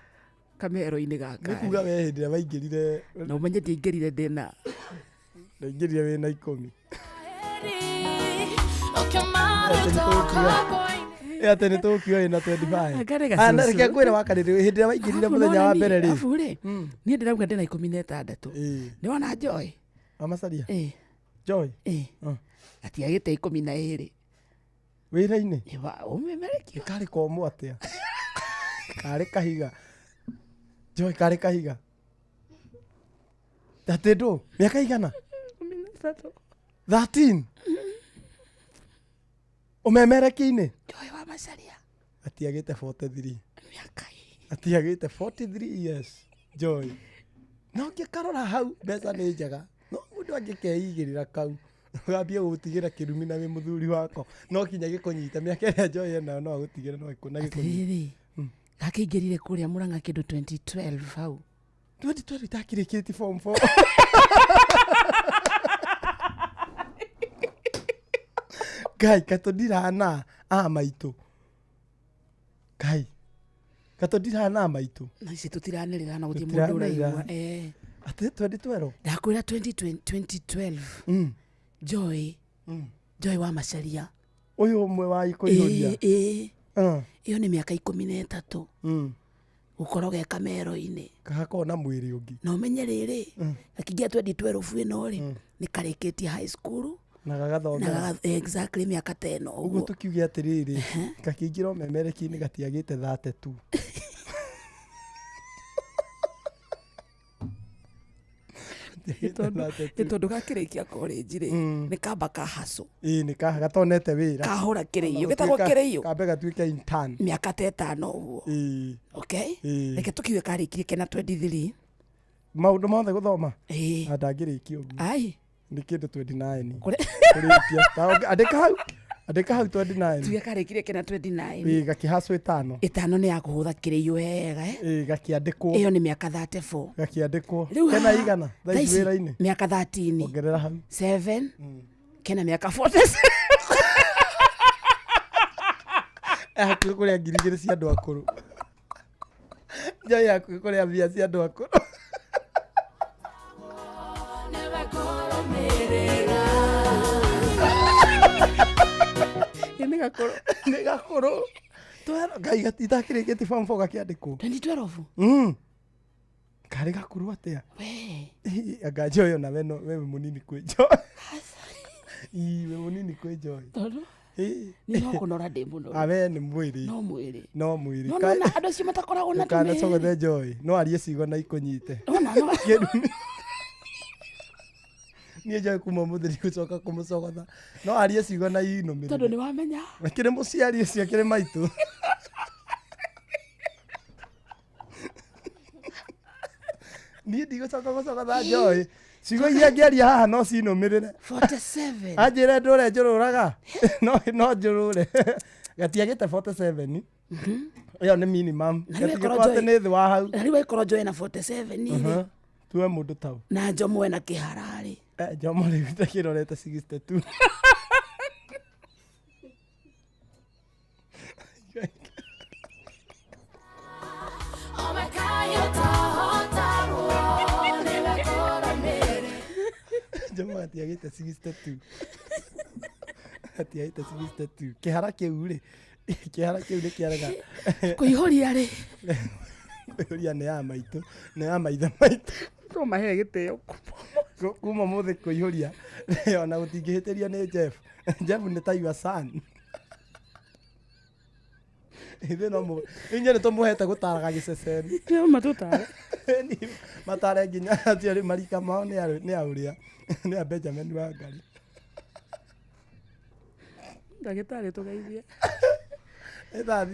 S8: kamero-ini gaka nikuga we hindi ria waingirire na umenye ndingirire ndina ndaingirire wina 10 ate nitukiwa ina 25 ana reke kwira wakarire hindi ria waingirire muthenya wa mbere ri afure ni ndirauga ndina 16 ni wona Joy amacaria Joy atiagite 12 wira-ini umemerekia kari komu atia kari kahiga Joy kari kahiga tatedo miaka igana 13 umemerekia-ini Joy wa macaria atiagite 43 miaka atiagite 43 years Joy no ngikarora hau mbeca ni njega no mundu angikeigirira kau gambia gutigira kirumi na muthuri wako no kinya gikunyita miaka ria Joy ena no agutigira no ikuna gikunyita akingirire kuria Murang'a kindu 2012 hau 2012 itakirikiti form 4 Kai katodira maitu Kai katodira maitu na isi tutiranirira na guthie mundu uraigua ati 2012 ndakwira 2012 Joy Joy wa macaria uyu umwe wa ikoihoria iyo ni miaka 13 gukoro ge kamero-ini gakona mwiri ungi no menye riri gakingia 2012 ino ri ni kareketie high school na gagathoma exactly miaka 10 uguo tukiugia atiriri gakingira umemereki-ini gatiagite 32 itondo gakirikia college ri ni kamba kahaso ni gatonete wira kahora kiriyo gitagwo kiriyo kambe gatuike intern miaka 5 uguo okay reke tukiwe karikirie kena 23 maundu mothe guthoma ndangirikia uguo ai ni kindu 29 kurikia andika hau 29 tuya karekire kena 29 gakihaso 5 ni ya kuhutha kiriyo wega gakiandikwo iyo ni miaka 34 gakiandikwo kena igana thaici wira-ini miaka 13 ongerera hau 7 kena miaka 40 hakuhĩ kũrĩa ngiri igĩrĩ cia andũ akũrũ Joy hakuhĩ kũrĩa mbia cia andũ akũrũ nĩ gakũrũ ngai itakĩrĩkĩti form 4 gakiandĩkwo 2012 karĩ gakũrũ atia anga Joy ona we mũnini kwĩ Joy we mũnini kwĩ Joy ni no kunora ndi muno awe ni mwiri no mwiri kana andu cio matakoragwo na tume kana sogothe Joy no arie cigo na ikunyite ni Joy kuma muthiri gucoka kumusogotha no arie cigo na inumire tondu ni wamenya akire muciari ucio akire maitu ni ndigucoka gucogotha Joy cigo iria ngeria haha no cinumirire 47 anjire ndure njururaga no njurure gatiagite 47 Iyo nĩ minimum.
S7: Na rĩu
S8: Gatigĩkorwo atĩ nĩ thĩ wa hau.
S7: Na rĩu ĩkorwo Joy na 47 rĩ.
S8: Tuwe mũndũ tau.
S7: Na Njomo ena kĩhararĩ.
S8: Njomo rĩu takĩrorete 62. Njomo atiagĩte 62. Atiagĩte 62. Kĩhara kĩu rĩ. Kĩhara kĩu nĩ kĩarega.
S7: Kũihũria rĩ.
S8: Kũihũria nĩ ya maitũ. Nĩ ya maitho maitũ.
S7: To mahe gĩtĩo.
S8: Kuma mũthĩ kũihũria. Ona gũtingĩhĩtĩrio nĩ Jeff. Jeff nĩ ta your son. Ithe no mu. Inyuĩ nĩ tũmũhete gũtaraga gĩceceni.
S7: Nĩ matũtara.
S8: Matare nginya aciari marika mao nĩ aũrĩa. Nĩ a Benjamin Wangari.
S7: Ndagĩtarĩ tũgeithie.
S8: Thita.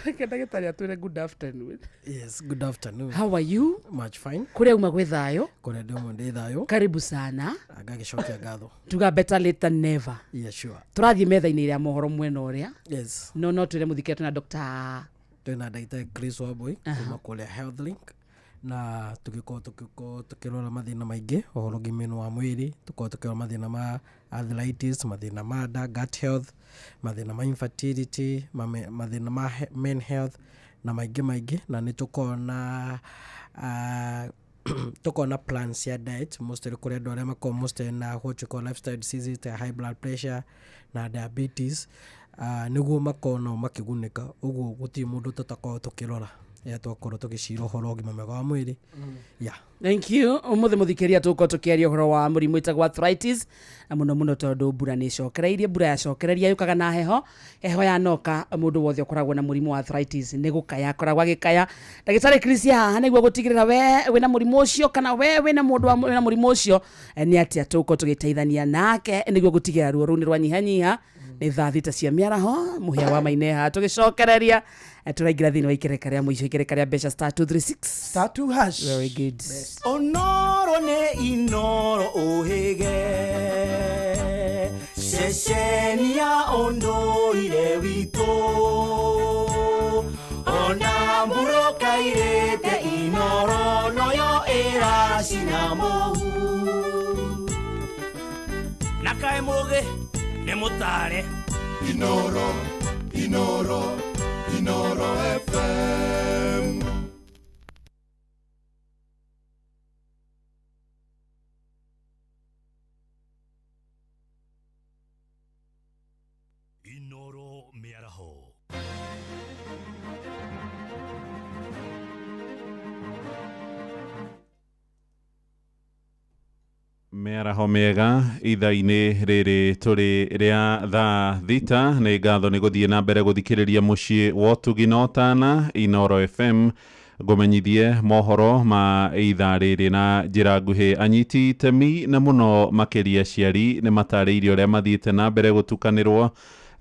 S7: Ndagĩtarĩ atwĩre good afternoon.
S11: Yes, good afternoon.
S7: How are you?
S11: Much fine.
S7: Kũrĩa uma gwĩ thayũ?
S11: Kũrĩa ndĩuma ndĩ thayũ.
S7: Karibu sana.
S11: Ngagĩcokia ngatho.
S7: Tuga better late than never.
S11: Yeah, sure.
S7: Tũrathiĩ metha-inĩ ĩrĩa mohoro mwena ũrĩa.
S11: Yes.
S7: No twĩre mũthikĩre twĩna Dr.
S11: Twĩna Dr. Chris Wambui kuma kũrĩa Health Link. Na tũgĩkorwo tũkĩrora mathĩna maingĩ ũhoro ũgima wa mwĩrĩ, tũkorwo tũkĩrora mathĩna ma arthritis, mathĩna ma nda, gut health, mathĩna ma infertility, mathĩna ma men health na maingĩ na nĩ tuko na plans ya diet mostly kuri andũ arĩa makoragwo mostly na what you call lifestyle diseases ta high blood pressure na diabetes nĩguo makorwo no makĩgunĩka. Ũguo gũtirĩ mũndũ tũtakorwo tũkĩrora twakorwo tũgĩcira ũhoro ũgima mwega wa mwĩrĩ.
S7: Thank you. Ũmũthĩ mũthikĩria tũkorwo tũkĩaria ũhoro wa mũrimũ wĩtagwo arthritis, na mũno tondũ mbura nĩ cokereirie. Mbura yacokereria yũkaga na heho yanoka, mũndũ wothe ũkoragwo na mũrimũ wa arthritis nĩ gũkaya akoragwo agĩkaya. Ndagĩtarĩ Chris haha nĩguo gũtigĩrĩra we wĩna mũrimũ ũcio kana we wĩna mũndũ wĩna mũrimũ ũcio nĩ atĩa tũkorwo tũgĩteithania nake nĩguo gũtigĩrĩra ruo rũu nĩ rwanyihanyiha. Nĩ thaa thita cia mĩaraho mũhĩa wa maineha tũgĩcokereria tũraingĩra thĩinĩ wa ikereka rĩa mũico, ikereka rĩa mbeca *236*2#. Very good.
S6: Onoro nĩ inoro ũhĩge ceceni ya ũndũire witũ, ona mburũka irĩte inoro noyo ĩracina mũhu na kaĩ mũgĩ nĩ mũtare Inoro FM.
S12: Inoro Miaraho.
S10: Mĩaraho mĩega ithaa-inĩ rĩrĩ tũrĩ rĩa thaa thita. Nĩ ngatho nĩ gũthiĩ na mbere gũthikĩrĩria mũciĩ wa ũtugi na ũtana Inoro FM, ngũmenyithie mohoro ma ithaa rĩrĩ na njĩra nguhĩ. Anyiti itemi na mũno makĩria aciari nĩ matarĩirio ũrĩa mathiĩte na mbere gũtukanĩrwo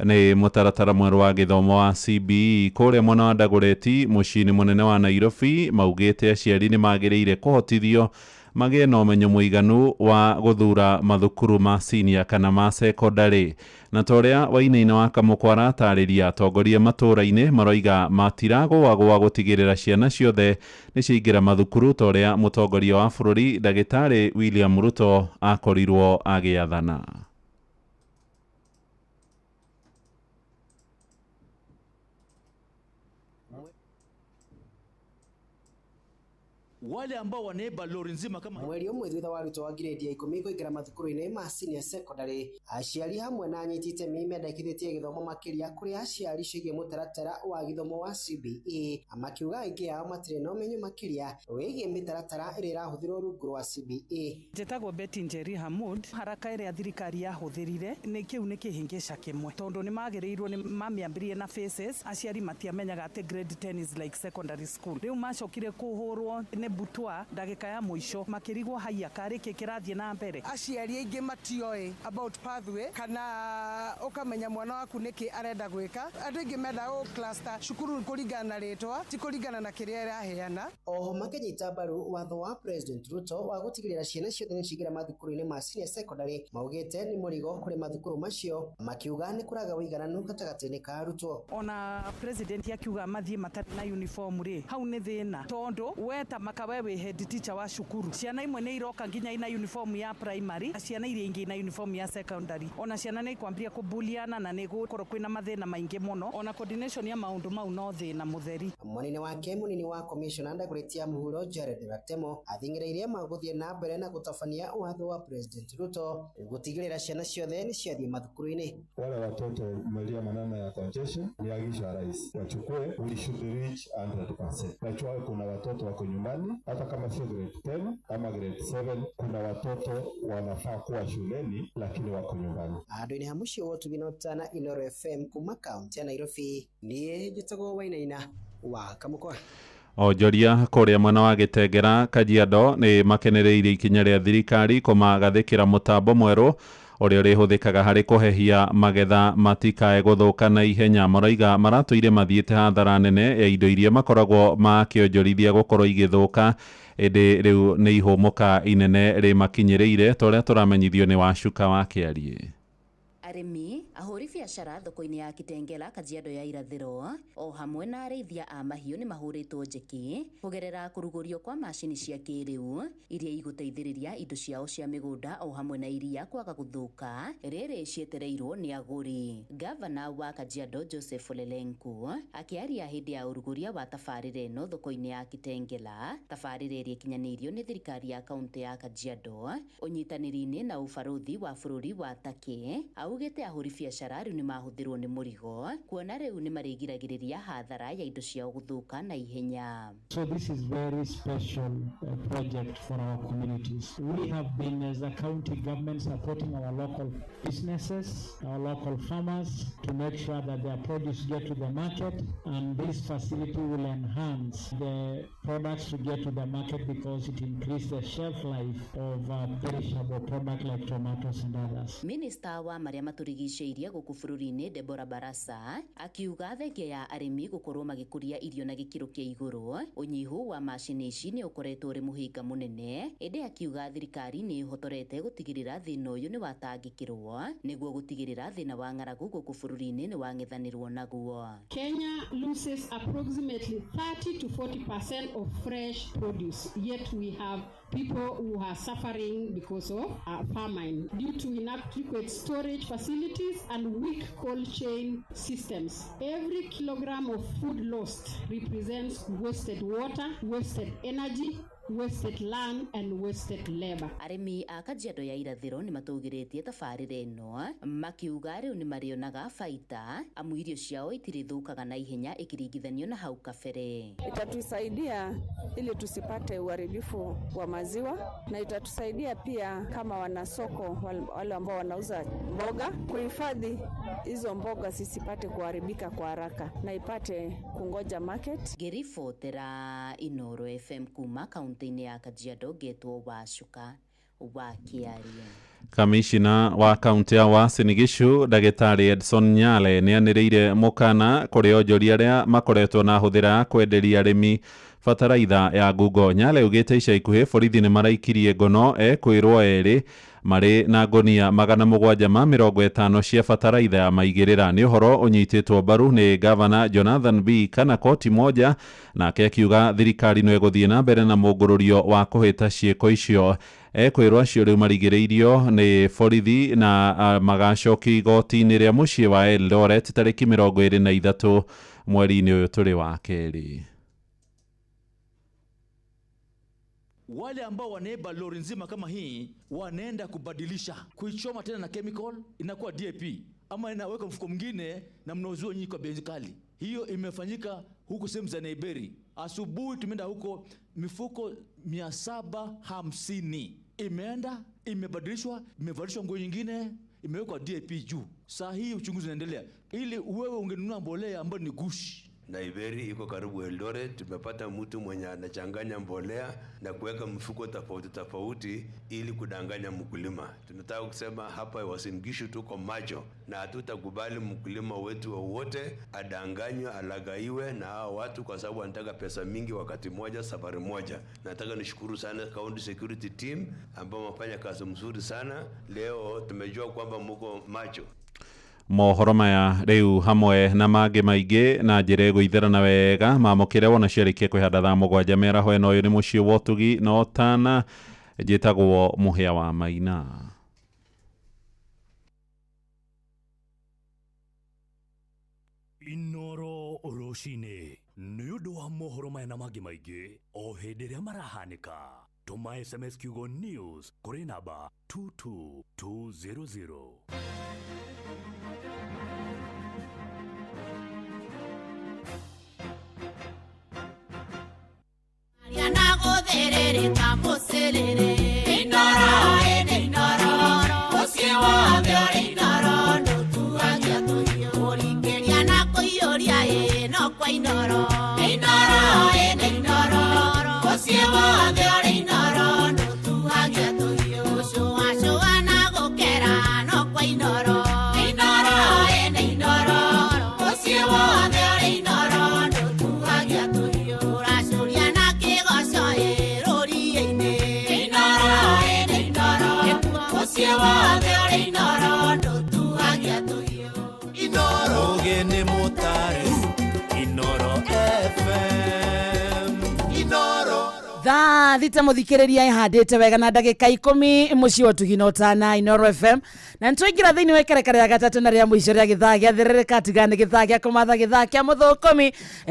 S10: nĩ mũtaratara mwerũ wa gĩthomo wa CBE kũrĩa mwena wa Dagoretti mũciĩ-inĩ mũnene wa Nairobi. Maugĩte aciari nĩ magĩrĩire kũhotithio magĩe na ũmenyo mũiganu wa gũthura mathukuru ma senior kana ma secondary. Na torĩa Wainaina wa Kamũkwa aratarĩria, atongoria matũra-inĩ maroiga matiragũagũa gũtigĩrĩra ciana ciothe nĩ ciaingĩra mathukuru torĩa mũtongoria wa bũrũri Ndagĩtarĩ William Ruto akorirwo agĩathana.
S14: Wale ambao wanaiba lori nzima kama
S15: mweri ũmwe thutha wa Ruto wa grade ya 10 kũingĩra mathukuru-inĩ ma senior secondary, aciari hamwe na anyiti itemi mendekithĩtie gĩthomo makĩria kũrĩ aciari ciĩgiĩ mũtaratara wa gĩthomo wa CBE, makiuga aingĩ ao matirĩ na ũmenyo makĩria wĩgiĩ mĩtaratara ĩrĩa ĩrahũthĩrwo rungu rwa CBE.
S24: Njĩtagwo Betty Njeri Hamud. Haraka ĩrĩa thirikari yahũthĩrire nĩ kĩu nĩ kĩhĩngĩca kĩmwe, tondũ nĩ magĩrĩirwo nĩ mamĩambirie na phases. Aciari matiamenyaga atĩ grade 10 is like secondary school. Rĩu macokire kũhũrwo nĩ nĩ butwa ndagĩka ya mũico makĩrigwo haiya karĩ kĩrathie na mbere.
S16: Aciari aingĩ matioĩ about pathway kana ũkamenya mwana waku nĩkĩ arenda gwĩka. Andũ aingĩ menda cluster cukuru kũringana na rĩtwa ti kũringana na kĩrĩa ĩraheana.
S15: Oho makĩnyita mbaru watho wa President Ruto wa gũtigĩrĩra ciana ciothe nĩ cingĩra mathukuru-inĩ ma senior secondary, maugĩte nĩ mũrigo kũrĩ mathukuru macio, makiuga nĩ kũraga ũigananu gatagatĩ-inĩ ka arutwo.
S24: Ona president akiuga mathiĩ matarĩ na uniform rĩ, hau nĩ thĩna tondũ weta makawe wĩ head teacher wa cukuru, ciana imwe nĩ iroka nginya ina uniform ya primary, ciana iria ingĩ ina uniform ya secondary. Ona ciana nĩ ikwambia kũbuliana na nĩ gũkorwo kwĩna mathĩna maingĩ mũno, ona coordination ya maũndũ mau no thĩna mũtheri. Mũnini wake mũnini wa commissioner ndagũrĩtia mũhuro Jared Ratemo athingĩrĩirie magũthiĩ na mbere na gũtabania watho wa President Ruto gũtigĩrĩra ciana ciothe nĩ ciathiĩ mathukuru-inĩ.
S17: Wale watoto umelia maneno ya congestion ni agisha rais wachukue, we should reach 100%. Najua kuna watoto wako nyumbani, hata kama sio grade 10 ama grade 7, kuna watoto wanafaa kuwa shuleni lakini wako nyumbani.
S15: Andũ-inĩ ha mũciĩ wa Tubinotana Inooro FM kuma kaunti ya Nairobi, niĩ njĩtagwo Wainaina wa Kamũkwa.
S10: Onjoria kũrĩa mwena wa Gĩtengera Kajiado nĩ makenereirie ikinya rĩa thirikari kũmagathĩkĩra mũtambo mwerũ ũrĩa ũrĩhũthĩkaga harĩ kũhehia magetha matikae gũthũka na ihenya. Marauga maratũire mathiĩte hathara nene ya indo iria makoragwo makĩonjorithia gũkorwo igĩthũka, ĩndĩ rĩu nĩ ihũmũka inene rĩmakinyĩrĩire, torĩa tũramenyithio nĩ Wacuka wa Kĩarie.
S18: Arĩmi ahũri biacara thoko-inĩ ya Kitengela Kajiado ya irathĩro o hamwe na arĩithia a mahiũ nĩ mahũrĩtwo njeki kũgerera kũrugũrio kwa macini cia kĩrĩu iria igũteithĩrĩria indo ciao cia mĩgũnda o hamwe na iria kwaga gũthũka rĩrĩ cietereirwo nĩ agũri. Gavana wa Kajiado Joseph Lelenku akĩaria hĩndĩ ya ũrugũria wa tabarĩra ĩno thoko-inĩ ya Kitengela, tabarĩra ĩrĩa ĩkinyanĩirio nĩ thirikari ya kaunti ya Kajiado ũnyitanĩri-inĩ na ũbarũthi wa bũrũri wa Turkey. Augĩte ahũri biacara rĩu nĩ mahũthĩrwo nĩ mũrigo kuona rĩu nĩ marĩgiragĩrĩria hathara ya indo ciao gũthũka na ihenya.
S20: So this is very special project for our communities. We have been as a county government supporting our local businesses, our local farmers to make sure that their produce get to the market, and this facility will enhance the products to get to the market because it increases the shelf life of perishable product like tomatoes and others.
S18: Minister wa marĩa matũrigicĩirie gũkũ bũrũri-inĩ Deborah Barasa akiuga thengia ya arĩmi gũkorwo magĩkũria irio na gĩkĩro kĩa igũrũ, ũnyihu wa macini ici nĩ ũkoretwo ũrĩ mũhĩnga mũnene, ĩndĩ akiuga thirikari nĩ ĩhotorete gũtigĩrĩra thĩna ũyũ nĩ watangĩkĩrwo nĩguo gũtigĩrĩra thĩna wa ng'aragu gũkũ bũrũri-inĩ nĩ wang'ethanĩrwo naguo.
S25: Kenya loses approximately 30 to 40% of fresh produce, yet we have people who are suffering because of famine due to inadequate storage facilities and weak cold chain systems. Every kilogram of food lost represents wasted water, wasted energy, wasted land and wasted labor.
S18: Arĩmi a Kajiado ya irathĩro nĩ matũgĩrĩtie tabarĩra ĩno makiuga rĩu nĩ marĩonaga baita amu irio ciao itirĩthũkaga na ihenya ikiringithanio na hau kabere.
S26: Itatusaidia ili tusipate uharibifu wa maziwa na itatusaidia pia kama wanasoko wale ambao wanauza mboga kuhifadhi hizo mboga zisipate kuharibika kwa haraka na ipate kungoja market.
S18: Ngĩribotera Inooro FM kuma kaunti-inĩ ya Kajiado getwo Wacuka wa Kĩarie.
S10: Kamishina wa kaunti ya Uasin Gishu Ndagĩtarĩ Edson Nyale nĩ anĩrĩire mũkana kũrĩ onjoria arĩa makoretwo na hũthĩra kwenderia arĩmi bataraitha ya Google. Nyale ugĩte ica ikuhĩ borithi nĩ maraikirie ngono kwĩrwo erĩ marĩ na ngonia 750 cia bataraitha ya maigĩrĩra. Nĩ ũhoro ũnyitĩtwo mbaru nĩ Gavana Jonathan B. kana koti moja, nake akiuga thirikari no ĩgũthiĩ na mbere na mũngũrũrio wa kũhĩta ciĩko icio. Kwĩrwo acio rĩu marigĩrĩirio nĩ borithi na magacokio igoti-inĩ rĩa mũciĩ wa Eldoret tarĩki 23 mweri-inĩ ũyũ tũrĩ wa kerĩ.
S14: Wale ambao wanaiba lori nzima kama hii wanaenda kubadilisha, kuichoma tena na chemical inakuwa DAP ama inaweka mfuko mwingine na mnauzua nyinyi kwa bei kali. Hiyo imefanyika huko sehemu za Naiberi. Asubuhi tumeenda huko mifuko 750 imeenda imevalishwa nguo nyingine imewekwa DAP juu. Saa hii uchunguzi unaendelea ili wewe ungenunua mbolea ambayo ni gushi
S2: Naiveri iko karibu Eldoret. Tumepata mtu mwenye anachanganya mbolea na kuweka mfuko tofauti ili kudanganya mkulima. Tunataka kusema hapa Uasin Gishu tuko macho na hatutakubali mkulima wetu wowote adanganywe, alagaiwe na hao watu kwa sababu wanataka pesa mingi wakati moja, safari moja. Nataka nishukuru sana County Security Team ambao wamefanya kazi mzuri sana. Leo tumejua kwamba mko macho.
S10: Mohoro maya riu hamwe na mangĩ maingĩ na njĩra ĩgũitherana wega mamũkĩre wona ciarĩkia kwĩhanda thaa mũgwanja mĩaraho ĩno. Ũyũ nĩ mũciĩ wa Ũtugi no tana njĩtagwo Mũhĩa wa Maina.
S12: Inoro rũcinĩ nĩ ũndũ wa mohoro maya na mangĩ maingĩ o hĩndĩ ĩrĩa marahanĩka. Tũma SMS kiugo news kũrĩ namba 22200.
S23: Yanagotherereka muserere Inoro Inoro Muciĩ wothe ũrĩ Inoro ndũtuagia tũhiũ Ũringĩria na kũiyũria no kwa Inoro Inoro Inoro Muciĩ wothe ũrĩ Inoro ndũtuagia tũhiũ Cũa na gũkera no kwa Inoro Inoro Inoro Muciĩ wothe ũrĩ Inoro ndũtuagia tũhiũ Ũracuria na kĩgoco rũriĩ-inĩ Inoro Muciĩ wothe ũrĩ Inoro ndũtuagia tũhiũ
S22: Inoro gene motare Inoro FM Inoro
S7: Thaa thita muthikiriria ihandite wega na ndagika 10 muciĩ wa Ũtugi no tana Inoro FM na nitũingĩra thĩinĩ wa ikerekare ya gatatũ na rĩa mũico rĩa gĩthaa gĩa therereka tigane gĩthaa gĩa kũmatha gĩthaa kĩa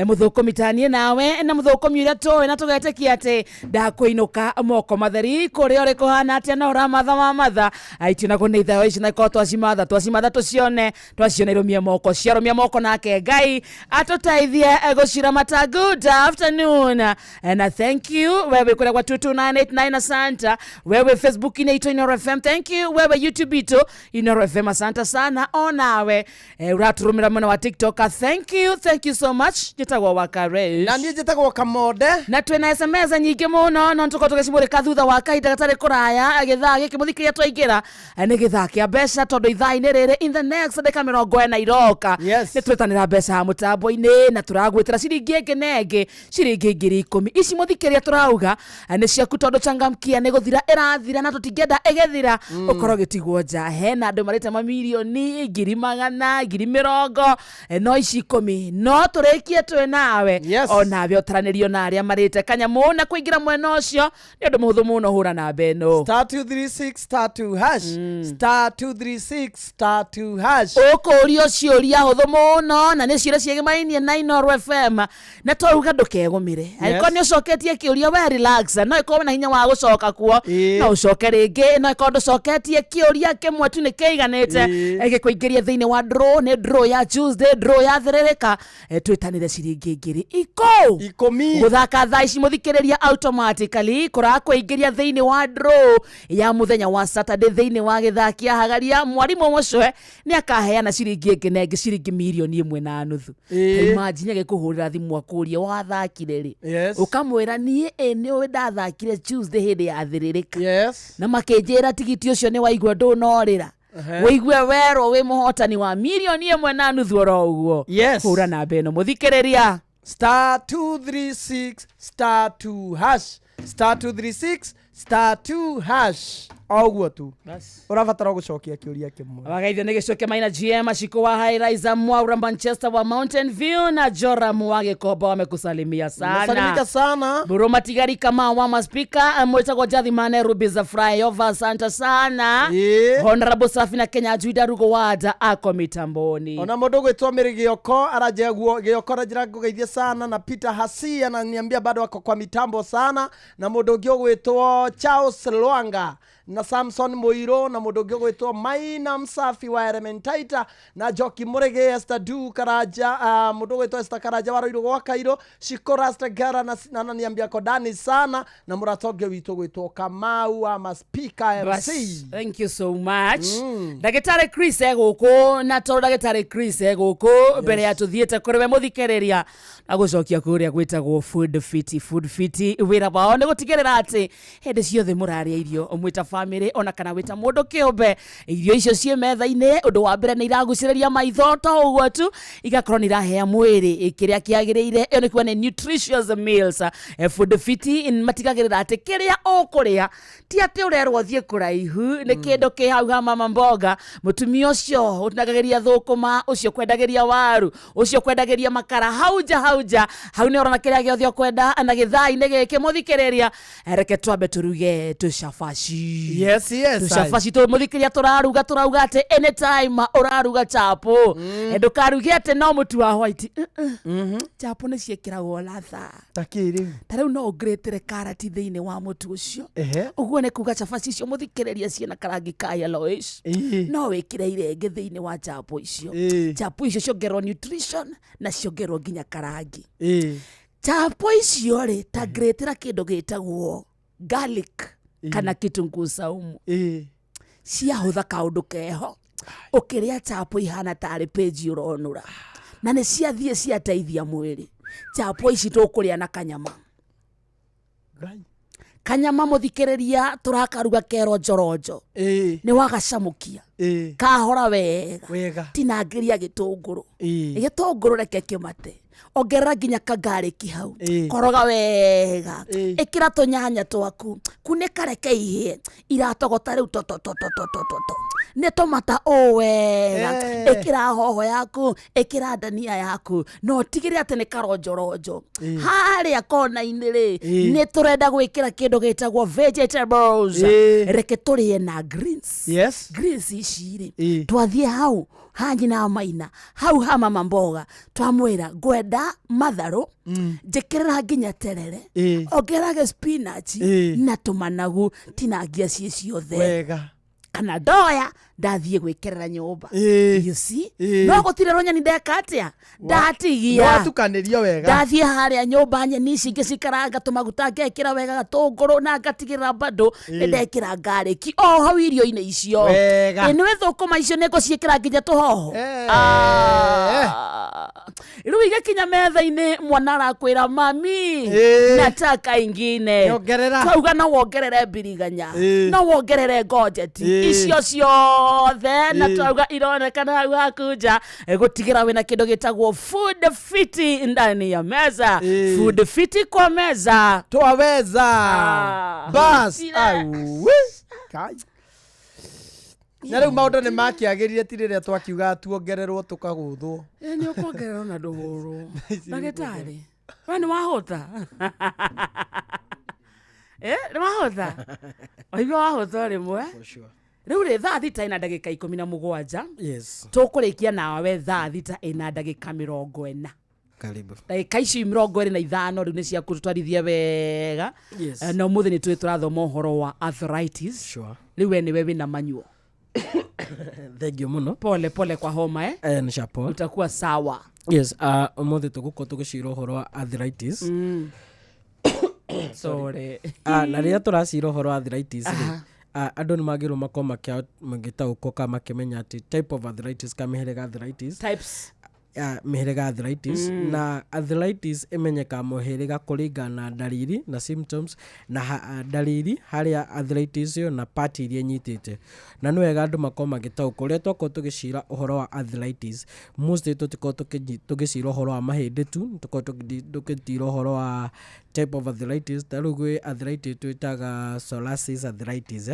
S7: mũthũkũmi tanie nawe na mũthũkũmi ũrĩa tũĩ na tũgetĩkia atĩ ndakũinũka moko matheri kũrĩa ũrĩ kũhana atĩa na ũramatha mamatha aitio na kũnĩitha ici na korwo twacimatha tũcione irũmie moko ciarũmia moko nake Ngai atũteithie gũciramata. Good afternoon and thank you wewe kule kwa 22989 asante wewe Facebook inaitwa Inoro FM thank you wewe YouTube ito Inoro FM asante sana onawe uraturumira mwana wa TikTok thank you so much njitagwo Wakare
S8: na niĩ njitagwo Kamode
S7: na twina SMS nyingĩ mũno no tuko tugicimũrĩka thutha wa kahinda gatarĩ kũraya gĩthaa gĩkĩ mũthikĩria twaingĩra nĩ gĩthaa kĩa mbeca tondũ ithaa-inĩ rĩrĩ in the next ndĩka 40 iroka nĩ twĩtanĩra mbeca ha mũtambo-inĩ na tũragwĩtĩra ciringi ĩngĩ na ĩngĩ ciringi 10,000 ici mũthikĩria tũrauga nĩ ciaku tondũ changamkia nĩ gũthira ĩrathira na tũtingĩenda ĩgĩthira ũkorwo gĩtigwo nja hena andũ marĩte mamirioni 100,000 150,000 no ici 10 no tũrĩkie twĩ nawe onawe ũtaranĩrio na arĩa marĩte kanyamũ na kũingĩra mwena ũcio nĩ ũndũ mũhũthũ mũno hũra namba ĩno
S8: *236*2#.
S7: Ũkũũrio ciũria hũthũ mũno na nĩ ciũria ciĩgĩmainie na Inoro FM na twauga ndũkegũmĩre angĩkorwo nĩ ũcoketie kĩũria we relax no ĩkorwo na hinya wa gũcoka kuo no ũcoke rĩngĩ no ĩkorwo ndũcoketie kĩũria kĩmwe tu nĩ kĩiganĩte gĩkũingĩria thĩinĩ wa draw nĩ draw ya Tuesday draw ya therereka twĩtanĩre ciringi 10,000 gũthaka thaa ici mũthikĩrĩria automatically kũrakũingĩria thĩinĩ wa draw ya mũthenya wa Saturday thĩinĩ wa gĩthaa kĩa hagaria mwarimũ mũcwe nĩ akaheana ciringi ĩngĩ na ĩngĩ ciringi 1.5 imagine gĩkũhũrĩra thimũ akũria wathakire rĩ ũkamwĩra niĩ nĩ ndathakire Tuesday hĩndĩ ya thirĩrĩka na makĩnjĩra tigiti ũcio nĩ waigua ndũnorĩra wĩigue werwo wĩ mũhotani wa 1.5 oro ũguo hũra namba ĩno mũthikĩrĩria
S8: *236*2#. Oguo tu urabatara gucokia kĩũria kĩmwe
S7: wagaithio nĩ gĩcokia maina GM Ashiko wa High Rise Mwaura Manchester wa Mountain View na Joram wa Gĩkomba wamekusalimia sana Buru Matigari kama wa maspika mwetagwo Jathi Mane Ruby za Flyover asante sana Honorable Safina Kenya Juida Rugo Wada ako mitamboni
S8: ona mũndũ gwĩtwo Mĩrĩ Gĩoko arajeguo Gĩoko rajira ngũgeithia sana na Peter Hasi ananiambia bado wako kwa mitambo sana na mũndũ ũngĩ gwĩtwo Charles Lwanga na Samson Muiro na mundu ungi gwitwo Maina Msafi wa Elementaita na Joki Murege Esther Du Karaja mundu gwitwo Esther Karaja wa Roiro gwa Kairo Shikora Esther Gara na niambia kodani sana na muratoge wito gwitwo Kamau ama Speaker MC.
S7: Thank you so much. Ndagitari Chris eguko na to ndagitari Chris eguko mbere ya tuthiete kuriwe muthikereria na gucokia kuria gwitagwo food fit wira bao ne gutigirira ati hende ciothe muraria irio omwita family ona kana wita mundu kiumbe irio icio cie metha-ine undu wa mbere ni iraguciriria maitho to uguo tu igakorwo ni irahea mwiri ikiria kiagiriire yo ni kuwa ni nutritious meals. Food fit matigagirira ati kiria ukuria ti ati urerwo thie kuraihu ni kindu ki hau ha mama mboga mutumia ucio unagagiria thukuma ucio kwendagiria waru ucio kwendagiria makara hauja hau ni orona kiria giothe kwenda na githai-ine giki muthikiriria reke twambe turuge tushafashi.
S8: Yes
S7: tushafashi tu muthikiria turauga ati anytime uraruga chapo ndukaruge ati no mutu wa white chapo ni ciekiragwo latha
S8: takiri
S7: tarau no ngretire karati thiini wa mutu ucio uguo ni kuga chafashi icio muthikiriria ciena karangi ka yellowish no wikire irenge thiini wa chapo icio chapo icio ciongerwo nutrition na ciongerwo nginya karangi chapo icio ri ta ngretira kindu gitagwo garlic kana kitunguu saumu ciahutha kaundu keho ukiria chapo ihana tari page uronura na ni ciathie ciateithia mwiri chapo ici tukuria na kanyama muthikiriria turakaruga kero njorojo ni wagacamukia kahora wega tinangiria gitunguru reke kimate ongerera nginya kagariki hau koroga wega ikira tunyanya twaku kunika reke ihie iratogota riu ne tomata wega ikira hoho yaku ikira dania yaku no tigire ati ni karonjorojo haria kona-ini ri ni turenda gwikira kindu gitagwo vegetables reke turie na greens ici ri twathie hau hangi na Maina hau ha mama mboga twamwira gwenda matharu njikirira nginya terere ongerage spinach na tumanagu tinangia cie ciothe wega kana ndoya ndathie gwikirira nyumba you see no gutirero nyani ndeka atia ndatigia
S8: tukanirio wega
S7: ndathie haria nyumba nyeni ici ngicikaranga tumaguta ngekira wega gatunguru na ngatigirira bado ndekira gariki o hau irio-ine icio wega niwe thukuma icio nego ciikira nginya tuhoho riu igakinya metha-ine mwana arakwira mami nataka ingine kauga no wongerere biriganya no wongerere ngojeti icio ciothe na twauga ironekana hau hakunja gutigira wina kindu gitagwo food fit ndani ya meza food fit kwa meza
S8: twaweza bas na riu maundu ni makiagirire tiriria twakiuga tuongererwo tukaguthwo
S7: ni ukongererwo na nduhuru ndagitari we ni wahota ni wahota oigwa wahota rimwe riu ri thaa thita ina ndagika 17 tukurikia nawe thaa thita ina ndagika 40
S11: karibu
S7: ndagika ici 25 riu ni cia kutwarithia wega no muthi ni turathoma uhoro wa arthritis riu we niwe wina manyuo
S11: thank you muno
S7: pole kwa homa
S11: ni chapo
S7: utakuwa sawa
S11: umuthi tuguko tugicira uhoro wa arthritis
S7: sorry
S11: na ria turacira uhoro wa arthritis andu ni magirwo makoma magitaguko kama makimenya ati type of arthritis kamihirega arthritis
S7: types
S11: mihirega arthritis na arthritis imenyeka muhirega kuringana na dalili na symptoms na dalili haria arthritis yo na part iria nyitite na ni wega andu makoma magitaguko uria twako tugicira uhoro wa arthritis mostly tutiko tugicira uhoro wa mahindi tu tuko tugitira uhoro wa type of arthritis tarugwe arthritis twitaga psoriasis arthritis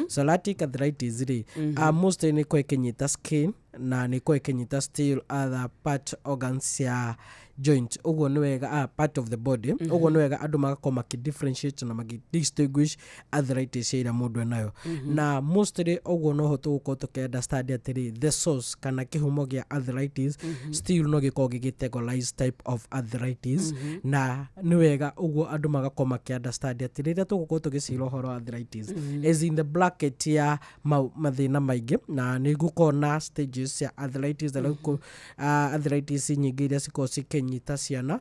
S11: psoriatic arthritis ri mostly ni kwa kinyita skin na ni kwa kinyita still other part organs ya joint ugo ni wega part of the body ugo ni wega andu magakorwo makidifferentiate na distinguish arthritis ira mundu nayo na mostly ugo no hoto gukorwo tukiunderstand atiri the source kana kihumo gia arthritis still no gikorwo gicategorize type of arthritis na ni wega ugo andu magakorwo makiunderstand atiri rira tugukorwo tugicira uhoro wa arthritis is in the bracket ya mathina maingi na ni gukorwo na stages ya arthritis arthritis nyingi iria cikorwo cikinyita ciana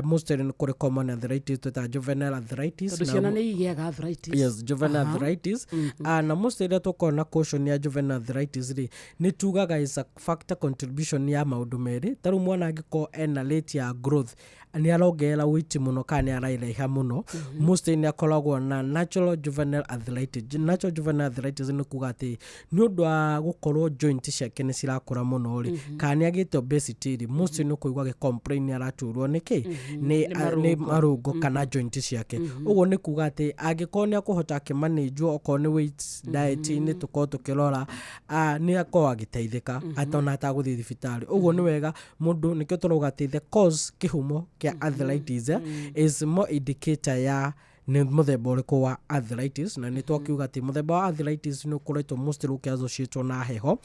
S11: mostly ni kuri common arthritis tuta juvenile arthritis
S7: na ciana ni igiaga arthritis
S11: yes juvenile arthritis na mostly iria tukorwo na caution ya juvenile arthritis ri ni tugaga is a factor contribution ya maundu meri taru mwana angiko ena late ya growth ni arongera witi muno kana araireha muno mostly ni akoragwo na natural juvenile arthritis ni kuga ati ni undu wa gukorwo joint ciake ni cirakura muno ri kana agite obesity ri mostly ni kuigwa ge complain araturwo niki ni marungo kana joint ciake ugo ni kuga ati angikorwo ni akuhota kimanage okorwo ni weight diet ni tukorwo tukirora ni akorwo agiteithika atona ataguthii thibitari ugo ni wega mundu nikio turoga ati the cause kihumo kia arthritis is more indicator ya ni muthemba uriku wa arthritis na ni twakiuga ati muthemba wa arthritis ni ukuretwo mostly ukiassociate na heho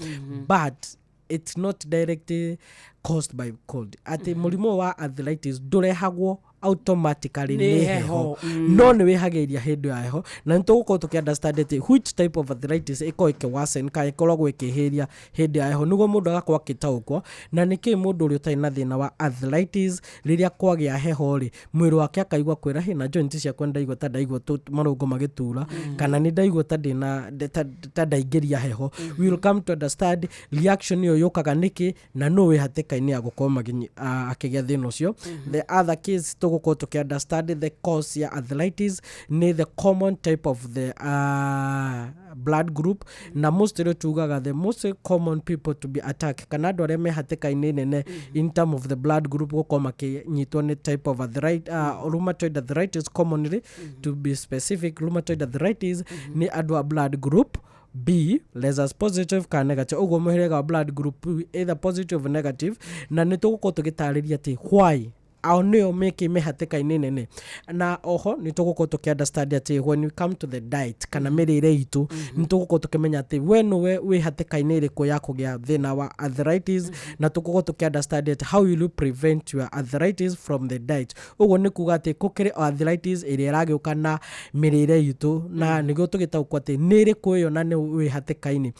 S11: but it's not directly caused by cold ati murimo wa arthritis durehagwo automatically ni heho no ni wihagiria hindu ya heho na nitugukorwo tukiunderstand ati which type of arthritis iko ikiwasen ka ikoragwo ikihiria hindi ya heho niguo mundu agakorwo akitaukwo na niki mundu uri utai na thina wa arthritis riria kwagia heho ri mwiri wake akaigwa kwira hina joint cia kwenda igwa ta ndaigwa marungo magitura kana ni ndaigwa ta ndina ta ndaigeria heho we will come to understand reaction yo yokaga niki na no we hateka-ini ya gukorwo akigia thina ucio the other case gukorwo tukiunderstand the cause ya arthritis ni the common type of the blood group na mostly tugaga the most common people to be attacked kana andu aria me hateka-ini nene in term of the blood group gukorwo makinyitwo ni type of arthritis rheumatoid arthritis commonly to be specific rheumatoid arthritis ni andu a blood group B less positive ka negative ugo muhirega wa blood group either positive or negative na nitugukorwo tugitariria ati why au nio meki mehateka-ini nene na oho nitugukorwo tukiunderstand ati when we come to the diet kana mirire itu nitugukorwo tukimenya ati we no we hateka-ini iriku ya kugia thina wa arthritis na tugukorwo tukiunderstand ati how will you prevent your arthritis from the diet ugo ni kuga ati kukiri arthritis iria iragiuka na mirire itu na niguo tugitaukwo ati ni iriku iyo na ni we hateka-ini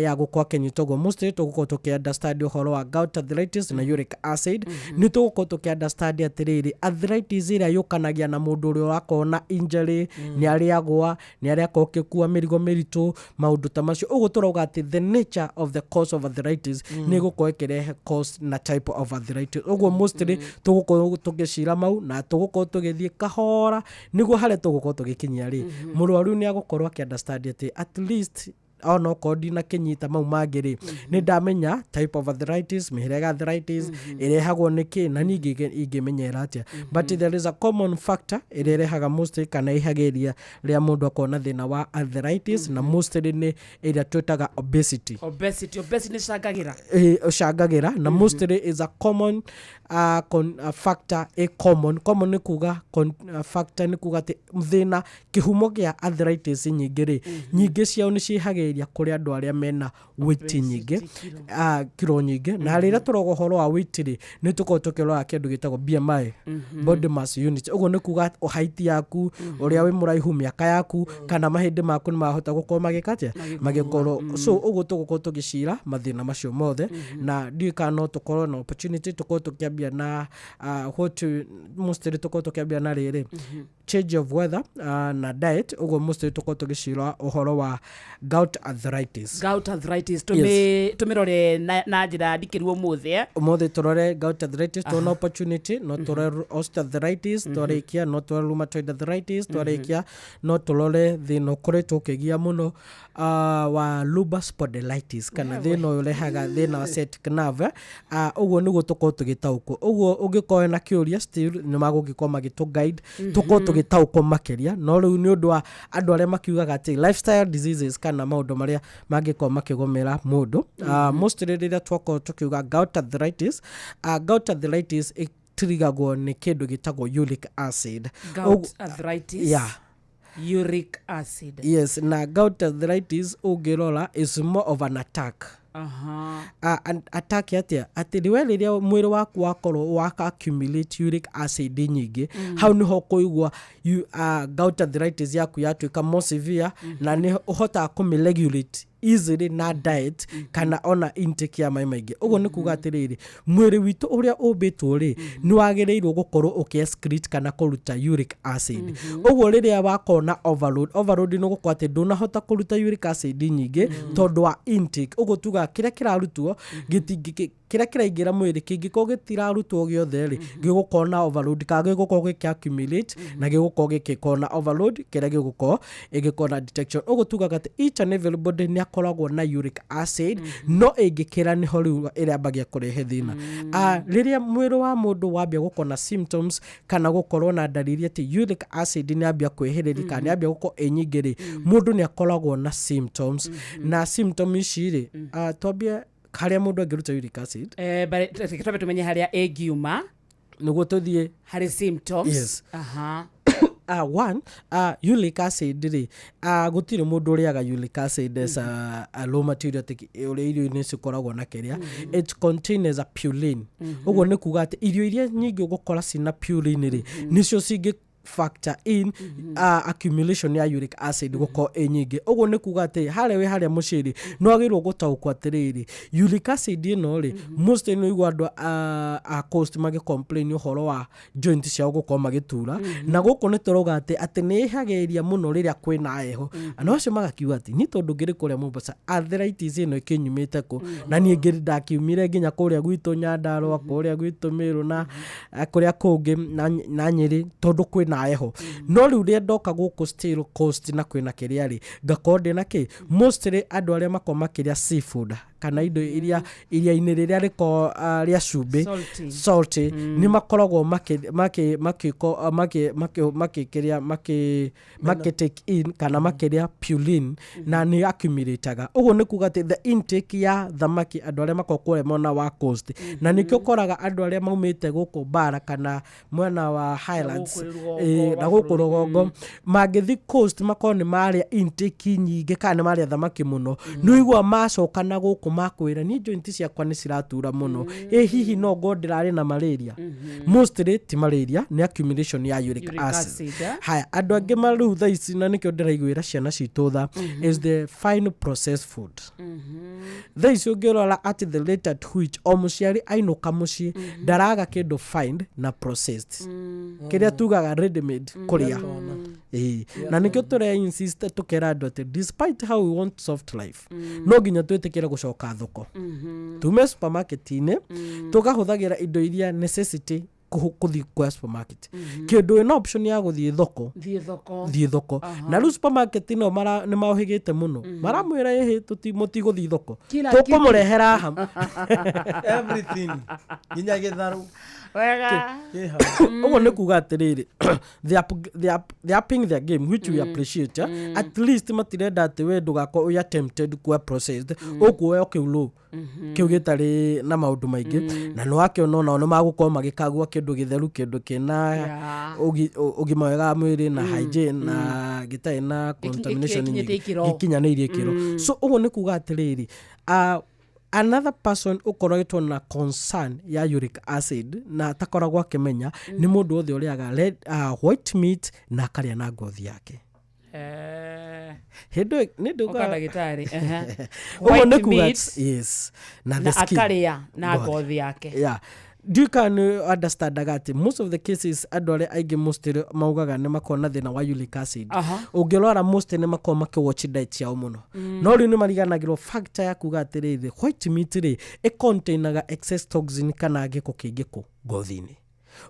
S11: ya gukwa kenyitogo mostly tugukorwo tukiunderstand uhoro wa gout arthritis na uric acid nitugukorwo tukiunderstand atiriri arthritis iria yukanagia na mundu uri urakorwo na injury ni ariagwa ni ariakorwo kikua mirigo miritu maundu ta macio ugu turauga ati the nature of the cause of arthritis ni gukorwo ikirehe cause na type of arthritis ugu mostly tugukorwo tugicira mau na tugukorwo tugithie kahora niguo hare tugukorwo tugikinyia ri murwaru ni agukorwo akiunderstand ati at least ono kodi na kinyita mau mangiri ni ndamenya type of arthritis mihirega arthritis irehagwo niki na ningi ingimenyera atia but there is a common factor irehaga mostly kana ihagiria ria mundu akona thina wa arthritis na mostly ni ira twetaga obesity
S7: ni
S11: shangagira na mostly is a common factor common ni kuga factor ni kuga ati thina kihumo gia arthritis nyingi ciao ni cihagiria kuri andu aria mena weight nyingi kilo nyingi na rira turogo horo wa weight ri ni tuko tukirora kindu gitagwo BMI body mass unit ugo ni kuga height yaku uria wi muraihu miaka yaku kana mahindi maku ni mahota gukorwo magikatia magikorwo so ugo tugukorwo tugicira mathina macio mothe na ndika no tukorwo na opportunity tukorwo tukiambia na what mostly tukorwo tukiambia na riri change of weather na diet ugo mostly tukorwo tugicira uhoro wa gout arthritis
S7: tumirore na njira ndikiru
S11: umuthi turore gout arthritis tuna opportunity no turore osteoarthritis turikia no turore rheumatoid arthritis turikia no turore thina ukoretwo ukigia muno wa lupus spondylitis kana thina urehaga thina wa sciatic nerve uguo niguo tukorwo tugitaukwo uguo ungikorwo na kiuria still ni magugikorwo magitu guide tukorwo tugitaukwo makiria no riu ni undu wa andu aria makiugaga ati lifestyle diseases kana maundu maria mangikorwo makigomera mundu mostly riria twakorwo tukiuga gout arthritis triggeragwo nĩ kĩndũ gĩtagwo uric acid.
S7: Gout arthritis.
S11: Yeah.
S7: Uric acid.
S11: Yes, na gout arthritis ũngĩrora is more of an attack. Attack atia ati riwe riria mwiri waku wakorwo waka accumulate uric acid nyingi hau niho kuigwa gout arthritis yaku yatuika more severe na ni uhota kumiregulate easily na diet kana ona intake ya mai maingi. Uguo ni kuga atiriri mwiri witu uria ubitwo ri ni wagireirwo gukorwo ukiexcrete kana kuruta uric acid. Uguo riria wakona overload no gukwa ati ndunahota kuruta uric acid nyingi tondu wa intake. Uguo tuga kiria kirarutwo kiria kiraingira mwiri kingiko gitirarutwo giothe ri gigukona overload ka gigukorwo gikiaccumulate na gigukorwo gikikona overload kiria gigukorwo igikona detection. Uguo tuga ati each and everybody ni akoragwo na uric acid no ingikira ni hori iria ambagia kurehe thina. Riria mwiri wa mundu wambia gukona symptoms kana gukorwo na dalili ati uric acid ni ambia kwehiriri kana ni ambia gukorwo enyingiri mundu ni akoragwo na symptoms na symptoms ici ri twambia haria mundu angiruta uric acid
S7: twabe tumenye haria engiuma
S11: niguo tuthie
S7: hari symptoms.
S11: Yes. One, uric acid ri gutire mundu uriaga uric acid as a raw material uri irio ni cikoragwo na kiria it contains a purine. Uguo ni kuga ati irio iria nyingi ugukora cina purine ri nicio cingi factor in accumulation ya uric acid guko enyingi. Uguo ni kuga ati haria muciri no agirwo gutaukwo atiriri uric acid ino ri most no igwa andu a coast magi complain uhoro wa joint cia guko magitura na guko ni turoga ati ni hageria muno riria kwina heho no acio magakiuga ati ni tondu ngiri kuria Mombasa arthritis ino ikinyumite ku na ni ngiri ndakiumire nginya kuria gwitu Nyandarua kuria gwitu Meru na kuria kungi na Nyeri tondu kwina na eho no riu ria ndoka guku still coast na kwina kiria ri ngakonde na ki mostly andu aria makoma kiria seafood kana indo iria ini riria riko ria cumbi salty ni makoragwo make take in kana makiria purine na ni accumulateaga. Uguo ni kuga ati the intake ya thamaki andu aria makokore mona wa coast na nikyo koraga andu aria maumite guku bara kana mwena wa Highlands na guku rugongo magithi coast makoni maria intake nyingi kana maria thamaki muno no igwa macoka na guku makwira ni joint ciakwa ni ciratura muno hihi no ngondirari na malaria. Mostly ti malaria ni accumulation ya uric acid. Haya andu angi maru tha ici na nikyo ndiraiguira ciana citutha is the final processed food. Tha ici ungirora at the rate at which o muciari ainuka muci ndaraga kindu find na processed kiria tugaga ready made kuria na nikyo ture insist tukera andu ati despite how we want soft life no ginya twetekera gucoka thoko tume supermarket-ini tukahuthagira indo iria necessity kuthi kwa supermarket kindu ina option ya guthie thoko na ru supermarket no ni maohigite muno maramwira yehe tuti guthie thoko tukumurehera ham
S8: everything nginya githaru
S7: wega
S11: uguo ni kuga atiriri they are upping their game which we appreciate. At least matirenda ati we ndugako uya tempted kwa processed ukuoya kiulo kiu gitari na maundu maingi na no akiona no magukorwo magikagua kindu githeru kindu kina ugima wega mwiri na hygiene na gitai na contamination gikinyanirie kiro. So uguo ni kuga atiriri another person ukoretwo na concern ya uric acid na takoragwo akimenya ni mundu othe uriaga red white meat na karia na ngothi yake hindo ni nduga
S7: ndagitari
S11: white meat yes na the skin
S7: akaria na ngothi yake.
S11: Yeah, do you can understand that most of the cases adore aige most maugaga ne makona thina wa uric acid ungirora most ne makoma ke watch diet yao muno no ri ni mariganagirwo factor ya kuga atiriri white meat ri e containaga excess toxin kana giko kingiko ngothini.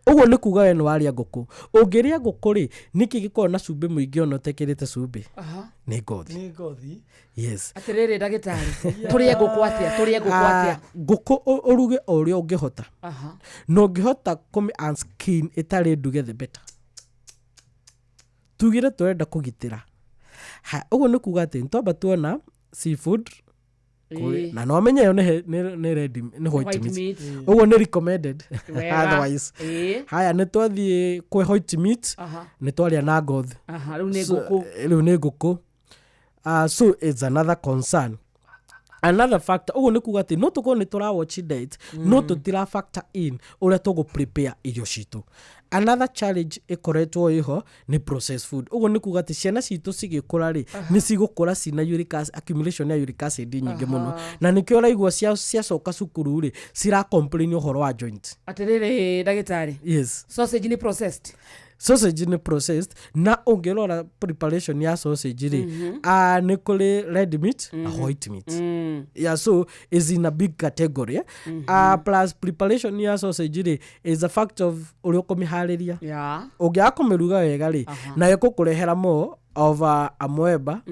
S11: Uguo ni kuga we no waria nguku ungiria nguku ri niki giko na cumbi muingi ono tekirite cumbi ni ngothi yes
S7: atiriri ndagitari turie nguku atia
S11: nguku uruge uria ungihota no ngihota kumi and skin itari nduge the better tugire turenda kugitira uguo ni kuga ati ntoba tuona seafood na no menye yo ne ready ne white meat ugo ne recommended otherwise haya ne twathie kwe white meat ne twaria na ngothi riu ne nguku so it's another concern. Another factor ugo nikuga ati no tuko ni tura watch date no tutira factor in ule togo prepare irio citu. Another challenge ikoretwo iho ni processed food. Ugo nikuga ati ciana citu cigikura ri ni cigukura cina uric acid accumulation ya uric acid nyingi muno na nikio raigwa cia coka cukuru ri cira complain uhoro wa joint.
S7: Atiriri dagitari.
S11: Yes.
S7: Sausage ni processed.
S11: Sausage ni processed na ungerora preparation ya sausage ri ni kuli red meat na white meat. Yeah, so is in a big category. Plus preparation ya sausage ri is a fact of ulioko mihariria.
S7: Yeah.
S11: Ungiako meruga wega ri na yako kurehera mo of amoeba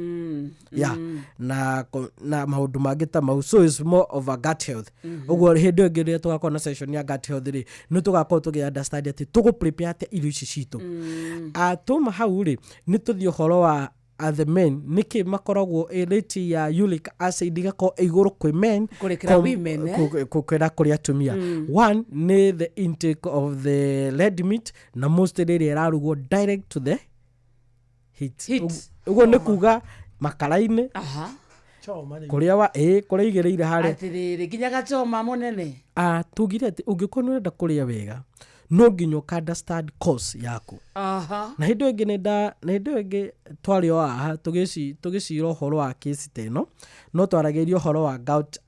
S11: na maundu mangita mau, so is more of a gut health. Ugo hindi ngire tugakona session ya gut health ri no tugakona tugi understand ati tugo prepare ate irio ici citu tuma hau ri ni tuthi uhoro wa the men niki makoragwo rate ya uric acid gako iguru kwi men kukwira kuri atumia. One ni the intake of the red meat na most ri rarugo direct to the heat. Ugo ne kuga makaraine choma kuria wa kuria igereire hare
S7: atiriri ginya gachoma munene
S11: tugire ati ungikonu renda kuria wega no nginyo ka understand course yaku na hindo ingi twario aha tugiciro horo wa case teno no twaragerio horo wa gout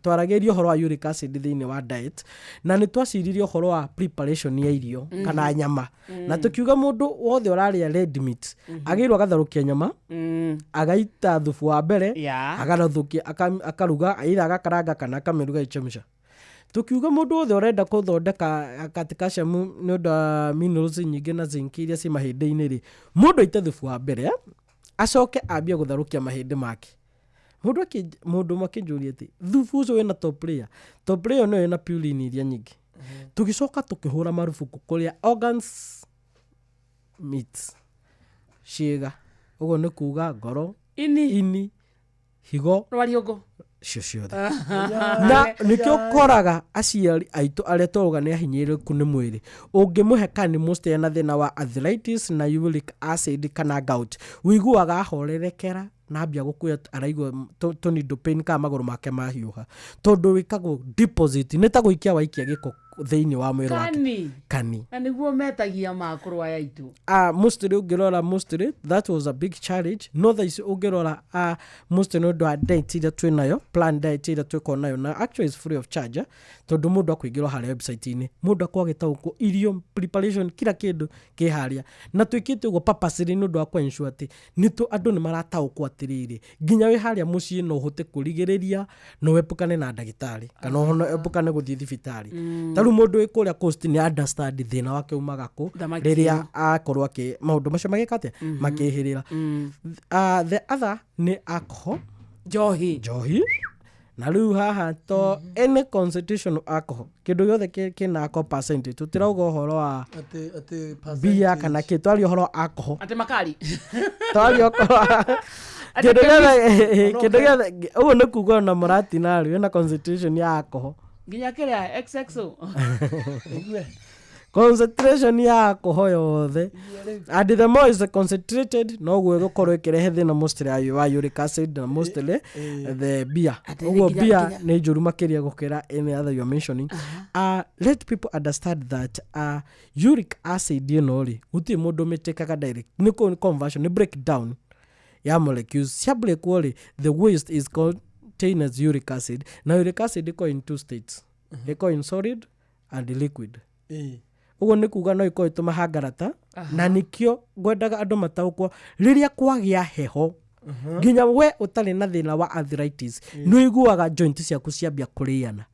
S11: twaragerio horo wa uric acid thiini wa diet na ni twaciririo horo wa preparation ya irio kana nyama na tukiuga mundu wothe uraria red meat agirwa gatharukia nyama agaita thufu wa mbere agarathukia akaruga aira agakaranga kana akameruga ichemsha. Tukiuga mundu wothe urenda kuthondeka katikashamu ni nda minerals nyingi na zinc iria ci mahindi-ini ri mundu ite thufu wa mbere acoke ambie gutharukia mahindi make. Mundu makinjuria ati thufu ucio wina top layer no ina purine iria nyingi. Tugicoka tukihura marufuku kuria organs meat ciega ugo ni kuga ngoro ini higo
S7: rwariongo
S11: ciothe na nikio koraga aciari aitu aria toga ni ahinyiriku ni mwiri ungimuhe kani most ena thina wa arthritis na uric acid kana gout wiguaga ahorerekera na ambia gukuya araigwa tonido pain ka maguru make mahiuha tondu wikagwo deposit nita guikia waikia giko thiini wa mwiri wake kani
S7: na niguo metagia makurwa yaitu
S11: mostly ungirora mostly that was a big challenge no that is ungirora mostly no do diet ida twinayo plan diet ida twiko nayo na actually is free of charge tondu mundu akuingirwa hari website ini mundu akwagita uko irio preparation kila kindu kiharia na twikite ugo purposely no do akwa ensure ati nitu andu ni marataukwa atiriri ginya wi haria mucii no hote kurigiriria no wepukane na ndagitari kana no wepukane guthii thibitari taru mundu ikuria cost ni understand thina wake umaga ku riria akorwa ke maundu macio magikate makihirira. The other ni alcohol johi na riu haha to any concentration of alcohol kindu yothe kina alcohol percentage tutirauga uhoro wa ati bia kana kitwari uhoro wa alcohol
S7: ati makali
S11: twari okora kindu yothe ugo ni kuga na murati na riu na concentration ya alcohol
S7: ginya kiria XXO
S11: concentration ya alcohol yothe and the more is concentrated no gwe gukorwo ikirehe thina mostly wa uric acid na mostly the beer ugo beer ni njuru makiria gukira any other you are mentioning. Let people understand that uric acid ri guti mundu mitekaga direct ni conversion ni breakdown ya molecules cia break wori the waste is contained as uric acid. Now uric acid iko in two states iko in solid and liquid ugo ni kuga no iko ituma hangarata na nikio ngwendaga andu mataukwo riria kwagia heho ginya we utari na thina wa arthritis no iguaga joint ciaku ciambia kuriana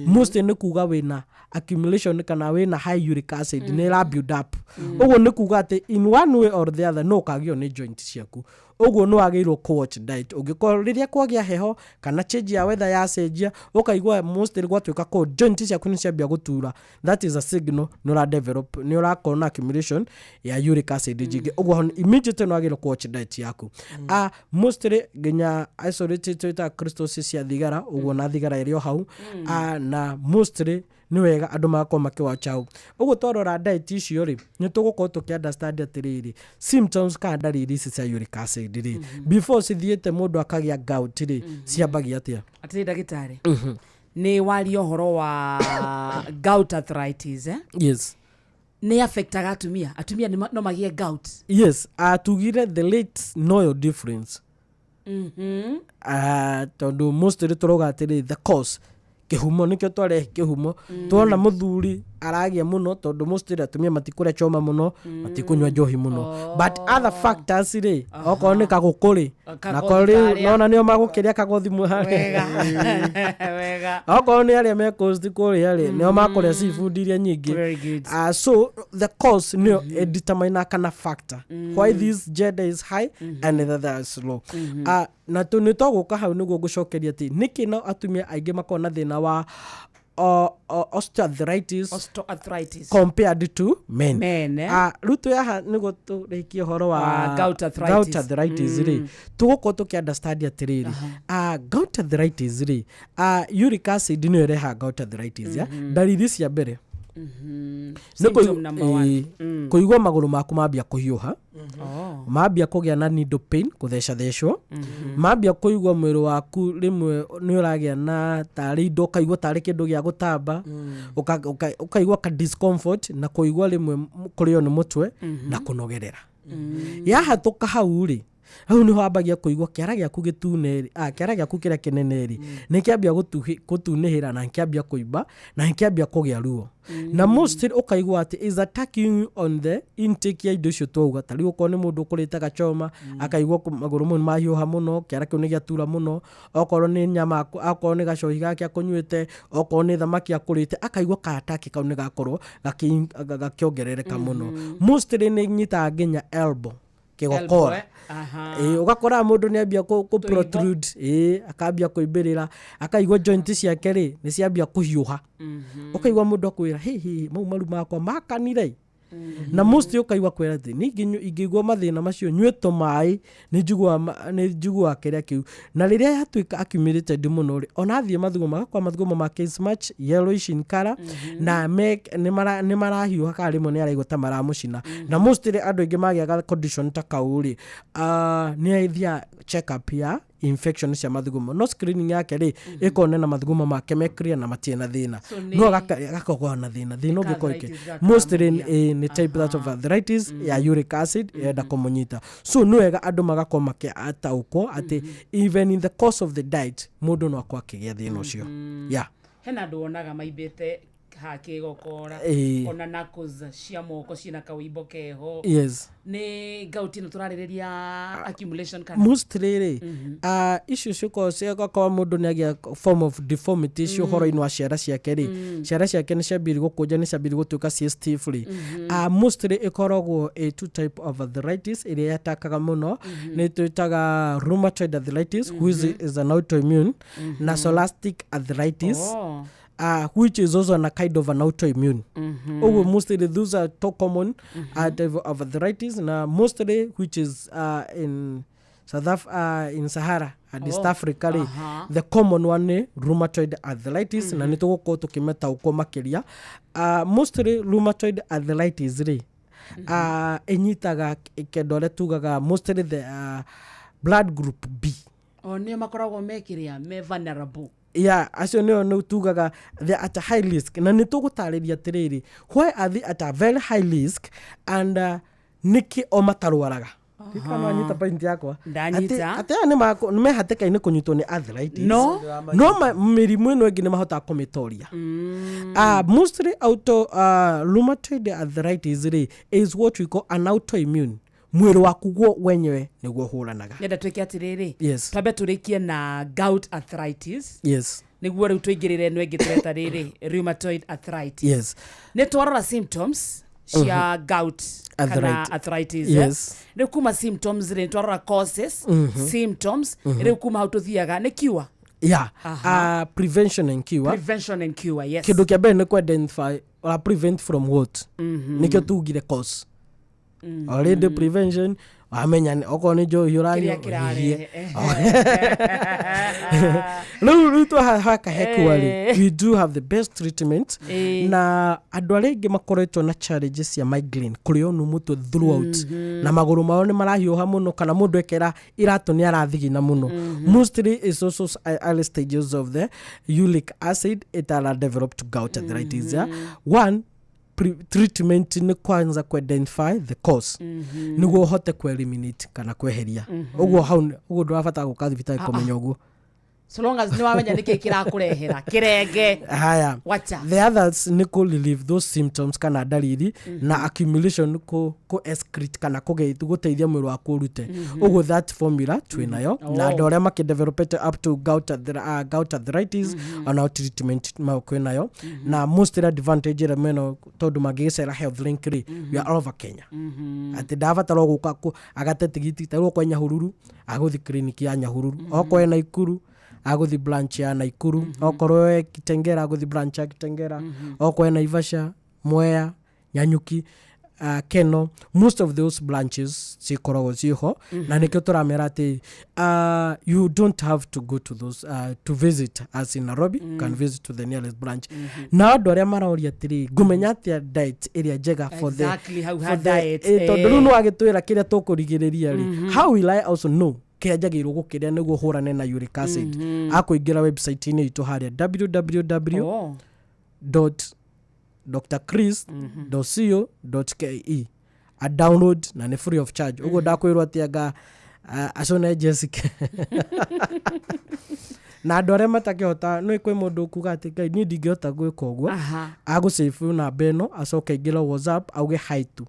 S11: most ni kuga wina accumulation kana wina high uric acid ni ra build up ugo ni kuga ati in one way or the other no kagio ni joint ciaku uguo no agirwo ku watch diet ungikora riria kwagia heho kana change ya weather ya cenjia ukaigua mostly gwatuika ko joint cia kuni ciambia gutura that is a signal no ra develop ni urakona accumulation ya uric acid jingi uguo immediately no agirwo ku watch diet yaku mostly ginya isolated to crystals cia thigara uguo na thigara irio hau na mostly ni wega andu makwa makiwachau uguo twarora diet icio ri ni tugukorwo tukiunderstand atiriri symptoms ka ndariri ici cia uric acid ri before cithiete mundu akagia gout ri ciambagia atia
S7: atiri ndagitari ni wali ohoro wa gout arthritis
S11: yes
S7: ni affectaga atumia no magie gout
S11: yes tugire the late no difference tondu mostly turoga atiri the cause kihumo nikyo tware kihumo tuona muthuri aragia muno tondu mostly atumia matikure choma muno matikunywa njohi muno but other factors ri oko ni kagukuri na kori nona nio magukiria kagothi
S7: wega
S11: oko ni aria me cost kuri ari nio makuria seafood iria nyingi so the cause nio determine kana factor why this gender is high and the other is low na tu ni toguka hau niguo gucokeria ati niki no atumia aingi makona thina wa osteoarthritis compared to men. Ruto yaha nigo turikie horo wa
S7: gout arthritis
S11: ri tuguko tukiunderstand atiriri gout arthritis ri uric acid ni reha gout arthritis ya dalili cia mbere
S7: symptom number 1
S11: kuigwa maguru maku mambia kuhiuha mambia kugia na needle pain kutheca thecwo mambia kuigwa mwiri waku rimwe ni uragia na tari indo kaigwa tari kindu gia gutamba ukaigwa ka discomfort na kuigwa rimwe kurio ni mutwe na kunogerera yahatuka hau ri hau ni hambagia kuigwa kiara giaku gitune kiara giaku kira kineneri ni kiambia gutunihira na kiambia kuiba na kiambia kugia ruo na most ukaigwa ati is attacking on the intake ya indo cio twauga tari uko ni mundu kurita gachoma akaigwa maguru mun mahiuha muno kiara kiu ni giatura muno okorwo ni nyama okorwo ni gacohi gake akunyuite okorwo ni thamaki akurite akaigwa ka attack kau ni gakorwo gakiongerereka muno most ni nyita nginya elbow kigokora ugakora mundu ni ambia ku protrude akambia kuimbirira akaigwa joint ciake ri ni ciambia kuhiuha ukaigwa mundu akwira hihi mau maru makwa makanire na most ukaigwa kwira ati ni ingigwa mathina macio nyweto mai ni njugua kiria kiu na riria yatuika accumulated muno ri ona thie mathugumo ma case match yellowish in color na ni marahiuha karimo ni araigwa ta maramucina na most ri andu ingi magiaga condition ta kauri ni aithia check up ya infection cia mathugumo no screening yake ri ikone na mathugumo make mekria na matie na thina no gakogwa na thina ugikoike mostly ni type that of arthritis ya uric acid yenda kumunyita so no wega andu magakoma ke atauko ati even in the course of the diet mundu no akwa kigia thina ucio
S7: hena andu onaga maibete hakigokora ona nakuza cia moko cina kawimbo keho
S11: yes
S7: ni gout ino turariria accumulation kana
S11: mostly ri issue cio cia kwa mundu ni agia form of deformity cio horo ino ciara ciake ri ciara ciake ni ciambiri gukunja ni ciambiri gutuika stiff ri mostly ikoragwo a two type of arthritis iria yatakaga muno ni twitaga rheumatoid arthritis which is an autoimmune na psoriatic arthritis which is also a kind of an autoimmune. Mostly those are two common type of arthritis, na mostly which is in in Sahara and East Africa, the common one rheumatoid arthritis, na nituguko tukimeta uko makiria. Mostly rheumatoid arthritis enyitaga ikedore tugaga mostly the blood group B.
S7: Ni makoragwo mekiria me vulnerable.
S11: Acio no tugaga they at a high risk na nitugutariria tiriri why are they at a very high risk and niki o matarwaraga Kama anyita point yakwa ate ni mehateka ine kunyitwo ni arthritis no mirimu ino ingi ni mahota kumitoria mostly rheumatoid arthritis is what we call an autoimmune mwiri waku guo wenyewe niguo huranaga
S7: nenda twike atiriri
S11: twabe
S7: turikie na gout arthritis
S11: yes
S7: niguo riu tuingirire no ingi tureta riri rheumatoid arthritis
S11: yes
S7: ne twarora symptoms cia gout kana arthritis.
S11: Yes.
S7: Rĩu kuma symptoms rĩ twarora causes, symptoms, rĩu kuma hau tuthiaga nĩ cure.
S11: Yeah. Prevention and cure.
S7: Prevention and cure, yes.
S11: Kindu kia mbere ni ku identify or prevent from what? Nikyo tugire cause. Already prevention amenya oko ni jo hiranyo hiye. No to haka hekwali. We do have the best treatment. Na andu arĩa makoretwo na challenges ya migraine kuri onu mutu throughout na maguru mao ni marahiuha muno kana mundu ekera irato ni arathigina muno. Mostly is also early stages of the uric acid it are developed gout arthritis. One treatment ni kwanza ku identify the cause niguo hote ku eliminate kana kweheria uguo hau uguo ndwabata guka thibitari kumenya uguo
S7: so long as ni wamenya niki kirakurehera kirenge
S11: haya
S7: wacha
S11: the others ni ku relieve those symptoms kana dalili na accumulation ku excrete kana guteithia mwiri wa kurute uguo that formula twinayo na andu aria makidevelopete up to gout arthritis on treatment makwinayo na most advantage ira meno tondu magicera health link ri we are all over Kenya ati ndabatara guka agate tigiti tarwo kwa Nyahururu aguthi clinic ya Nyahururu oko na Ikuru aguthi branch ya Naikuru okorwe Kitengera aguthi branch ya Kitengera okwe Naivasha Mwea Nyanyuki Keno most of those branches cikoragwo ciho na nikyo turamera ati you don't have to go to those to visit us in Nairobi can visit to the nearest branch na andu aria maraoria atiri ngumenya atia diet area njega for the
S7: diet
S11: tondu no agitwira kiria tukurigiriria ri how will I also know kia jagirwo gukiria niguo hurane na uric acid akuingira website ini itu haria www.drchris.co.ke a download na ni free of charge ugo ndakwirwo atianga acone Jessica na andu aria matakihota no ikwe mundu kuga ati ngai ni ndingihota gwika uguo agusave na beno acoke ingira WhatsApp auge hi to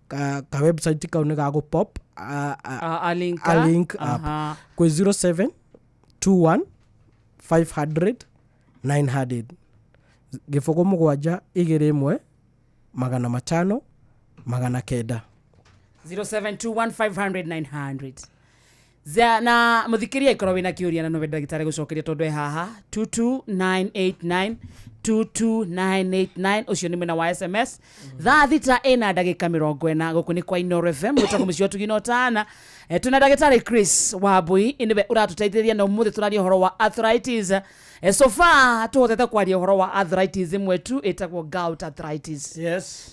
S11: ka website ka uniga go pop
S7: a link
S11: up kwa 0721 500 900 gifogo mugwanja igire imwe magana matano magana kenda
S7: 0721 500 900 na muthikiria ikoro wina kiuria na no wenda gitare gucokeria tondu haha 22989 ucio ni mena wa SMS thaa thita ina ndagika 40 guku ni kwa Ino FM mutako mucio tuginotana tuna ndagitari Chris Wambui iniwe uratuteithĩrĩria na umuthi turaria horo wa arthritis so far tuhotete kwaria horo wa arthritis mwetu etagwo gout arthritis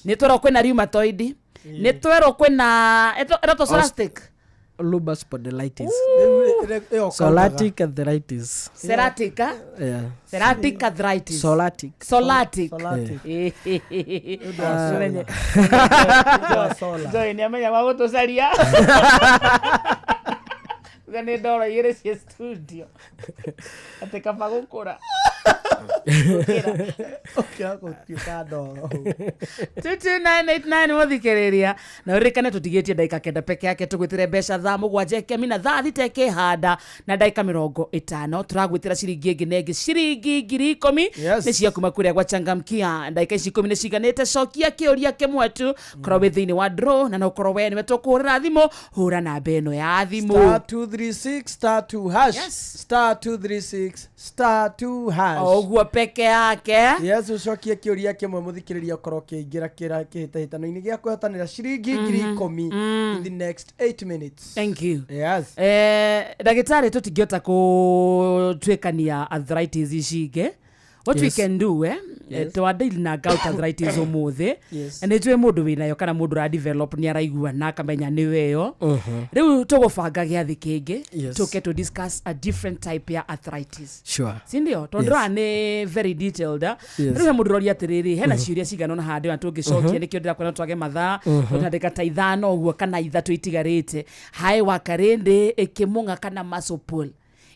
S7: ni twero kwina rheumatoid ni twero kwina eratosarastic
S11: lupus spondylitis psoriatic arthritis
S7: psoriatic psoriatic arthritis psoriatic Joy ni amenya wagutucaria gane ndoro yire cia studio ate kama gukura
S8: okay gutiuka ndoro
S7: 22989 muthikiriria na urikane tutigetie dakika kenda peke yake tugwitire mbeca thaa mugwanja kemi na thaa thiteke handa na dakika 50 turagwitira ciringi ingi nengi ciringi 10,000 ni cia kuma kuria gwa changamkia dakika ici 10 ni ciganite cokia kiuria kimwetu korwo wi thiini wa draw na no korwo we ni wetukurira thimo hura na beno ya thimo
S8: *236*2
S7: oguo peke yake
S8: ucokie kiuria kimwe muthikiriria korwo kiingira kihitano-ini gia kwetanira ciringi 10,000 in the next 8 minutes.
S7: Thank you. Dagitari tutingiota kutwikania arthritis icige what we can do to deal na gout arthritis umuthi and itwe mundu winayo kana mundu ra develop ni araigua na akamenya ni weyo riu tugubanga giathi kingi tuke to discuss a different type ya arthritis sindio tondra ni very detailed riu mundu rori atiriri hena ciuria cigano na hande na tungicokia nikio ndira kwena twage mathaa tunandika ta ithano uguo kana ithatu itigarite hai wakarende ikimunga kana muscle pull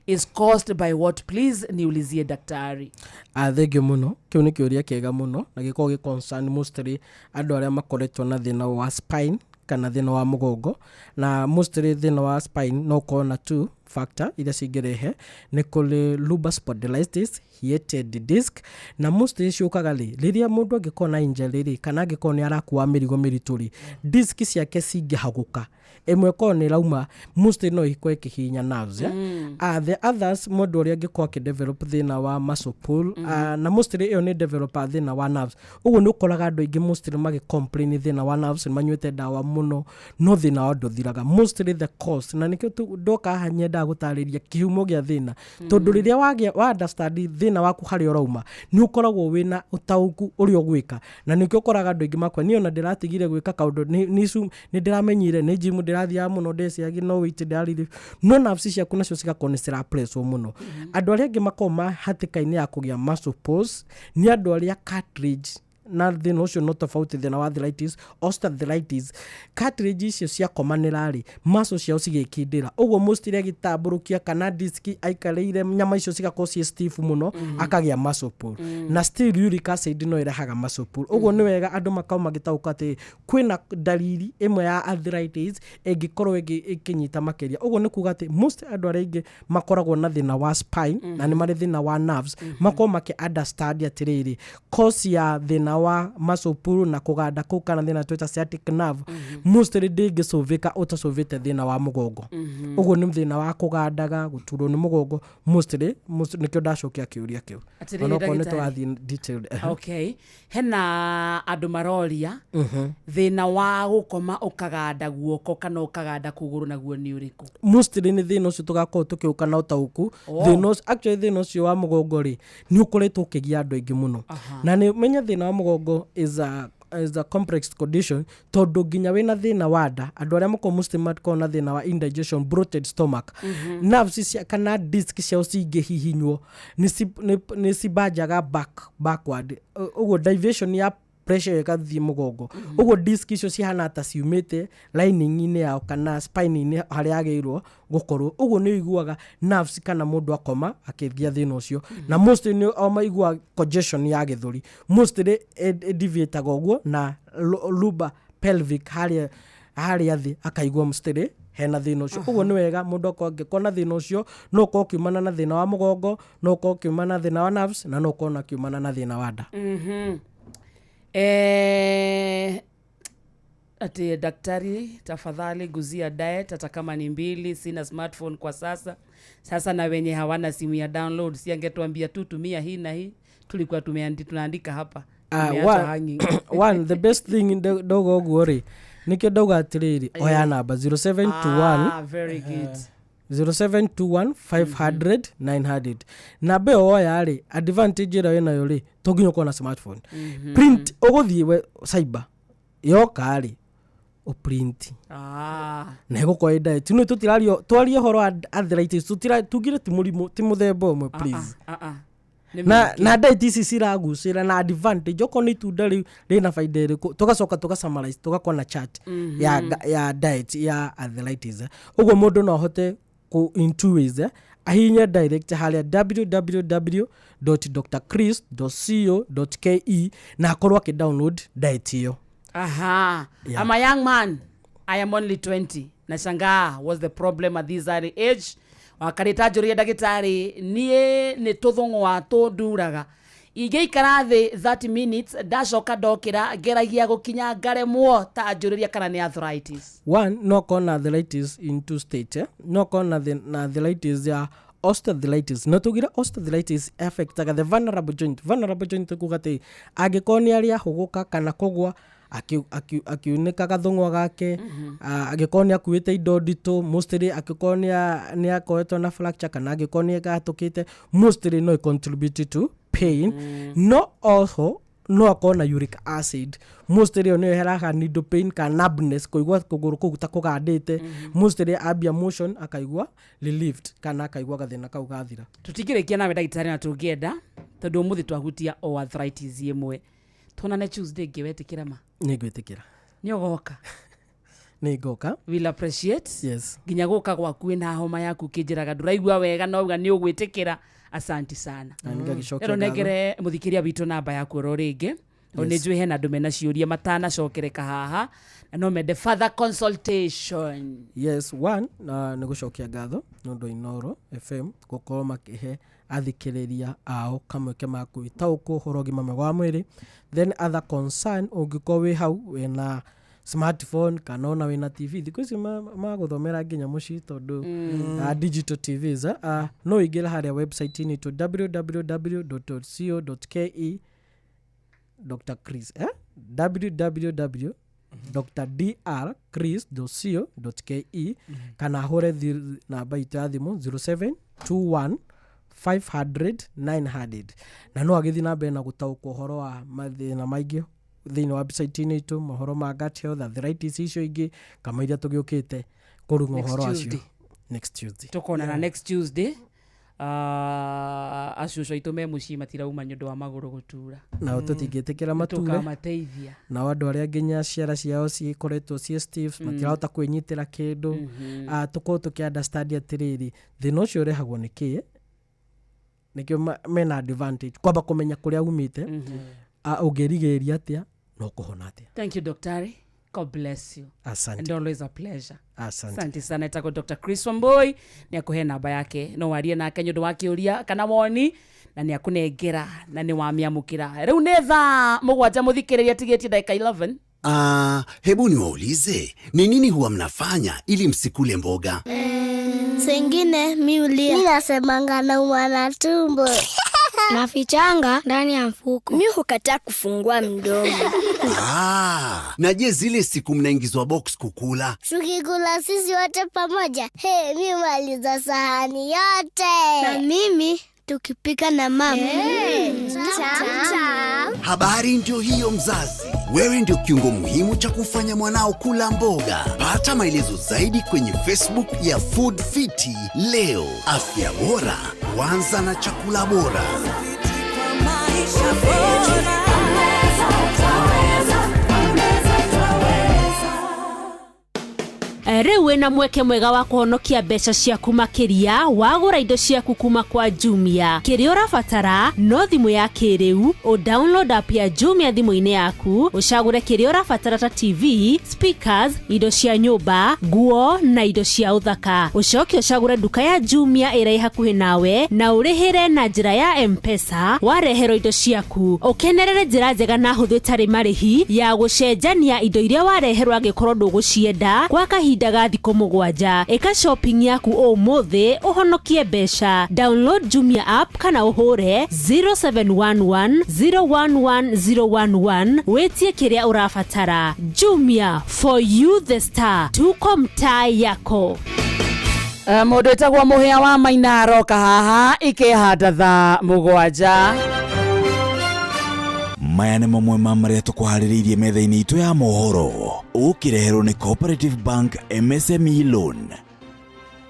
S7: is caused by what? Please niulizie daktari.
S11: Thengio muno kiu ni kiuria kiega muno na giko gi concern mostly andu aria makoretwo na thina wa spine kana thina wa mugongo na mostly thina wa spine no kona tu factor ila cigerehe ni kuli lumbar spondylitis hiated disc na mostly ciukaga riria mundu angikona injury kana angikona arakuwa mirigo mirituri disc ciake cingihaguka emwe kone rauma mostly no ikwe kihinya nerves the others mundu uri angikwa ki develop thina wa muscle pull na mostly iyo ni develop thina wa nerves ugu ni ukoraga andu ingi mostly magi complain thina wa nerves manyuete dawa muno no thina wa nduthiraga mostly the cause na nikio ndoka hanyenda gutariria kihumo gia thina tondu riria wa understand thina waku hari urauma ni ukoragwo wina utauku uri ogwika na nikio ukoraga andu ingi makwa ni ona ndiratigire gwika kaundu ni ndiramenyire ni gym ndirathia muno ndeciagi no wait ndariri no nerves ciaku nacio cigakonesera press muno andu aria ingi makoma hatikaini ya kugia muscle pulse ni andu aria cartilage na thina ucio no tofauti thina wa arthritis osteoarthritis cartilage icio cia komanirari muscle ciao cigikindira uguo mostly gitamburukia kana disc aikareire nyama icio cigakoo cie stiff muno akagia muscle pull na still uric acid no irehaga muscle pull uguo ni wega andu makauma gitauka ati kwina dalili imwe ya arthritis ingikorwo ikinyita makeria uguo ni kuga ati most andu aria ingi makoragwo na thina wa spine na ni mari thina wa nerves makoma maki understand atiriri cause ya thina wa muscle pull na kuganda ku kana thina tweta sciatic nerve mostly dingi soveka utasovete thina wa mugongo uguo ni thina wa kugandaga guturo ni mugongo mostly nikyo ndacokia kiuria kiu ono kone twathi detailed
S7: okay hena andu maroria thina wa gukoma ukaganda guoko kana ukaganda kuguru naguo ni uriku
S11: mostly ni thina ucio tugakoo tukiuka na utauku thina actually thina ucio wa mugongo ri ni ukoretwo ukigia andu ingi muno na ni menya thina wa mugongo is a complex condition tondu ginya wina thina wa nda andu aria mako muslimat kona thina wa indigestion bloated stomach nerves cia kana disc ciao cingihihinywo ni cibanjaga backward uguo diversion ya pressure ikathii mugongo uguo disc icio cihana ta ciumite lining ine yao kana spine ine hari ageirwo gukorwo uguo ni iguaga nerves kana mundu akoma akithia thina ucio na mostly ni maigua congestion ya githuri mostly deviate uguo na lumbar pelvic hari athi akaigua mostly hena thina ucio uguo ni wega mundu akona thina ucio no ko kiumana na thina wa mugongo no ko kiumana na thina wa nerves na no ko na kiumana na thina wa nda
S7: ati daktari tafadhali guzia diet hata kama ni 2 sina smartphone kwa sasa na wenye hawana simu ya download siangetuambia tu tumia hii na hii tulikuwa tunaandika hapa
S11: one the best thing dogo gore nikyo dogo atiriri oya namba 0721
S7: very good
S11: 0721 500 900 na be oya ri advantage ira wena yori toginyo kona smartphone print oguthie cyber yoka ri o print na ego kwa diet no tutirario twarie horo arthritis tugire ti muthemba umwe please na diet ici ciragucira na advantage okoni tunda rina faida iriku tugacoka tugasammarize tugakona chart ya diet ya arthritis uguo mundu no hote ku in two ways ahinya direct halia www.drchris.co.ke na akorwa ki download diet hiyo
S7: I'm a young man, I am only 20 nashangaa what's the problem at this early age wakarita juria dagitari nie ni tuthongwa tunduraga igeikara thi 30 minutes ndacoka ndokira ngeragia gukinya ngaremwo ta njuriria kana ni arthritis
S11: one no kona arthritis in two states no kona the arthritis ya osteoarthritis no tugira osteoarthritis affectaga the vulnerable joint kugate agikoni aria huguka kana kugwa akiuneka gathongwa gake agikoni akuite indo ndito mostly akikoni ni akoetwo na fracture kana agikoni gatukite mostly no contribute to pain no also no akona uric acid mostly no heraga needle pain ka numbness koigwa kuguru kuguta kugandite mostly abia motion akaigwa relieved kana akaigwa gathina kau gathira
S7: tutikirekia nawe ndagitari na tungienda tondu muthi twahutia o arthritis yemwe tonane Tuesday ngiwetikira ma
S11: nigwitikira
S7: nyogoka
S11: nigoka
S7: will appreciate
S11: yes
S7: ginya guka gwaku na homa yaku kinjiraga nduraigwa wega no ni ugwitikira asanti sana
S11: ngagicokera
S7: ero negere muthikiria bitu namba yaku ro ringi Oni jwe hena ndume na ciuria matana cokereka haha na no mende further consultation.
S11: Yes, one nĩ gũcokia ngatho nũndũ Inoro FM gũkorwo makĩhe athikĩrĩria ao kamweke ma gwĩtaũkwo ũhoro ũgima mwega wa mwĩrĩ. Then other concern ũngĩkorwo wĩ hau wĩna smartphone kana ona wĩna TV thikũ ici magũthomera nginya mũciĩ tondũ digital TVs no ingĩra harĩa website inĩ to www.co.ke Dr. Chris www.drchris.co.ke kana hore namba itũ ya thimũ 0721 500 900 na no agĩthi na mbere na gũtaũkwo ũhoro wa mathĩna maingĩ thĩinĩ wa website inĩ itũ mohoro ma gut health arthritis icio ingĩ kama iria tũgĩũkĩte kũrũnga ũhoro acio next Tuesday
S7: tukonana next Tuesday. Acuco itũ me mũciĩ matirauma nĩ ũndũ wa magũrũ gũtura
S11: na tũtingĩtĩkĩra mature
S7: tukamateithia
S11: na andũ arĩa nginya ciara ciao cikoretwo ciĩ stiff matirahota kwĩnyitĩra kĩndũ tũkorwo tũkĩ-understand atĩrĩrĩ thĩna ũcio ũrehagwo nĩ kĩĩ nĩkĩo mena advantage kwamba kũmenya kũrĩa umĩte ũngĩrigĩrĩria atĩa no kũhona atĩa.
S7: Thank you Dr. God bless you.
S11: Asante.
S7: And always a pleasure.
S11: Asante
S7: sana. Etagwo Dr. Chris Wambui nĩ akũhe namba yake no warie nake nĩ ũndũ wa kĩũria kana woni na nĩ akũnengera na nĩ wamĩamũkĩra. Rĩu nĩ thaa 7 mũthikĩrĩria tigĩtie dakika 11.
S1: Hebu niwaulize ni nini huwa mnafanya ili msikule mboga?
S13: Sengine miulia. Mimi nasemanga naumwa na tumbo. Nafichanga ndani ya mfuko. Mimi hukataa kufungua mdomo.
S1: Na je zile siku mnaingizwa box kukula?
S13: Tukikula sisi wote pamoja. Mimi maliza sahani yote. Na mimi tukipika na mama.
S1: Habari ndio hiyo mzazi. Wewe ndio kiungo muhimu cha kufanya mwanao kula mboga. Pata maelezo zaidi kwenye Facebook ya Food Fiti leo. Afya bora huanza na chakula bora.
S4: Rĩu na mweke mwega wa kũhonokia mbeca ciaku makĩria wagũra indo ciaku kuma kwa Jumia. Kĩrĩa ũrabatara no thimũ ya kĩrĩu, download app ya Jumia thimũ-inĩ yaku, ũcagũre kĩrĩa ũrabatara ta TV, speakers, indo cia nyũmba, nguo na indo cia ũthaka. Ũcoke ũcagũre nduka ya Jumia ĩrĩa ĩ hakuhĩ nawe na ũrĩhĩre na njĩra ya M-Pesa wareherwo indo ciaku. Ũkenerere njĩra njega na hũthũ ĩtarĩ marĩhi ya gũcenjania indo iria wareherwo angĩkorwo ndũgũcienda kwa kahinda ga thikũ 7. Eka shopping yaku ũmũthĩ ũhonokie mbeca. Download Jumia app kana ũhũre 0711 011 011 wĩtie kĩrĩa ũrabatara. Jumia, for you the star. Tuko mtaa yako.
S7: Mũndũ etagwo mũhĩa wa Maina aroka haha ikĩhanda thaa 7.
S5: Maya nĩ mamwe ma marĩa tũkũharĩrĩirie metha-inĩ itũ ya mohoro. Ũkĩreherwo nĩ Cooperative Bank MSME Loan.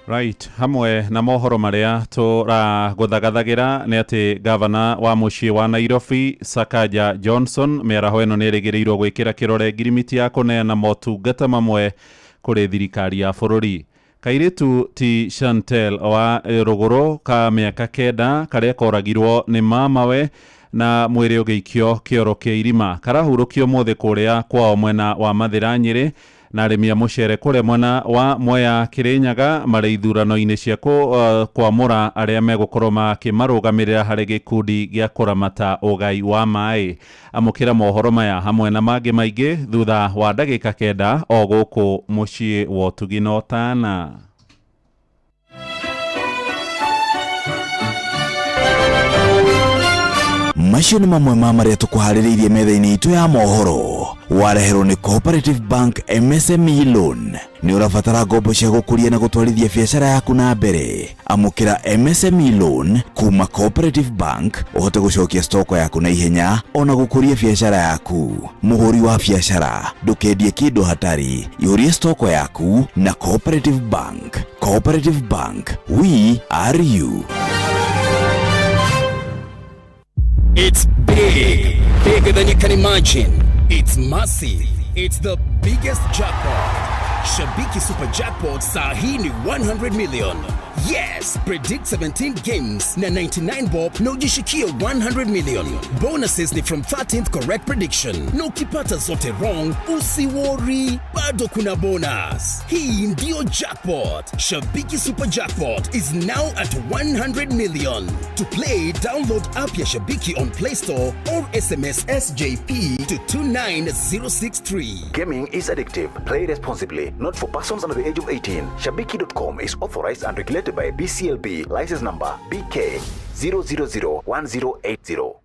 S10: Right, hamwe na mohoro marĩa tũragũthagathagĩra nĩ atĩ gavana wa mũciĩ wa Nairobi Sakaja Johnson mĩaraho ĩno nĩ ĩrĩgĩrĩirwo gwĩkĩra kĩrore ngirimiti ya kũneana motungata mamwe kũrĩ thirikari ya bũrũri. Kairĩtu ti Chantel wa rũgũrũ ka mĩaka 9 karĩa koragirwo nĩ mamawe na mwĩrĩ ũgĩikio kĩoro kĩa irima karahurũkio mũthĩ kũrĩa kwao mwena wa Mathĩra Nyĩrĩ na arĩmi a mũcere kũrĩa mwena wa Mwea Kĩrĩnyaga marĩ ithurano-inĩ cia kwamũra arĩa megũkorwo makĩmarũgamĩrĩra harĩ gĩkundi gĩa kũramata ũgai wa maĩ. Amũkĩra mohoro maya hamwe na mangĩ maingĩ thutha wa ndagĩka 9 o gũkũ mũciĩ wa Ũtugi na Ũtana.
S5: Macio nĩ mamwe ma marĩa tũkũharĩrĩirie metha-inĩ itũ ya mohoro. Wareherwo nĩ Cooperative Bank MSME Loan. Nĩ ũrabatara ngombo cia gũkũria na gũtwarithia biacara yaku na mbere. Amũkĩra MSME Loan kuma Cooperative Bank ũhote gũcokia stoko yaku na ihenya ona gũkũria biacara yaku. Mũhũri wa biacara ndũkendie kĩndũ hatari, ihũrie stoko yaku na Cooperative Bank. Cooperative Bank, we are you.
S9: It's big, bigger than you can imagine. It's massive. It's the biggest jackpot. Shabiki Super Jackpot saa hii ni 100 million. Yes, predict 17 games na 99 bob na ujishikie 100 million. Bonuses ni from 13th correct prediction. Na ukipata zote wrong, usiworry, bado kuna bonus. Hii ndio jackpot. Shabiki Super Jackpot is now at 100 million. To play, download app ya Shabiki on Play Store or SMS SJP to 29063.
S5: Gaming is addictive. Play responsibly. Not for persons under the age of 18. Shabiki.com is authorized and regulated by BCLB. License number BK 0001080.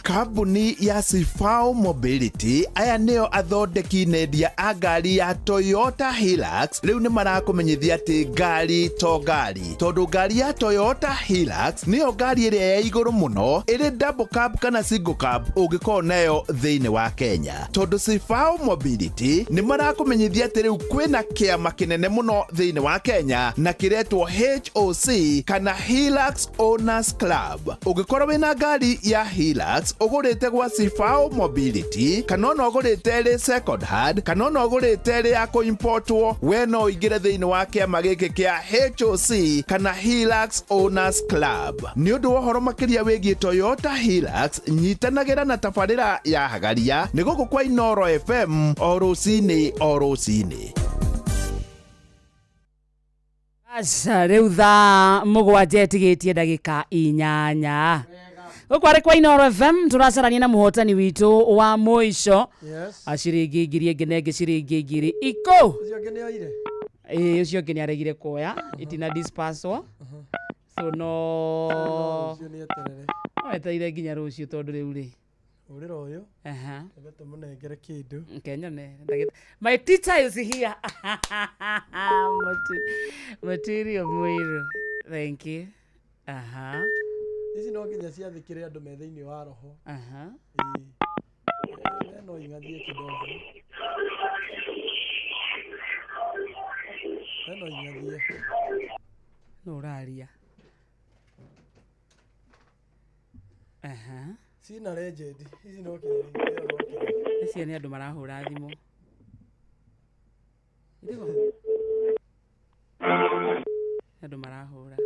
S3: Kambuni ya Sifao Mobility aya neo athondeki nendia a ngari ya Toyota Hilux riu ni marakumenyithia ati ngari to ngari tondu ngari ya Toyota Hilux niyo ngari iria ya iguru muno iri double cab kana single cab ungikorwo nayo thiini wa Kenya. Tondu Sifao Mobility ni marakumenyithia ati riu kwina kiama kinene muno thiini wa Kenya na kiretwo HOC kana Hilux Owners Club. Ungikorwo wina ngari ya Hilux ugurite gwa Sifao Mobility kana no ugurite ri second hand kana no ugurite ri ya ko importwo we no igire thiini wa kiama giki kia HOC kana Hilux Owners Club. Ni undu wohoro makiria wigie Toyota Hilux nyitanagira na tabarira ya hagaria ni guku kwa Inoro FM o rucini.
S7: Asa riu thaa mugwanja etigitie ndagika 8 Ukware kwa Inoro FM turacarania na muhotani witu wa muico.
S8: Yes.
S7: Aciringi ngiri ngenenge ciringi ngiri iko.
S8: Ucio ngene oire.
S7: Ucio ngene aregire kuoya itina dispersal. So no.
S8: Ucio ni eterere.
S7: Eteire nginya rucio tondu riu ri.
S8: Urira uyu.
S7: Aha.
S8: Ngete munengere kindu.
S7: Kenya ne. My teacher is here. Material mwiru. Thank you. Aha.
S8: Ici no nginya ciathikire andu me thiini wa roho.
S7: Aha.
S8: No ingathie kidogo. No ingathie.
S7: No uraria. Aha.
S8: Sina legend. Ici no kire.
S7: Ici ni andu marahura thimu. Ndigo. Andu marahura.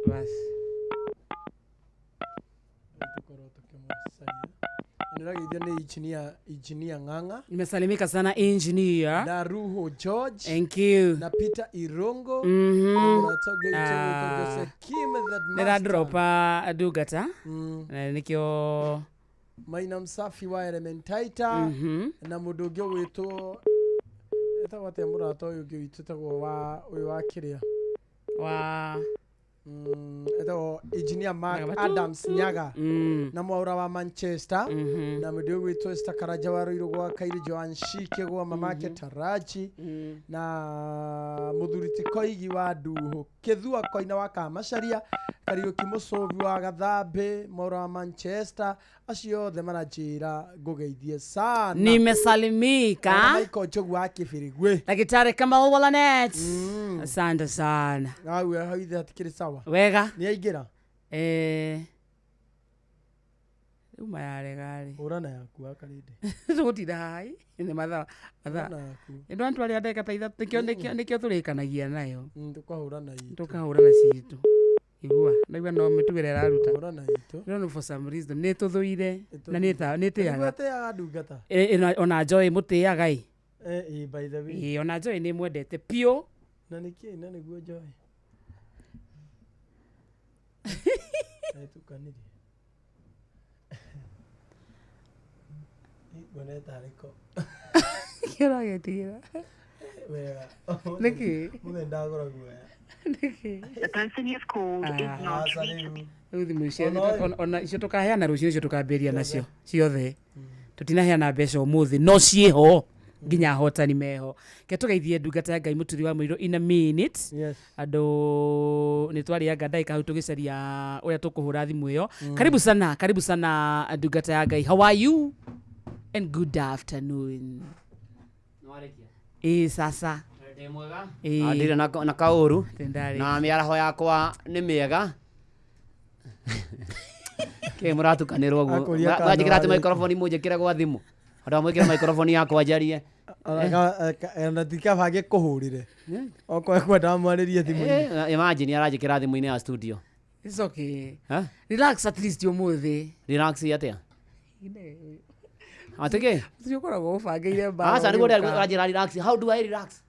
S7: Bas.
S8: Niragithia ni engineer Ng'ang'a.
S7: Nimesalimika sana engineer.
S8: Na Ruho George.
S7: Thank you.
S8: Na Peter Irongo.
S7: Nira dropa Dugata. Nikio
S8: Maina Msafi wa Elementaita. Na mundu ungi gwitwo etagwo atia murata uyu ungi witu etagwo wa kiria
S7: wa
S8: etagwo engineer Mark Adams Nyaga na mwaura wa Manchester na mundu gwitwo Estakaraja wa Ruiru gwa Kairi Joan Shike gwa mamake Taraji na muthuriti Koigi wa Nduhu Kithua Koina wa Kamacharia Kariuki Mucobi wa Gathambi mwaura wa Manchester acio othe maranjira ngugeithie sana.
S7: Nimesalimika.
S8: Michael Njogu wa Kibirigwe.
S7: Daktari Kamal Walanet. Asante sana.
S8: Awe haithe atikiri sawa.
S7: Wega.
S8: Ni aingira.
S7: Uma yare gari.
S8: Urana yaku akarinde.
S7: Zotira hai. Ni matha. Ndo antu ali adeka taitha nikio turikanagia nayo.
S8: Tukahurana itu.
S7: Tukahurana citu. Igua naigua no mitugire raruta
S8: urana itu
S7: no for some reason ne tuthuire na nitiaga
S8: nitiaga ndungata
S7: ona Joy mutiaga
S8: by the way
S7: ona Joy ni mwendete pio
S8: na niki na niguo Joy tukaniri ibone tariko
S7: kira getira
S8: wega
S7: niki
S8: mudenda gora guya
S6: The person you've called is not reachable.
S7: Ona icio tukaheana rucio icio tukamberia nacio ciothe tutinaheana mbeca umuthi no cieho nginya hotani meho ke tugeithie ndungata ya Ngai muturi wa muiro in a minute andu ni twari anga ndai ka tugicaria uria tukuhura thimu iyo karibu sana ndungata ya Ngai. How are you and good afternoon. Sasa
S16: mwega ndire na kauru na miaraho yakwa ni miega ke muratukanirwo guo wajikira ati microphone muje kira gwa thimu Anda mwikira microphone yako ajarie.
S8: Na tikabage kuhurire. Oko ekwenda mwaririe thimu-ini.
S16: Imagine arajikira thimu-ini ya studio.
S7: It's okay. Relax at least umuthi.
S16: Relax atia. Ateke.
S7: Sio kora go fangeire ba.
S16: Asa ni gode arajira relax. How do I relax?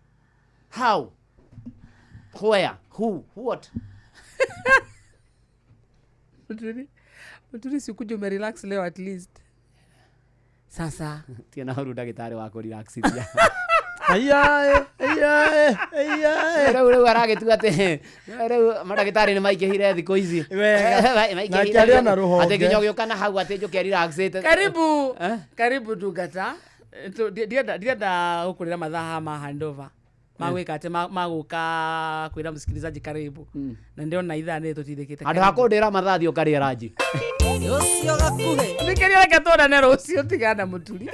S16: How? Where? Who? What?
S7: Muturi si kuja relax leo at least. Sasa
S16: tiana huru dagitari wako relax dia.
S8: Ayae.
S16: Reu aragetu ate. Reu madagitari ni maikehire thiko ici.
S8: Na kiaria na ruho.
S16: Ate kinyo kana hau ate jo relax.
S7: Karibu dugata. Ndienda gukurira mathaa ma handover. Magwika ate maguka kwira msikilizaji karibu. Na ndio na ithaa ni tutithikite.
S16: Andu hakundira mathaa thio kari raji.
S7: Ucio gakuhe. Nikiria reke tona nero ucio tigana muturi.